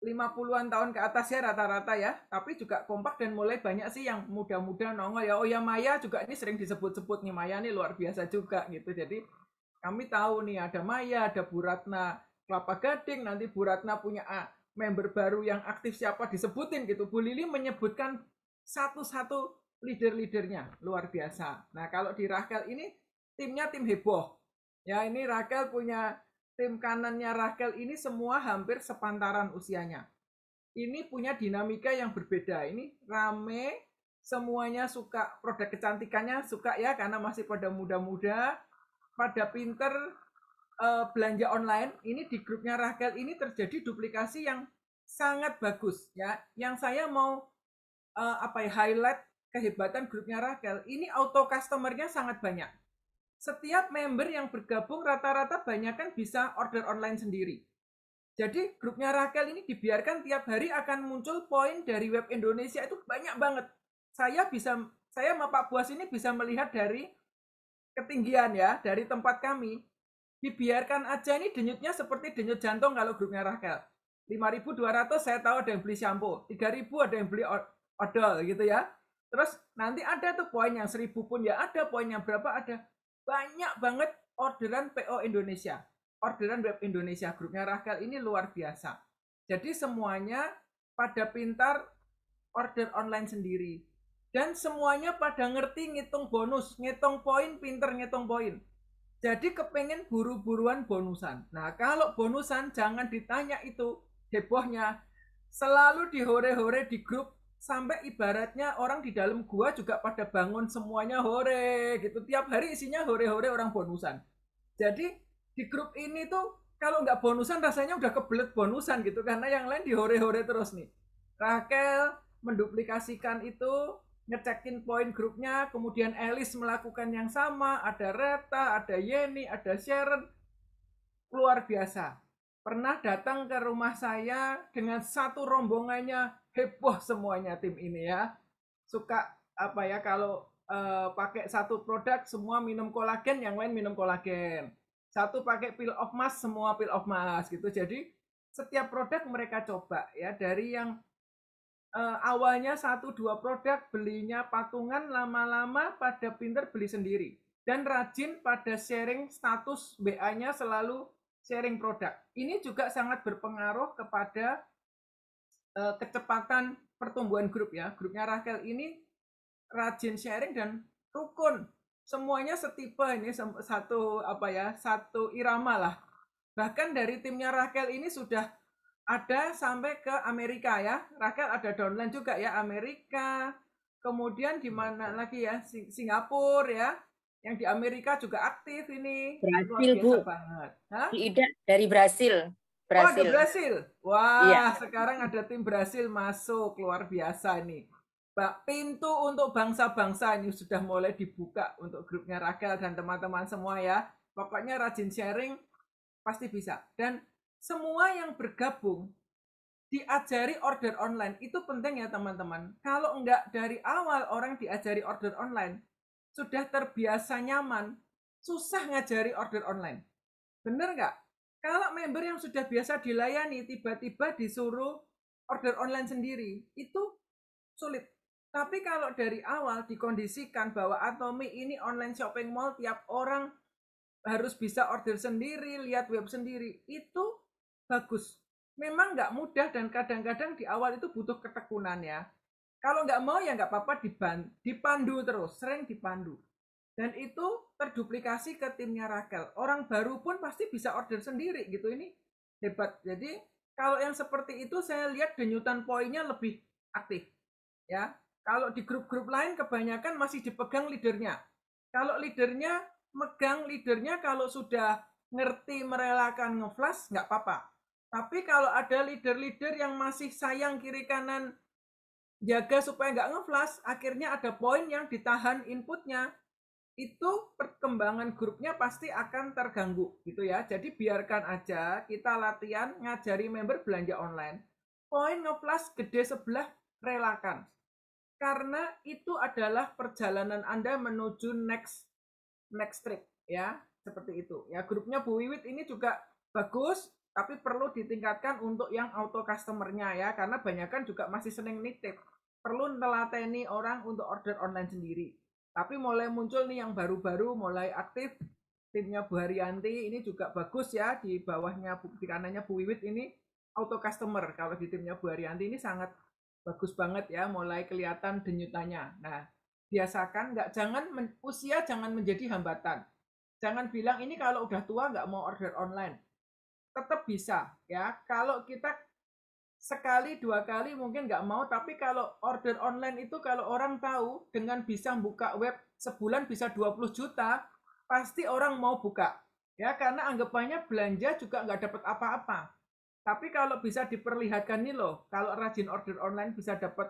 50-an tahun ke atas ya rata-rata ya, tapi juga kompak dan mulai banyak sih yang muda-muda nongol ya. Oh ya, Maya juga ini sering disebut-sebut nih, Maya nih luar biasa juga gitu. Jadi kami tahu nih ada Maya, ada Bu Ratna Kelapa Gading, nanti Bu Ratna punya member baru yang aktif siapa disebutin gitu. Bu Lili menyebutkan satu-satu leader-leadernya, luar biasa. Nah kalau di Rachel ini timnya tim heboh. Ya ini Rachel punya tim kanannya Rachel ini semua hampir sepantaran usianya. Ini punya dinamika yang berbeda. Ini rame, semuanya suka produk kecantikannya, suka ya karena masih pada muda-muda, pada pinter belanja online. Ini di grupnya Rachel ini terjadi duplikasi yang sangat bagus ya. Yang saya mau highlight kehebatan grupnya Rachel, ini auto customernya sangat banyak. Setiap member yang bergabung rata-rata banyak kan bisa order online sendiri. Jadi grupnya Rachel ini dibiarkan tiap hari akan muncul poin dari web Indonesia itu banyak banget. Saya sama Pak Buas ini bisa melihat dari ketinggian ya, dari tempat kami. Dibiarkan aja ini denyutnya seperti denyut jantung kalau grupnya Rachel. 5.200 saya tahu ada yang beli shampoo, 3.000 ada yang beli odol gitu ya. Terus nanti ada tuh poin yang 1.000 pun ya ada, poin yang berapa ada. Banyak banget orderan PO Indonesia, orderan web Indonesia. Grupnya Rachel ini luar biasa. Jadi semuanya pada pintar order online sendiri. Dan semuanya pada ngerti ngitung bonus, ngitung poin, pinter ngitung poin. Jadi kepengen buru-buruan bonusan. Nah kalau bonusan jangan ditanya itu hebohnya. Selalu dihore-hore di grup. Sampai ibaratnya orang di dalam gua juga pada bangun semuanya hore gitu. Tiap hari isinya hore-hore orang bonusan. Jadi di grup ini tuh kalau nggak bonusan rasanya udah kebelet bonusan gitu. Karena yang lain dihore-hore terus nih. Rachel menduplikasikan itu, ngecekin poin grupnya. Kemudian Elis melakukan yang sama. Ada Reta, ada Yeni, ada Sharon. Luar biasa. Pernah datang ke rumah saya dengan satu rombongannya, heboh semuanya tim ini ya. Suka kalau pakai satu produk semua minum kolagen, yang lain minum kolagen. Satu pakai peel of mask, semua peel of mask gitu. Jadi setiap produk mereka coba ya, dari yang awalnya 1-2 produk belinya patungan, lama-lama pada pinter beli sendiri. Dan rajin pada sharing status BA-nya, selalu sharing produk. Ini juga sangat berpengaruh kepada kecepatan pertumbuhan grup ya. Grupnya Rachel ini rajin sharing dan rukun. Semuanya setipe ini, satu irama lah. Bahkan dari timnya Rachel ini sudah ada sampai ke Amerika ya. Rachel ada downline juga ya, Amerika. Kemudian di mana lagi ya? Singapura ya. Yang di Amerika juga aktif ini.
Brasil, Bu.
Banget. Hah?
Dari Brasil.
Oh, ada Brasil. Wah,
iya.
Sekarang ada tim Brasil masuk. Luar biasa ini. Pintu untuk bangsa-bangsa ini sudah mulai dibuka untuk grupnya Rachel dan teman-teman semua ya. Pokoknya rajin sharing, pasti bisa. Dan semua yang bergabung, diajari order online. Itu penting ya teman-teman. Kalau enggak dari awal orang diajari order online, sudah terbiasa nyaman, susah ngajari order online. Bener nggak? Kalau member yang sudah biasa dilayani tiba-tiba disuruh order online sendiri, itu sulit. Tapi kalau dari awal dikondisikan bahwa Atomy ini online shopping mall, tiap orang harus bisa order sendiri, lihat web sendiri, itu bagus. Memang nggak mudah dan kadang-kadang di awal itu butuh ketekunan ya. Kalau nggak mau ya nggak apa-apa, dipandu terus, sering dipandu. Dan itu terduplikasi ke timnya Rakel. Orang baru pun pasti bisa order sendiri gitu. Ini hebat. Jadi kalau yang seperti itu saya lihat denyutan poinnya lebih aktif. Ya. Kalau di grup-grup lain kebanyakan masih dipegang leadernya. Kalau leadernya megang leadernya, kalau sudah ngerti merelakan ngeflash nggak apa-apa. Tapi kalau ada leader-leader yang masih sayang kiri kanan jaga supaya nggak ngeflash, akhirnya ada poin yang ditahan inputnya, itu perkembangan grupnya pasti akan terganggu gitu ya. Jadi biarkan aja kita latihan ngajari member belanja online. Poin ngeflash gede sebelah, relakan. Karena itu adalah perjalanan Anda menuju next trip ya, seperti itu. Ya, grupnya Bu Wiwit ini juga bagus, tapi perlu ditingkatkan untuk yang auto customer-nya ya, karena banyakan juga masih seneng nitip. Perlu nelateni orang untuk order online sendiri. Tapi mulai muncul nih yang baru-baru mulai aktif, timnya Bu Haryanti ini juga bagus ya, di bawahnya di kanannya Bu Wiwit ini auto customer. Kalau di timnya Bu Haryanti ini sangat bagus banget ya, mulai kelihatan denyutannya. Nah, biasakan usia jangan menjadi hambatan. Jangan bilang ini kalau udah tua nggak mau order online. Tetap bisa ya. Kalau kita sekali dua kali mungkin nggak mau, tapi kalau order online itu kalau orang tahu dengan bisa buka web sebulan bisa 20 juta, pasti orang mau buka. Ya, karena anggapannya belanja juga nggak dapat apa-apa. Tapi kalau bisa diperlihatkan nih loh, kalau rajin order online bisa dapat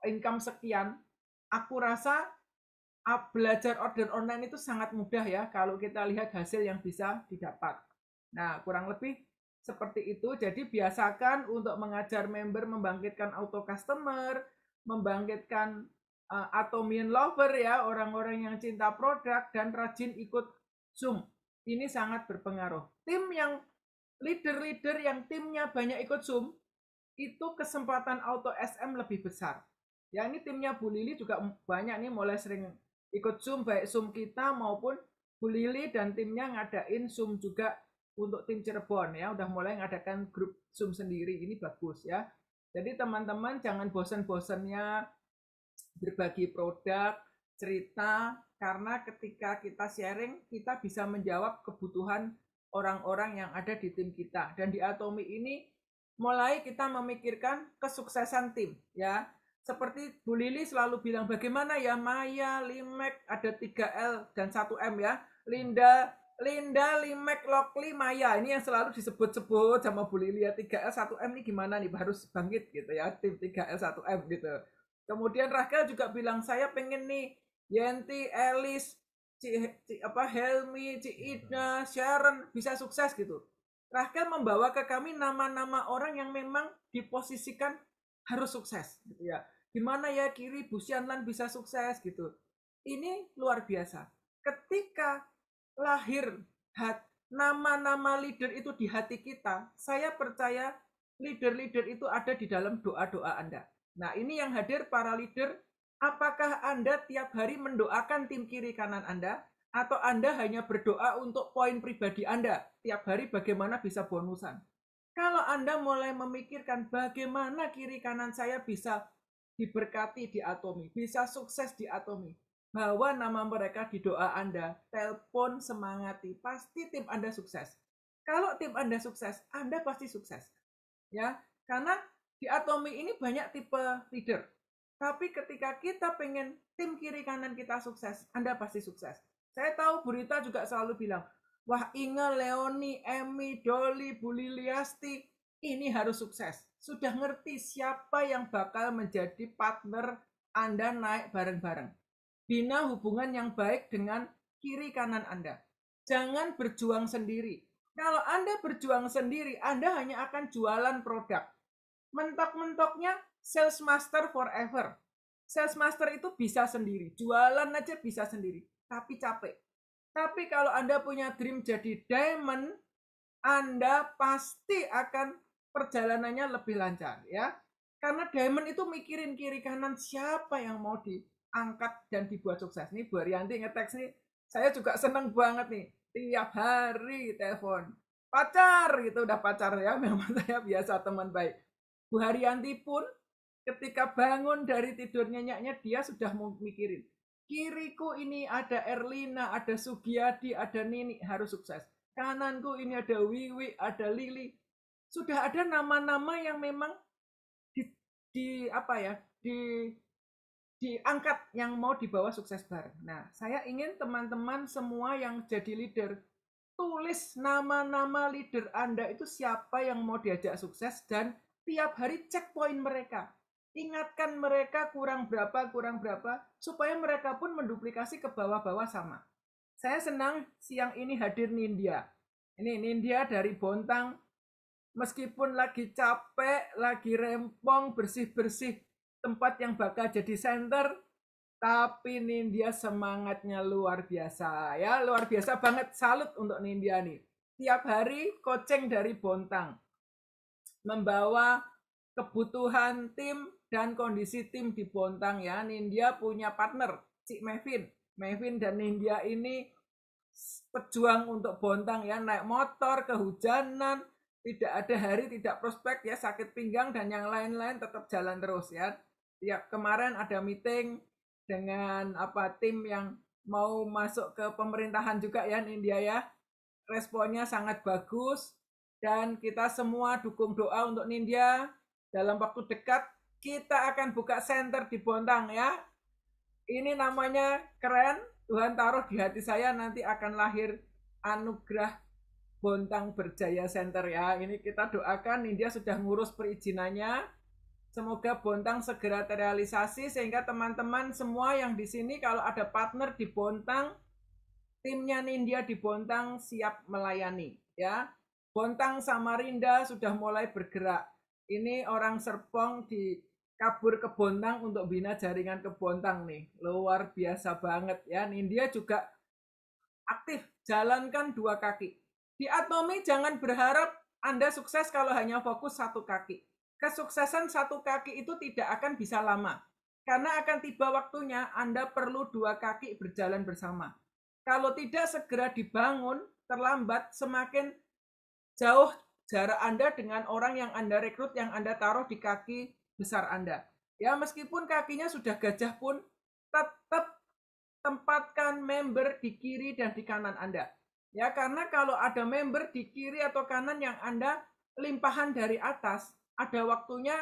income sekian, aku rasa belajar order online itu sangat mudah ya kalau kita lihat hasil yang bisa didapat. Nah, kurang lebih seperti itu. Jadi biasakan untuk mengajar member membangkitkan auto customer, membangkitkan Atomian lover ya, orang-orang yang cinta produk dan rajin ikut Zoom. Ini sangat berpengaruh. Tim yang leader-leader yang timnya banyak ikut Zoom, itu kesempatan auto SM lebih besar. Ya, ini timnya Bu Lili juga banyak nih mulai sering ikut Zoom, baik Zoom kita maupun Bu Lili dan timnya ngadain Zoom juga untuk tim Cirebon ya, udah mulai ngadakan grup Zoom sendiri. Ini bagus ya. Jadi teman-teman jangan bosan-bosannya berbagi produk, cerita, karena ketika kita sharing, kita bisa menjawab kebutuhan orang-orang yang ada di tim kita. Dan di Atomy ini mulai kita memikirkan kesuksesan tim ya. Seperti Bu Lili selalu bilang, bagaimana ya Maya, Limek, ada 3L dan 1M ya. Linda, Limek, Lokli, Maya. Ini yang selalu disebut-sebut sama Bu Lili ya. 3L, 1M ini gimana nih, harus bangkit gitu ya. Tim 3L, 1M gitu. Kemudian Rakel juga bilang, saya pengen nih Yenti, Elis, Helmi, Ida, Sharon bisa sukses gitu. Rakel membawa ke kami nama-nama orang yang memang diposisikan harus sukses gitu ya. Gimana ya Kiri, Bu Sianlan bisa sukses gitu. Ini luar biasa. Ketika lahir nama-nama leader itu di hati kita, saya percaya leader-leader itu ada di dalam doa-doa Anda. Nah, ini yang hadir para leader. Apakah Anda tiap hari mendoakan tim kiri kanan Anda? Atau Anda hanya berdoa untuk poin pribadi Anda? Tiap hari bagaimana bisa bonusan? Kalau Anda mulai memikirkan bagaimana kiri kanan saya bisa diberkati di Atomy, bisa sukses di Atomy, bawa nama mereka di doa Anda, telepon, semangati, pasti tim Anda sukses. Kalau tim Anda sukses, Anda pasti sukses. Ya, karena di Atomy ini banyak tipe leader. Tapi ketika kita pengen tim kiri kanan kita sukses, Anda pasti sukses. Saya tahu Bu Rita juga selalu bilang, wah Inge, Leoni, Emi, Doli, Bu Liliasti, ini harus sukses. Sudah ngerti siapa yang bakal menjadi partner Anda naik bareng-bareng. Bina hubungan yang baik dengan kiri kanan Anda. Jangan berjuang sendiri. Kalau Anda berjuang sendiri, Anda hanya akan jualan produk. Mentok-mentoknya sales master forever. Sales master itu bisa sendiri, jualan aja bisa sendiri, tapi capek. Tapi kalau Anda punya dream jadi diamond, Anda pasti akan perjalanannya lebih lancar ya. Karena Diamond itu mikirin kiri kanan siapa yang mau diangkat dan dibuat sukses. Nih Bu Haryanti ngeteks nih, saya juga seneng banget nih. Tiap hari telepon. Pacar gitu, udah pacar ya, memang saya biasa teman baik. Bu Haryanti pun ketika bangun dari tidur nyenyaknya dia sudah mau mikirin. Kiriku ini ada Erlina, ada Sugiyadi, ada Nini, harus sukses. Kananku ini ada Wiwi, ada Lili. Sudah ada nama-nama yang memang diangkat yang mau dibawa sukses bareng. Nah, saya ingin teman-teman semua yang jadi leader, tulis nama-nama leader Anda itu siapa yang mau diajak sukses dan tiap hari cek poin mereka. Ingatkan mereka kurang berapa, supaya mereka pun menduplikasi ke bawah-bawah sama. Saya senang siang ini hadir Nindya. Ini Nindya dari Bontang. Meskipun lagi capek, lagi rempong, bersih-bersih tempat yang bakal jadi center, tapi Nindya semangatnya luar biasa. Ya, luar biasa banget. Salut untuk Nindya nih. Tiap hari coaching dari Bontang. Membawa kebutuhan tim dan kondisi tim di Bontang ya. Nindya punya partner, Cik Mevin. Mevin dan Nindya ini pejuang untuk Bontang ya, naik motor, kehujanan, tidak ada hari tidak prospek ya, sakit pinggang dan yang lain-lain tetap jalan terus ya. Ya kemarin ada meeting dengan tim yang mau masuk ke pemerintahan juga ya Nindya ya. Responnya sangat bagus dan kita semua dukung doa untuk Nindya. Dalam waktu dekat kita akan buka center di Bontang ya. Ini namanya keren. Tuhan taruh di hati saya nanti akan lahir anugerah Bontang Berjaya Center ya. Ini kita doakan Nindya sudah ngurus perizinannya. Semoga Bontang segera terrealisasi sehingga teman-teman semua yang di sini kalau ada partner di Bontang, timnya Nindya di Bontang siap melayani ya. Bontang Samarinda sudah mulai bergerak. Ini orang Serpong kabur ke Bontang untuk bina jaringan ke Bontang nih. Luar biasa banget ya. Nindya juga aktif, jalankan 2 kaki. Di Atomi jangan berharap Anda sukses kalau hanya fokus 1 kaki. Kesuksesan 1 kaki itu tidak akan bisa lama. Karena akan tiba waktunya Anda perlu 2 kaki berjalan bersama. Kalau tidak segera dibangun, terlambat, semakin jauh jarak Anda dengan orang yang Anda rekrut, yang Anda taruh di kaki besar Anda. Ya, meskipun kakinya sudah gajah pun, tetap tempatkan member di kiri dan di kanan Anda. Ya, karena kalau ada member di kiri atau kanan yang Anda limpahan dari atas, ada waktunya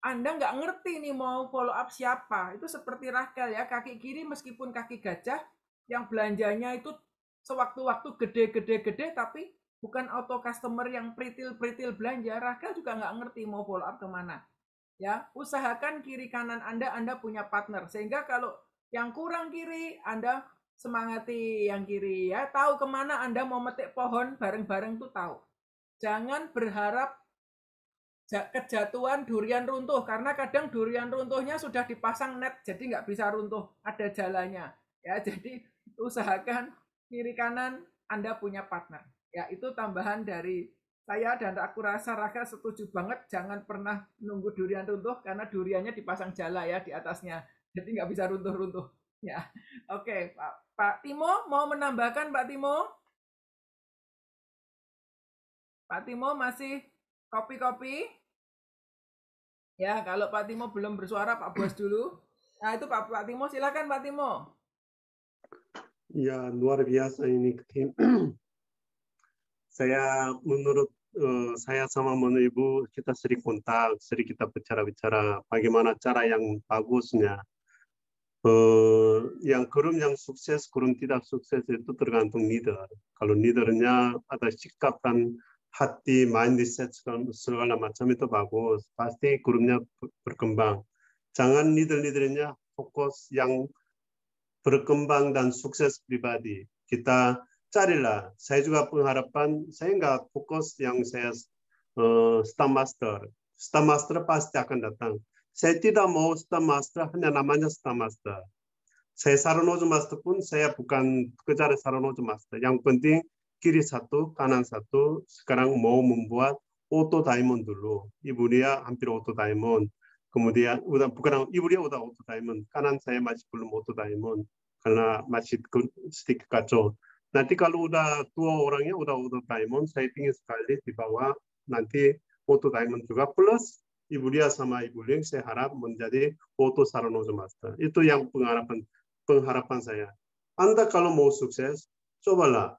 Anda nggak ngerti nih mau follow up siapa. Itu seperti Rachel ya, kaki kiri meskipun kaki gajah, yang belanjanya itu sewaktu-waktu gede-gede, tapi bukan auto customer yang pritil-pritil belanja. Rachel juga nggak ngerti mau follow up kemana. Ya, usahakan kiri kanan Anda punya partner. Sehingga kalau yang kurang kiri, Anda semangati yang kiri ya. Tahu kemana Anda mau metik pohon bareng-bareng tuh tahu. Jangan berharap kejatuhan durian runtuh. Karena kadang durian runtuhnya sudah dipasang net. Jadi nggak bisa runtuh. Ada jalannya. Ya, jadi usahakan kiri kanan Anda punya partner. Ya, itu tambahan dari saya dan aku rasa Raka setuju banget. Jangan pernah nunggu durian runtuh karena duriannya dipasang jala ya di atasnya. Jadi nggak bisa runtuh-runtuh. Ya, oke, Pak Timo mau menambahkan Pak Timo? Pak Timo masih kopi-kopi? Ya, kalau Pak Timo belum bersuara Pak Bos dulu. Nah itu Pak Timo, silakan Pak Timo.
Ya, luar biasa ini tim. Saya menurut saya sama Ibu kita sering kontak, sering kita bicara-bicara bagaimana cara yang bagusnya. Yang grup yang sukses, grup tidak sukses itu tergantung leader. Kalau leadernya ada sikap dan hati, mindset segala macam itu bagus, pasti grupnya berkembang. Jangan leadernya fokus yang berkembang dan sukses pribadi. Kita carilah. Saya juga pengharapan, saya nggak fokus yang saya Scrum Master. Scrum Master pasti akan datang. Saya tidak mau Scrum Master, hanya namanya Scrum Master. Saya Saronojo Master pun saya bukan kejar Saronojo Master. Yang penting kiri satu, kanan satu. Sekarang mau membuat auto diamond dulu. Ibu dia hampir auto diamond. Kemudian bukan ibu dia udah auto diamond. Kanan saya masih belum auto diamond karena masih sedikit kacau. Nanti kalau udah dua orangnya udah auto diamond, saya ingin sekali di bawah nanti auto diamond juga plus ibu dia sama ibu Ling saya harap menjadi auto Saranoja Master. Itu yang pengharapan saya. Anda kalau mau sukses, cobalah.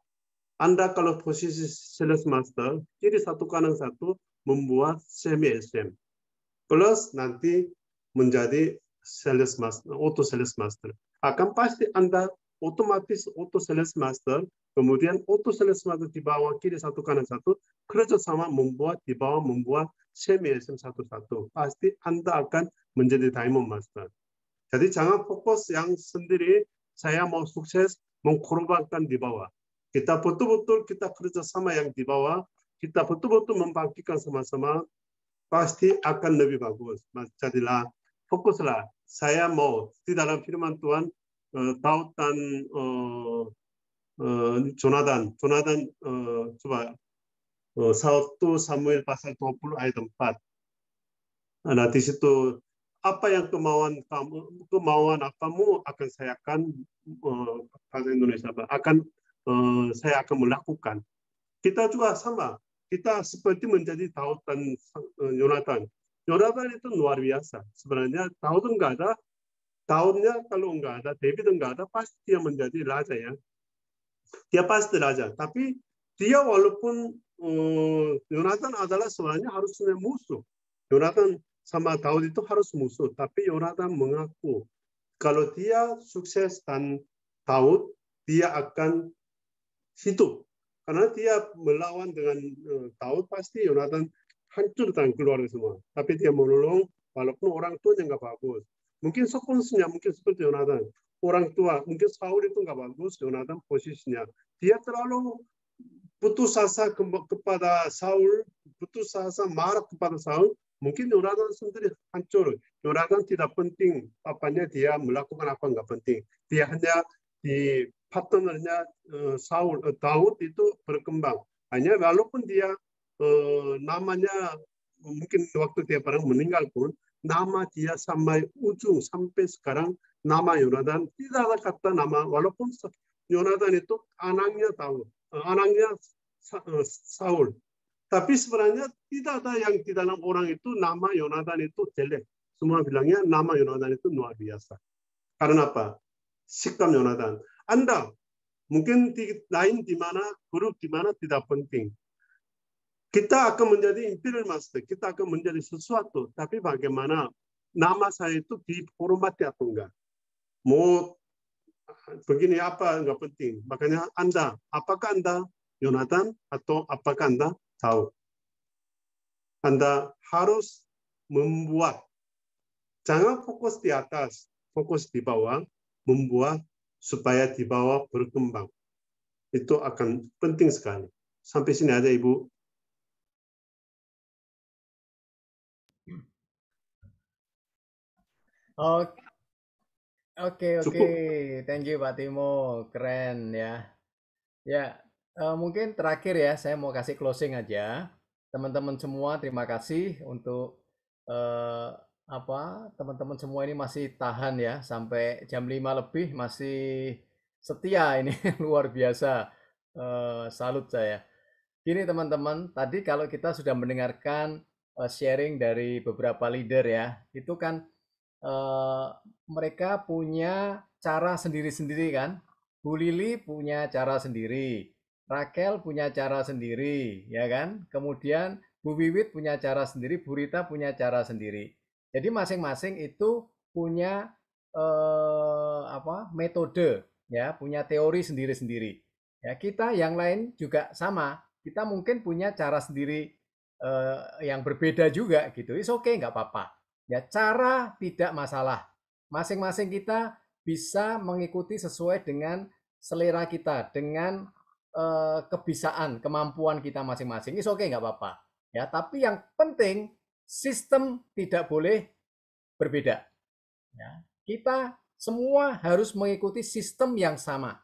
Anda kalau posisi sales master, kiri satu kanan satu membuat semi SM. Plus nanti menjadi sales master, auto sales master. Akan pasti Anda otomatis auto sales master, kemudian auto sales master di bawah kiri satu kanan satu, kerjasama membuat di bawah membuat semi SM satu-satu. Pasti Anda akan menjadi diamond master. Jadi jangan fokus yang sendiri, saya mau sukses, mengkorbankan di bawah. Kita betul-betul kita kerjasama yang di bawah, kita betul-betul membangkitkan sama-sama, pasti akan lebih bagus. Jadilah fokuslah. Saya mau di dalam firman Tuhan, Daud dan Jonathan coba 1 Samuel pasal 20 ayat 4. Nah di situ apa yang kemauan kamu akan saya akan bahasa Indonesia akan saya akan melakukan. Kita juga sama. Kita seperti menjadi Daud dan Yonatan. Yonatan itu luar biasa. Sebenarnya Daud enggak ada. Daudnya kalau enggak ada, David enggak ada, pasti dia menjadi raja ya. Dia pasti raja. Tapi dia walaupun Yonatan adalah sebenarnya harusnya musuh. Yonatan sama Daud itu harus musuh. Tapi Yonatan mengaku kalau dia sukses dan Daud, dia akan hidup. Karena dia melawan dengan Daud, pasti Yonatan hancur dan keluar semua. Tapi dia menolong walaupun orang tuanya nggak bagus. Mungkin sekonsumnya mungkin seperti Yonatan. Orang tua, mungkin Saul itu nggak bagus, Yonatan posisinya. Dia terlalu putus asa kepada Saul, putus asa marah kepada Saul. Mungkin Yonatan sendiri hancur. Yonatan tidak penting. Apanya dia melakukan apa nggak penting. Dia hanya di partnernya Daud itu berkembang. Hanya walaupun dia namanya mungkin waktu dia pernah meninggal pun nama dia sampai ujung sampai sekarang nama Yonatan tidak ada kata nama walaupun Yonatan itu anaknya Daud, anaknya Saul. Tapi sebenarnya tidak ada yang di dalam orang itu nama Yonatan itu jelek. Semua bilangnya nama Yonatan itu luar biasa. Karena apa? Sikap Yonatan. Anda mungkin di lain di mana, grup di mana tidak penting. Kita akan menjadi imperial master, kita akan menjadi sesuatu. Tapi bagaimana nama saya itu dihormati atau enggak? Mau begini apa enggak penting. Makanya Anda, apakah Anda Yonatan atau apakah Anda Daud? Anda harus membuat. Jangan fokus di atas, fokus di bawah, membuat supaya di bawah berkembang. Itu akan penting sekali. Sampai sini aja, Ibu.
Oke. Thank you Pak Timo. Keren ya. Ya, mungkin terakhir ya, saya mau kasih closing aja. Teman-teman semua, terima kasih untuk teman-teman semua ini masih tahan ya sampai jam 5 lebih masih setia ini luar biasa. Salut saya. Gini teman-teman, tadi kalau kita sudah mendengarkan sharing dari beberapa leader ya, itu kan mereka punya cara sendiri-sendiri kan. Bu Lili punya cara sendiri, Raquel punya cara sendiri, ya kan? Kemudian Bu Wiwit punya cara sendiri, Bu Rita punya cara sendiri. Jadi masing-masing itu punya metode, ya, punya teori sendiri-sendiri. Ya, kita yang lain juga sama. Kita mungkin punya cara sendiri yang berbeda juga gitu. It's okay, nggak apa-apa. Ya, cara tidak masalah. Masing-masing kita bisa mengikuti sesuai dengan selera kita, dengan kebisaan, kemampuan kita masing-masing. It's okay, nggak apa-apa. Ya, tapi yang penting sistem tidak boleh berbeda. Ya, kita semua harus mengikuti sistem yang sama.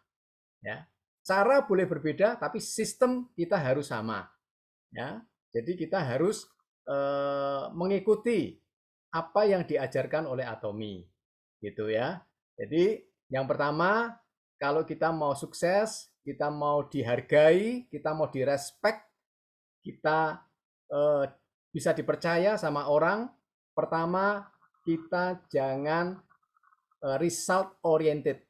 Ya, cara boleh berbeda, tapi sistem kita harus sama. Ya, jadi kita harus mengikuti apa yang diajarkan oleh Atomi, gitu ya. Jadi yang pertama, kalau kita mau sukses, kita mau dihargai, kita mau direspek, kita bisa dipercaya sama orang, pertama kita jangan result oriented.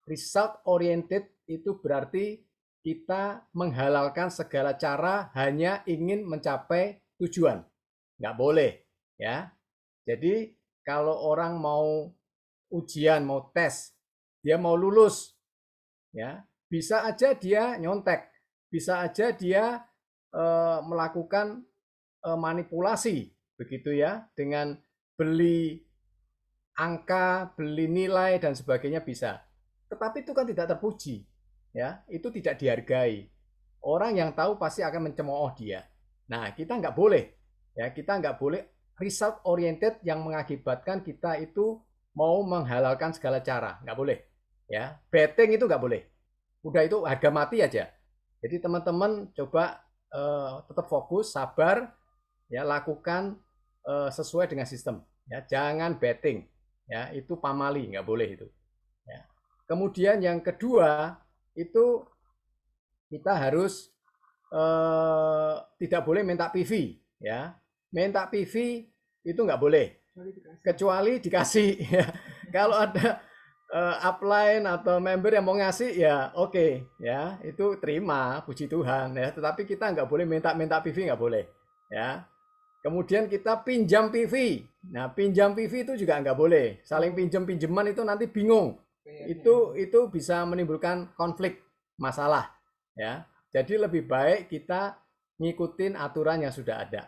Result oriented itu berarti kita menghalalkan segala cara hanya ingin mencapai tujuan. Nggak boleh, ya. Jadi kalau orang mau ujian, mau tes, dia mau lulus, ya, bisa aja dia nyontek, bisa aja dia melakukan manipulasi, begitu ya, dengan beli angka, beli nilai dan sebagainya bisa. Tetapi itu kan tidak terpuji. Ya, itu tidak dihargai. Orang yang tahu pasti akan mencemooh dia. Nah, kita nggak boleh, ya, kita nggak boleh result oriented yang mengakibatkan kita itu mau menghalalkan segala cara, nggak boleh, ya. Betting itu nggak boleh. Udah itu harga mati aja. Jadi teman-teman coba tetap fokus, sabar, ya, lakukan sesuai dengan sistem, ya. Jangan betting, ya, itu pamali, nggak boleh itu. Ya. Kemudian yang kedua itu kita harus tidak boleh minta PV, ya. Minta PV itu nggak boleh, kecuali dikasih. Ya. Kalau ada upline atau member yang mau ngasih, ya oke, ya, itu terima, puji Tuhan, ya. Tetapi kita nggak boleh minta PV, nggak boleh, ya. Kemudian kita pinjam PV. Nah, pinjam PV itu juga nggak boleh. Saling pinjam-pinjaman itu nanti bingung. Itu bisa menimbulkan konflik, masalah, ya. Jadi lebih baik kita ngikutin aturan yang sudah ada,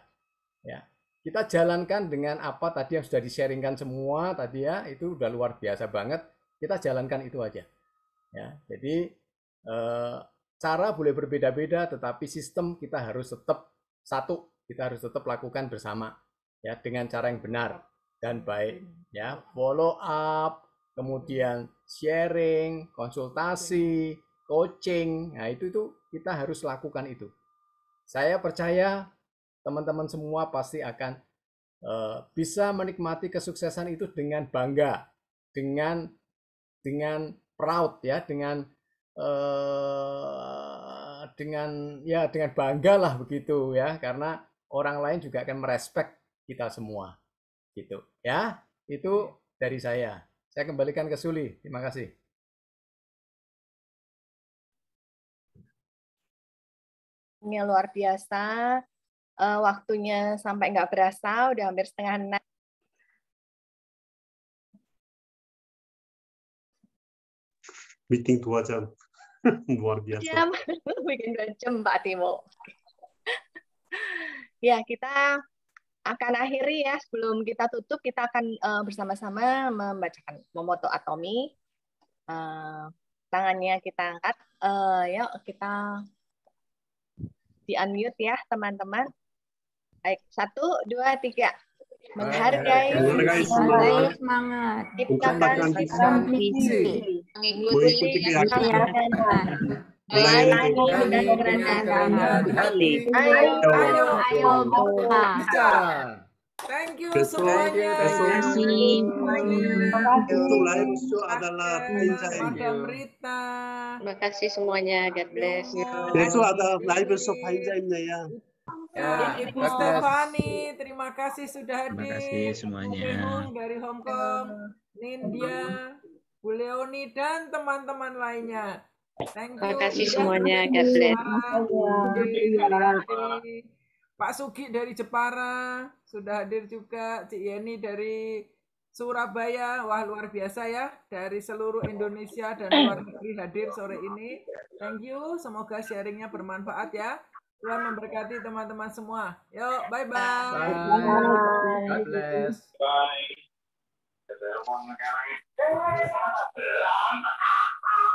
ya. Kita jalankan dengan apa tadi yang sudah di-sharingkan semua tadi, ya, itu udah luar biasa banget. Kita jalankan itu aja, ya. Jadi cara boleh berbeda-beda, tetapi sistem kita harus tetap satu. Kita harus tetap lakukan bersama, ya, dengan cara yang benar dan baik, ya. Follow up, kemudian sharing, konsultasi, coaching, nah itu kita harus lakukan itu. Saya percaya teman-teman semua pasti akan bisa menikmati kesuksesan itu dengan bangga, dengan proud, ya, dengan bangga lah begitu, ya, karena orang lain juga akan merespek kita semua, gitu, ya. Itu dari saya. Saya kembalikan ke Suli. Terima kasih.
Ini luar biasa. Waktunya sampai nggak berasa, udah hampir setengah 6.
Meeting 2 jam. Luar biasa.
Jam, bikin 2 jam, Pak Timo. Ya, kita akan akhiri, ya. Sebelum kita tutup, kita akan bersama-sama membacakan Momoto Atomi. Tangannya kita angkat. Yuk, kita di-unmute, ya, teman-teman. Baik, 1, 2, 3. Menghargai
semangat,
ciptakan visi,
mengikuti keyakinan,
melayani dengan hati. Ayo buka.
Thank you
Besok
semuanya.
untuk live show adalah Pinjai.
Madam Rita.
Terima kasih semuanya, God bless.
Besok ada live show Pinjainya, ya.
Ya, Ibu Stefani, terima kasih sudah hadir.
Terima kasih semuanya.
Ibu dari Hong Kong, Nindya, Bu Leoni, dan teman-teman lainnya. Thank you.
Terima kasih semuanya, God bless.
Pak Sugi dari Jepara sudah hadir juga. Cik Yeni dari Surabaya, wah luar biasa, ya, dari seluruh Indonesia dan luar negeri hadir sore ini. Thank you, semoga sharingnya bermanfaat, ya. Tuhan memberkati teman-teman semua. Yuk, bye-bye.
Bye. God bless.
Bye.